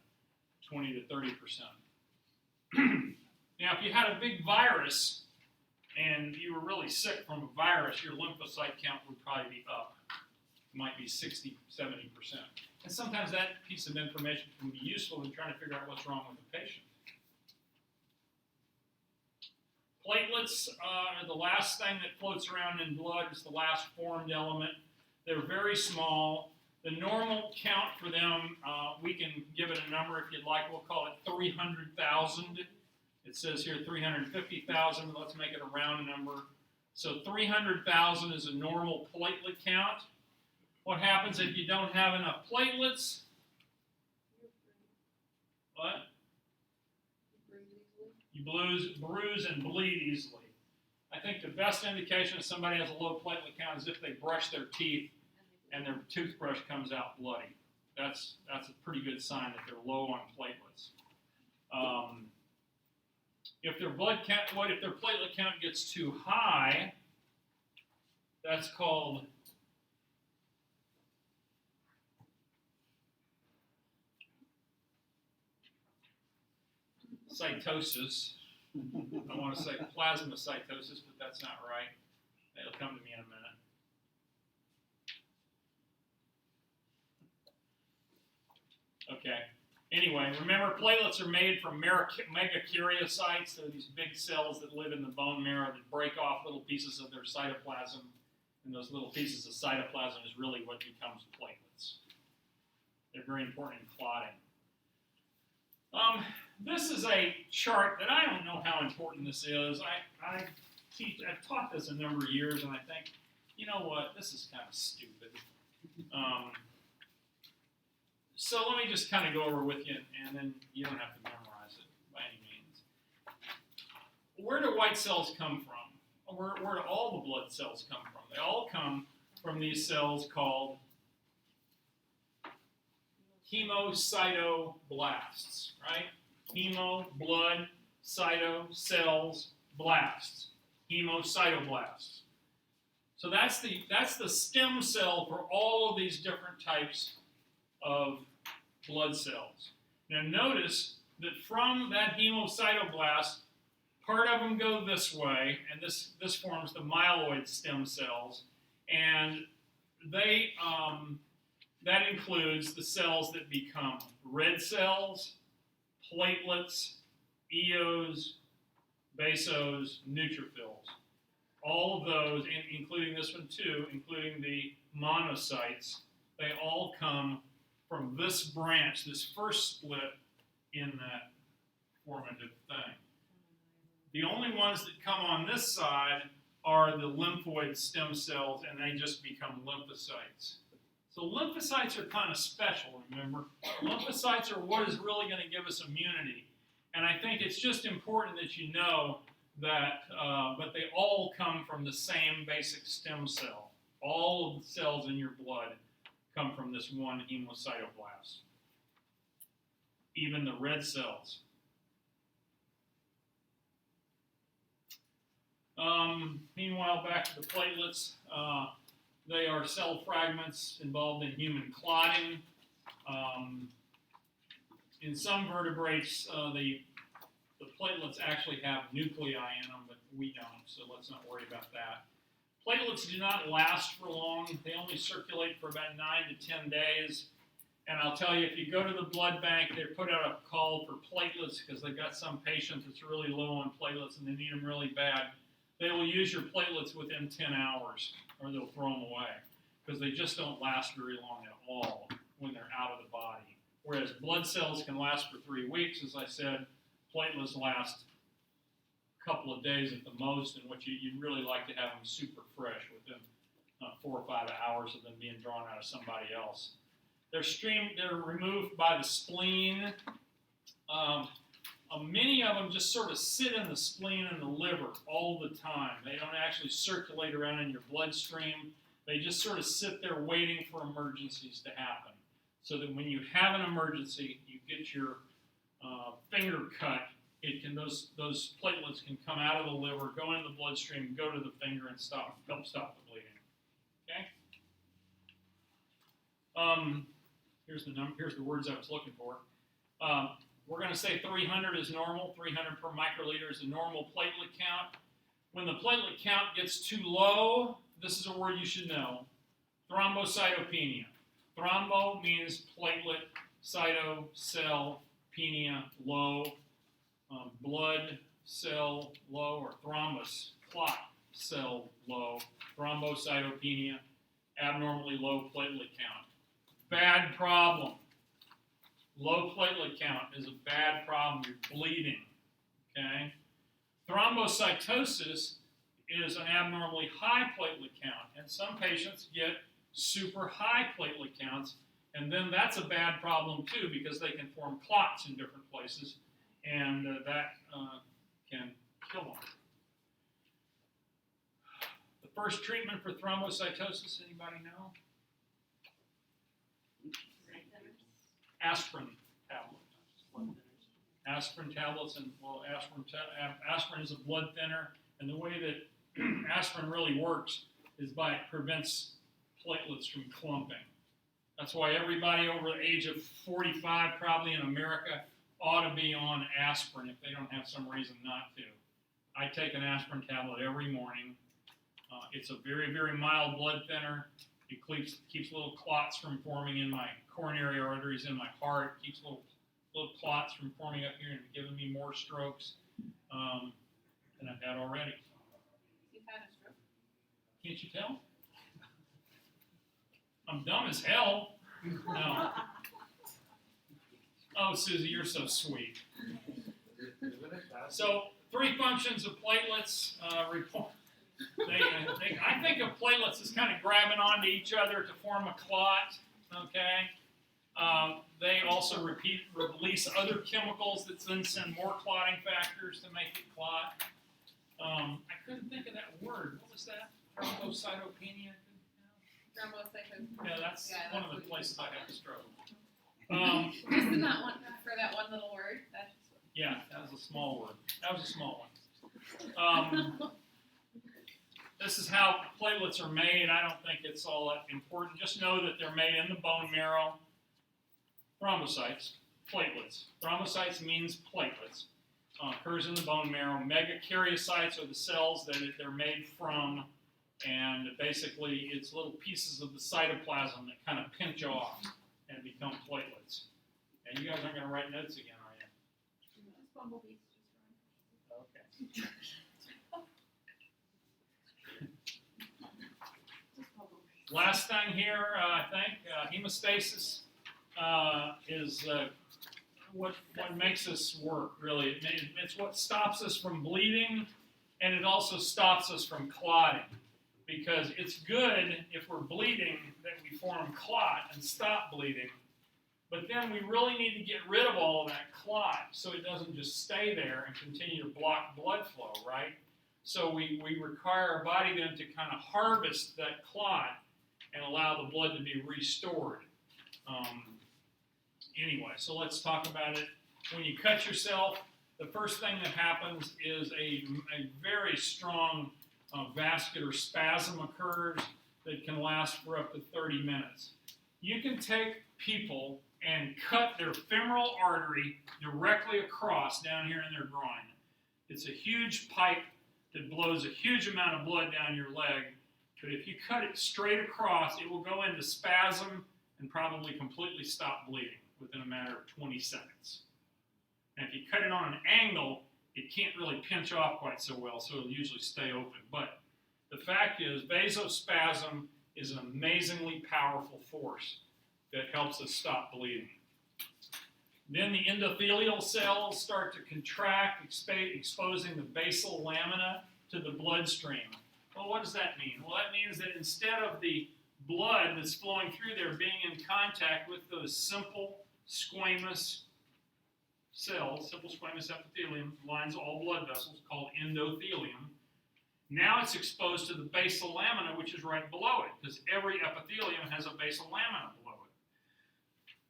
20 to 30%. Now, if you had a big virus and you were really sick from a virus, your lymphocyte count would probably be up. It might be 60, 70%. And sometimes that piece of information can be useful in trying to figure out what's wrong with the patient. Platelets are the last thing that floats around in blood. It's the last formed element. They're very small. The normal count for them, we can give it a number if you'd like. We'll call it 300,000. It says here 350,000, but let's make it a round number. So 300,000 is a normal platelet count. What happens if you don't have enough platelets? What? You bruise and bleed easily. I think the best indication if somebody has a low platelet count is if they brush their teeth and their toothbrush comes out bloody. That's a pretty good sign that they're low on platelets. If their platelet count gets too high, that's called cytosis. I want to say plasmacytosis, but that's not right. It'll come to me in a minute. Okay. Anyway, remember platelets are made from megakaryocytes. They're these big cells that live in the bone marrow that break off little pieces of their cytoplasm. And those little pieces of cytoplasm is really what becomes platelets. They're very important in clotting. This is a chart that I don't know how important this is. I've taught this a number of years, and I think, you know what, this is kind of stupid. So let me just kind of go over with you, and then you don't have to memorize it by any means. Where do white cells come from? Where do all the blood cells come from? They all come from these cells called hemocytoblasts, right? Hemo, blood, cyto, cells, blasts. Hemocytoblasts. So that's the stem cell for all of these different types of blood cells. Now notice that from that hemocytoblast, part of them go this way, and this forms the myeloid stem cells, and they that includes the cells that become red cells, platelets, eos, basos, neutrophils. All of those, including this one too, including the monocytes, they all come from this branch, this first split in that formative thing. The only ones that come on this side are the lymphoid stem cells, and they just become lymphocytes. So lymphocytes are kind of special, remember? Lymphocytes are what is really going to give us immunity. And I think it's just important that you know that, but they all come from the same basic stem cell. All of the cells in your blood come from this one hemocytoblast. Even the red cells. Meanwhile, back to the platelets. They are cell fragments involved in human clotting. In some vertebrates, the platelets actually have nuclei in them, but we don't, so let's not worry about that. Platelets do not last for long. They only circulate for about 9 to 10 days. And I'll tell you, if you go to the blood bank, they put out a call for platelets because they've got some patient that's really low on platelets and they need them really bad. They will use your platelets within 10 hours or they'll throw them away because they just don't last very long at all when they're out of the body. Whereas blood cells can last for 3 weeks, as I said, platelets last a couple of days at the most, and what you'd really like to have them super fresh within 4 or 5 hours of them being drawn out of somebody else. They're removed by the spleen. Many of them just sort of sit in the spleen and the liver all the time. They don't actually circulate around in your bloodstream. They just sort of sit there waiting for emergencies to happen. So that when you have an emergency, you get your finger cut, those platelets can come out of the liver, go into the bloodstream, go to the finger, and help stop the bleeding. Okay. Here's the words I was looking for. We're going to say 300 is normal. 300 per microliter is the normal platelet count. When the platelet count gets too low, this is a word you should know: thrombocytopenia. Thrombo means platelet, cyto, cell, penia, low, blood cell low, or thrombus, clot cell low, thrombocytopenia, abnormally low platelet count. Bad problem. Low platelet count is a bad problem. You're bleeding, okay? Thrombocytosis is an abnormally high platelet count, and some patients get super high platelet counts, and then that's a bad problem too, because they can form clots in different places, and that can kill them. The first treatment for thrombocytosis, anybody know? Aspirin tablets. Aspirin tablets, and aspirin is a blood thinner, and the way that aspirin really works is by it prevents platelets from clumping. That's why everybody over the age of 45, probably in America, ought to be on aspirin if they don't have some reason not to. I take an aspirin tablet every morning. It's a very, very mild blood thinner. It keeps little clots from forming in my coronary arteries in my heart. Keeps little clots from forming up here and giving me more strokes than I've had already. You've had a stroke? Can't you tell? I'm dumb as hell. No. Oh, Susie, you're so sweet. So, 3 functions of platelets. I think of platelets as kind of grabbing onto each other to form a clot. Okay. They also release other chemicals that then send more clotting factors to make it clot. I couldn't think of that word. What was that? Thrombocytopenia? Thrombocytosis. Yeah, that's one of the places I have a stroke. Just in that one, for that one little word. Yeah, that was a small word. That was a small one. This is how platelets are made. I don't think it's all that important. Just know that they're made in the bone marrow. Thrombocytes, platelets. Thrombocytes means platelets. Occurs in the bone marrow. Megakaryocytes are the cells that they're made from, and basically it's little pieces of the cytoplasm that kind of pinch off and become platelets. And you guys aren't going to write notes again, are you? Bumblebees just Okay. Last thing here, I think, hemostasis is what makes us work, really. It's what stops us from bleeding, and it also stops us from clotting. Because it's good if we're bleeding that we form clot and stop bleeding, but then we really need to get rid of all of that clot so it doesn't just stay there and continue to block blood flow, right? So we require our body then to kind of harvest that clot and allow the blood to be restored. Anyway, so let's talk about it. When you cut yourself, the first thing that happens is a very strong vascular spasm occurs that can last for up to 30 minutes. You can take people and cut their femoral artery directly across down here in their groin. It's a huge pipe that blows a huge amount of blood down your leg, but if you cut it straight across, it will go into spasm and probably completely stop bleeding within a matter of 20 seconds. And if you cut it on an angle, it can't really pinch off quite so well, so it'll usually stay open. But The fact is, vasospasm is an amazingly powerful force that helps us stop bleeding. Then the endothelial cells start to contract, exposing the basal lamina to the bloodstream. Well, what does that mean? Well, that means that instead of the blood that's flowing through there being in contact with those simple squamous cells, simple squamous epithelium, lines all blood vessels, called endothelium, now it's exposed to the basal lamina, which is right below it, because every epithelium has a basal lamina below it.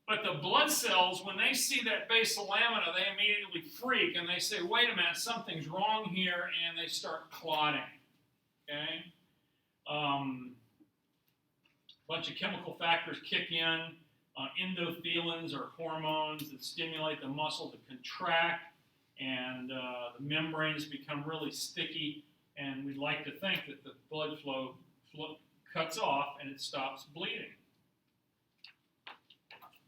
But the blood cells, when they see that basal lamina, they immediately freak, and they say, wait a minute, something's wrong here, and they start clotting. Okay? Bunch of chemical factors kick in. Endothelins are hormones that stimulate the muscle to contract, and the membranes become really sticky, and we'd like to think that the blood flow cuts off and it stops bleeding.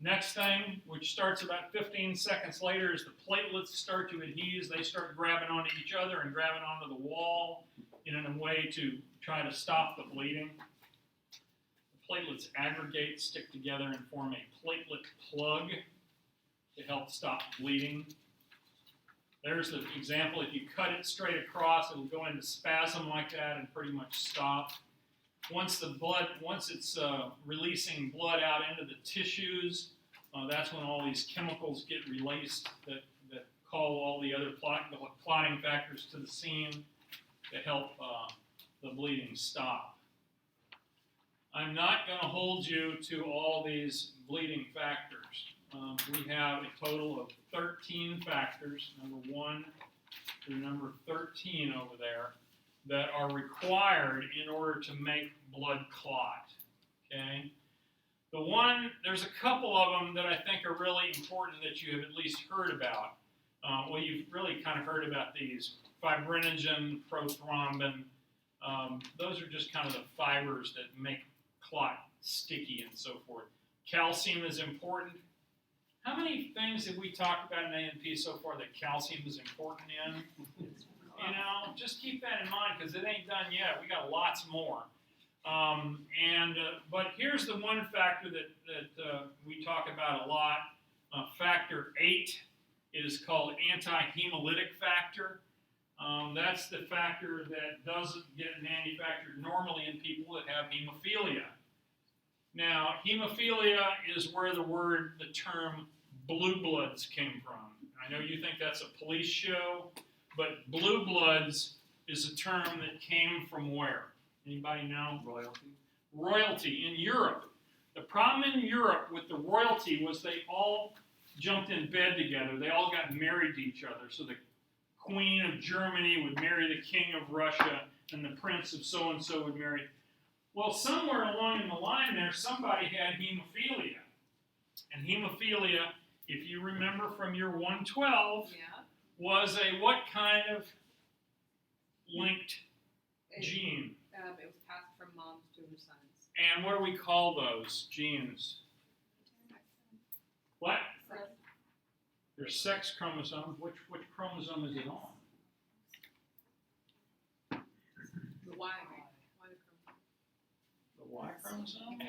Next thing, which starts about 15 seconds later, is the platelets start to adhese. They start grabbing onto each other and grabbing onto the wall in a way to try to stop the bleeding. The platelets aggregate, stick together, and form a platelet plug to help stop bleeding. There's the example. If you cut it straight across, it'll go into spasm like that and pretty much stop. Once it's releasing blood out into the tissues, that's when all these chemicals get released that call all the other clotting factors to the scene to help the bleeding stop. I'm not going to hold you to all these bleeding factors. We have a total of 13 factors, number 1 through number 13 over there, that are required in order to make blood clot. Okay? There's a couple of them that I think are really important that you have at least heard about. Well, you've really kind of heard about these. Fibrinogen, prothrombin. Those are just kind of the fibers that make clot sticky and so forth. Calcium is important. How many things have we talked about in A&P so far that calcium is important in? You know, just keep that in mind because it ain't done yet. We got lots more. But here's the one factor that we talk about a lot. Factor 8 is called anti-hemolytic factor. That's the factor that doesn't get manufactured normally in people that have hemophilia. Now, hemophilia is where the term blue bloods came from. I know you think that's a police show, but blue bloods is a term that came from where? Anybody know? Royalty. Royalty in Europe. The problem in Europe with the royalty was they all jumped in bed together. They all got married to each other. So the Queen of Germany would marry the King of Russia, and the Prince of so-and-so would marry. Well, somewhere along in the line there, somebody had hemophilia. And hemophilia, if you remember from your 112, was a what kind of linked gene? It was passed from moms to her sons. And what do we call those genes? What? Their sex chromosome. Which chromosome is it on? The Y. The Y chromosome?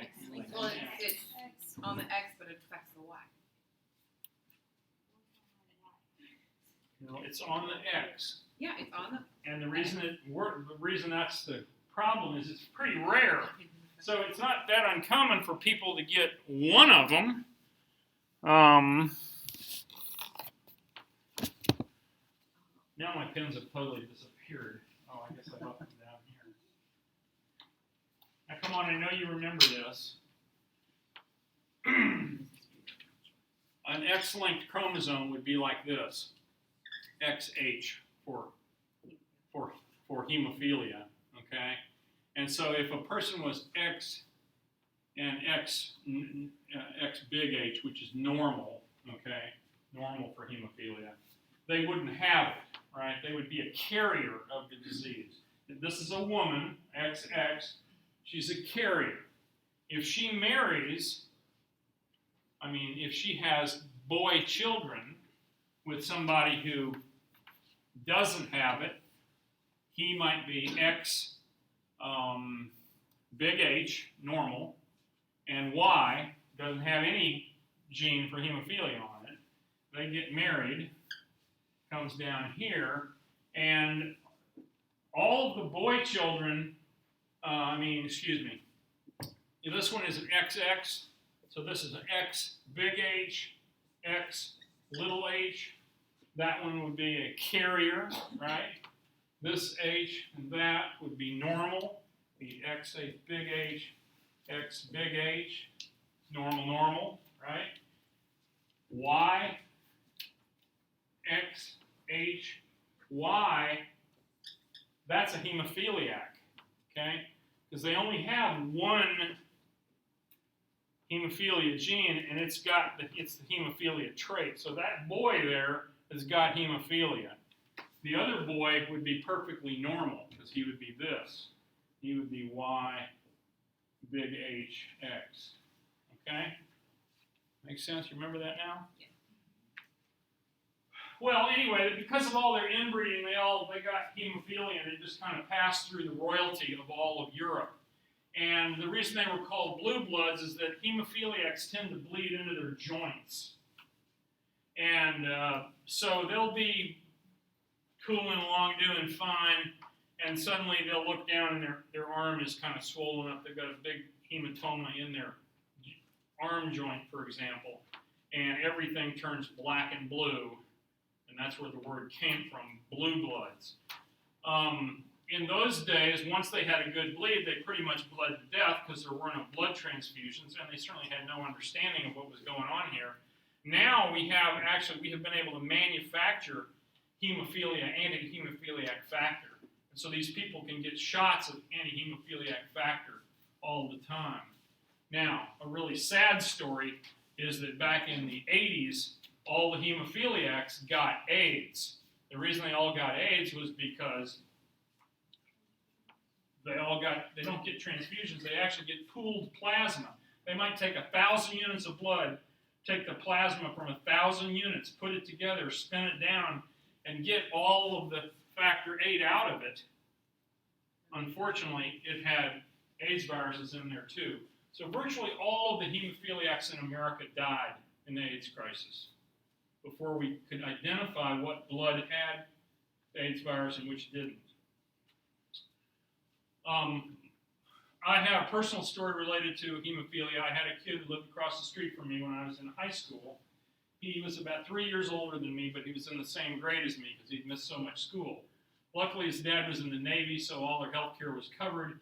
Well, it's on the X, but it affects the Y. No, it's on the X. Yeah, it's on the. And the reason that's the problem is it's pretty rare. So it's not that uncommon for people to get one of them. Now my pens have totally disappeared. Oh, I guess I left them down here. Now come on, I know you remember this. An X-linked chromosome would be like this. XH for hemophilia, okay? And so if a person was X and X big H, which is normal, okay, normal for hemophilia, they wouldn't have it, right? They would be a carrier of the disease. If this is a woman, XX, she's a carrier. If she marries, if she has boy children with somebody who doesn't have it, he might be X big H, normal, and Y doesn't have any gene for hemophilia on it. They get married, comes down here, and all of the boy children, this one is an XX, so this is an X big H, X little h. That one would be a carrier, right? This H and that would be normal. The XH big H, X big H, normal, right? Y, X, H, Y, that's a hemophiliac, okay? Because they only have one hemophilia gene, and it's the hemophilia trait. So that boy there has got hemophilia. The other boy would be perfectly normal, because he would be this. He would be Y, big H, X. Okay? Makes sense? You remember that now? Yeah. Well, anyway, because of all their inbreeding, they got hemophilia, and it just kind of passed through the royalty of all of Europe. And the reason they were called blue bloods is that hemophiliacs tend to bleed into their joints. And so they'll be cooling along, doing fine, and suddenly they'll look down and their arm is kind of swollen up. They've got a big hematoma in their arm joint, for example, and everything turns black and blue, and that's where the word came from, blue bloods. In those days, once they had a good bleed, they pretty much bled to death because there were no blood transfusions, and they certainly had no understanding of what was going on here. Now we have been able to manufacture hemophilia, anti-hemophiliac factor. And so these people can get shots of anti-hemophiliac factor all the time. Now, a really sad story is that back in the 80s, all the hemophiliacs got AIDS. The reason they all got AIDS was because they don't get transfusions, they actually get pooled plasma. They might take 1,000 units of blood, take the plasma from 1,000 units, put it together, spin it down, and get all of the factor VIII out of it. Unfortunately, it had AIDS viruses in there too. So virtually all of the hemophiliacs in America died in the AIDS crisis before we could identify what blood had the AIDS virus and which didn't. I have a personal story related to hemophilia. I had a kid who lived across the street from me when I was in high school. He was about 3 years older than me, but he was in the same grade as me because he'd missed so much school. Luckily, his dad was in the Navy, so all their health care was covered.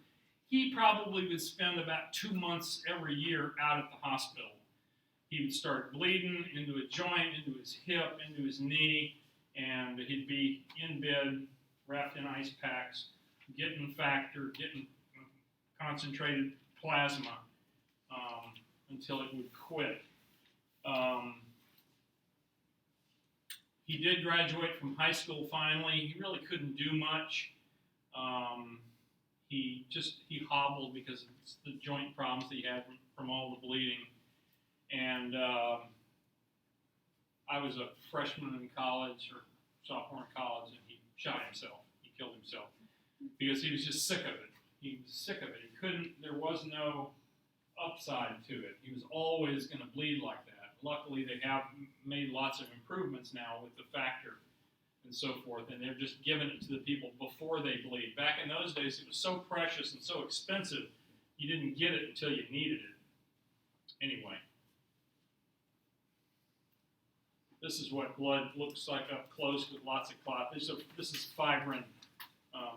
He probably would spend about 2 months every year out at the hospital. He would start bleeding into a joint, into his hip, into his knee, and he'd be in bed, wrapped in ice packs, getting factor, getting concentrated plasma until it would quit. He did graduate from high school finally. He really couldn't do much. He hobbled because of the joint problems that he had from all the bleeding. And I was a freshman in college or sophomore in college, and he shot himself. He killed himself because he was just sick of it. He was sick of it. There was no upside to it. He was always going to bleed like that. Luckily, they have made lots of improvements now with the factor and so forth, and they're just giving it to the people before they bleed. Back in those days, it was so precious and so expensive, you didn't get it until you needed it. Anyway, this is what blood looks like up close with lots of clot. This is fibrin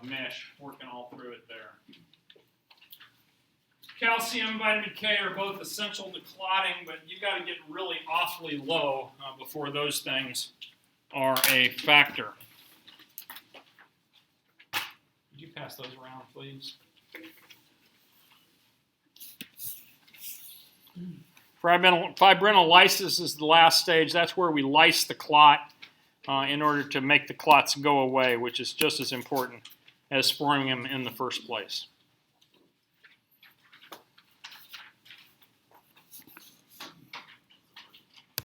mesh working all through it there. Calcium, vitamin K are both essential to clotting, but you've got to get really awfully low before those things are a factor. Would you pass those around, please? Fibrinolysis is the last stage. That's where we lyse the clot in order to make the clots go away, which is just as important as forming them in the first place.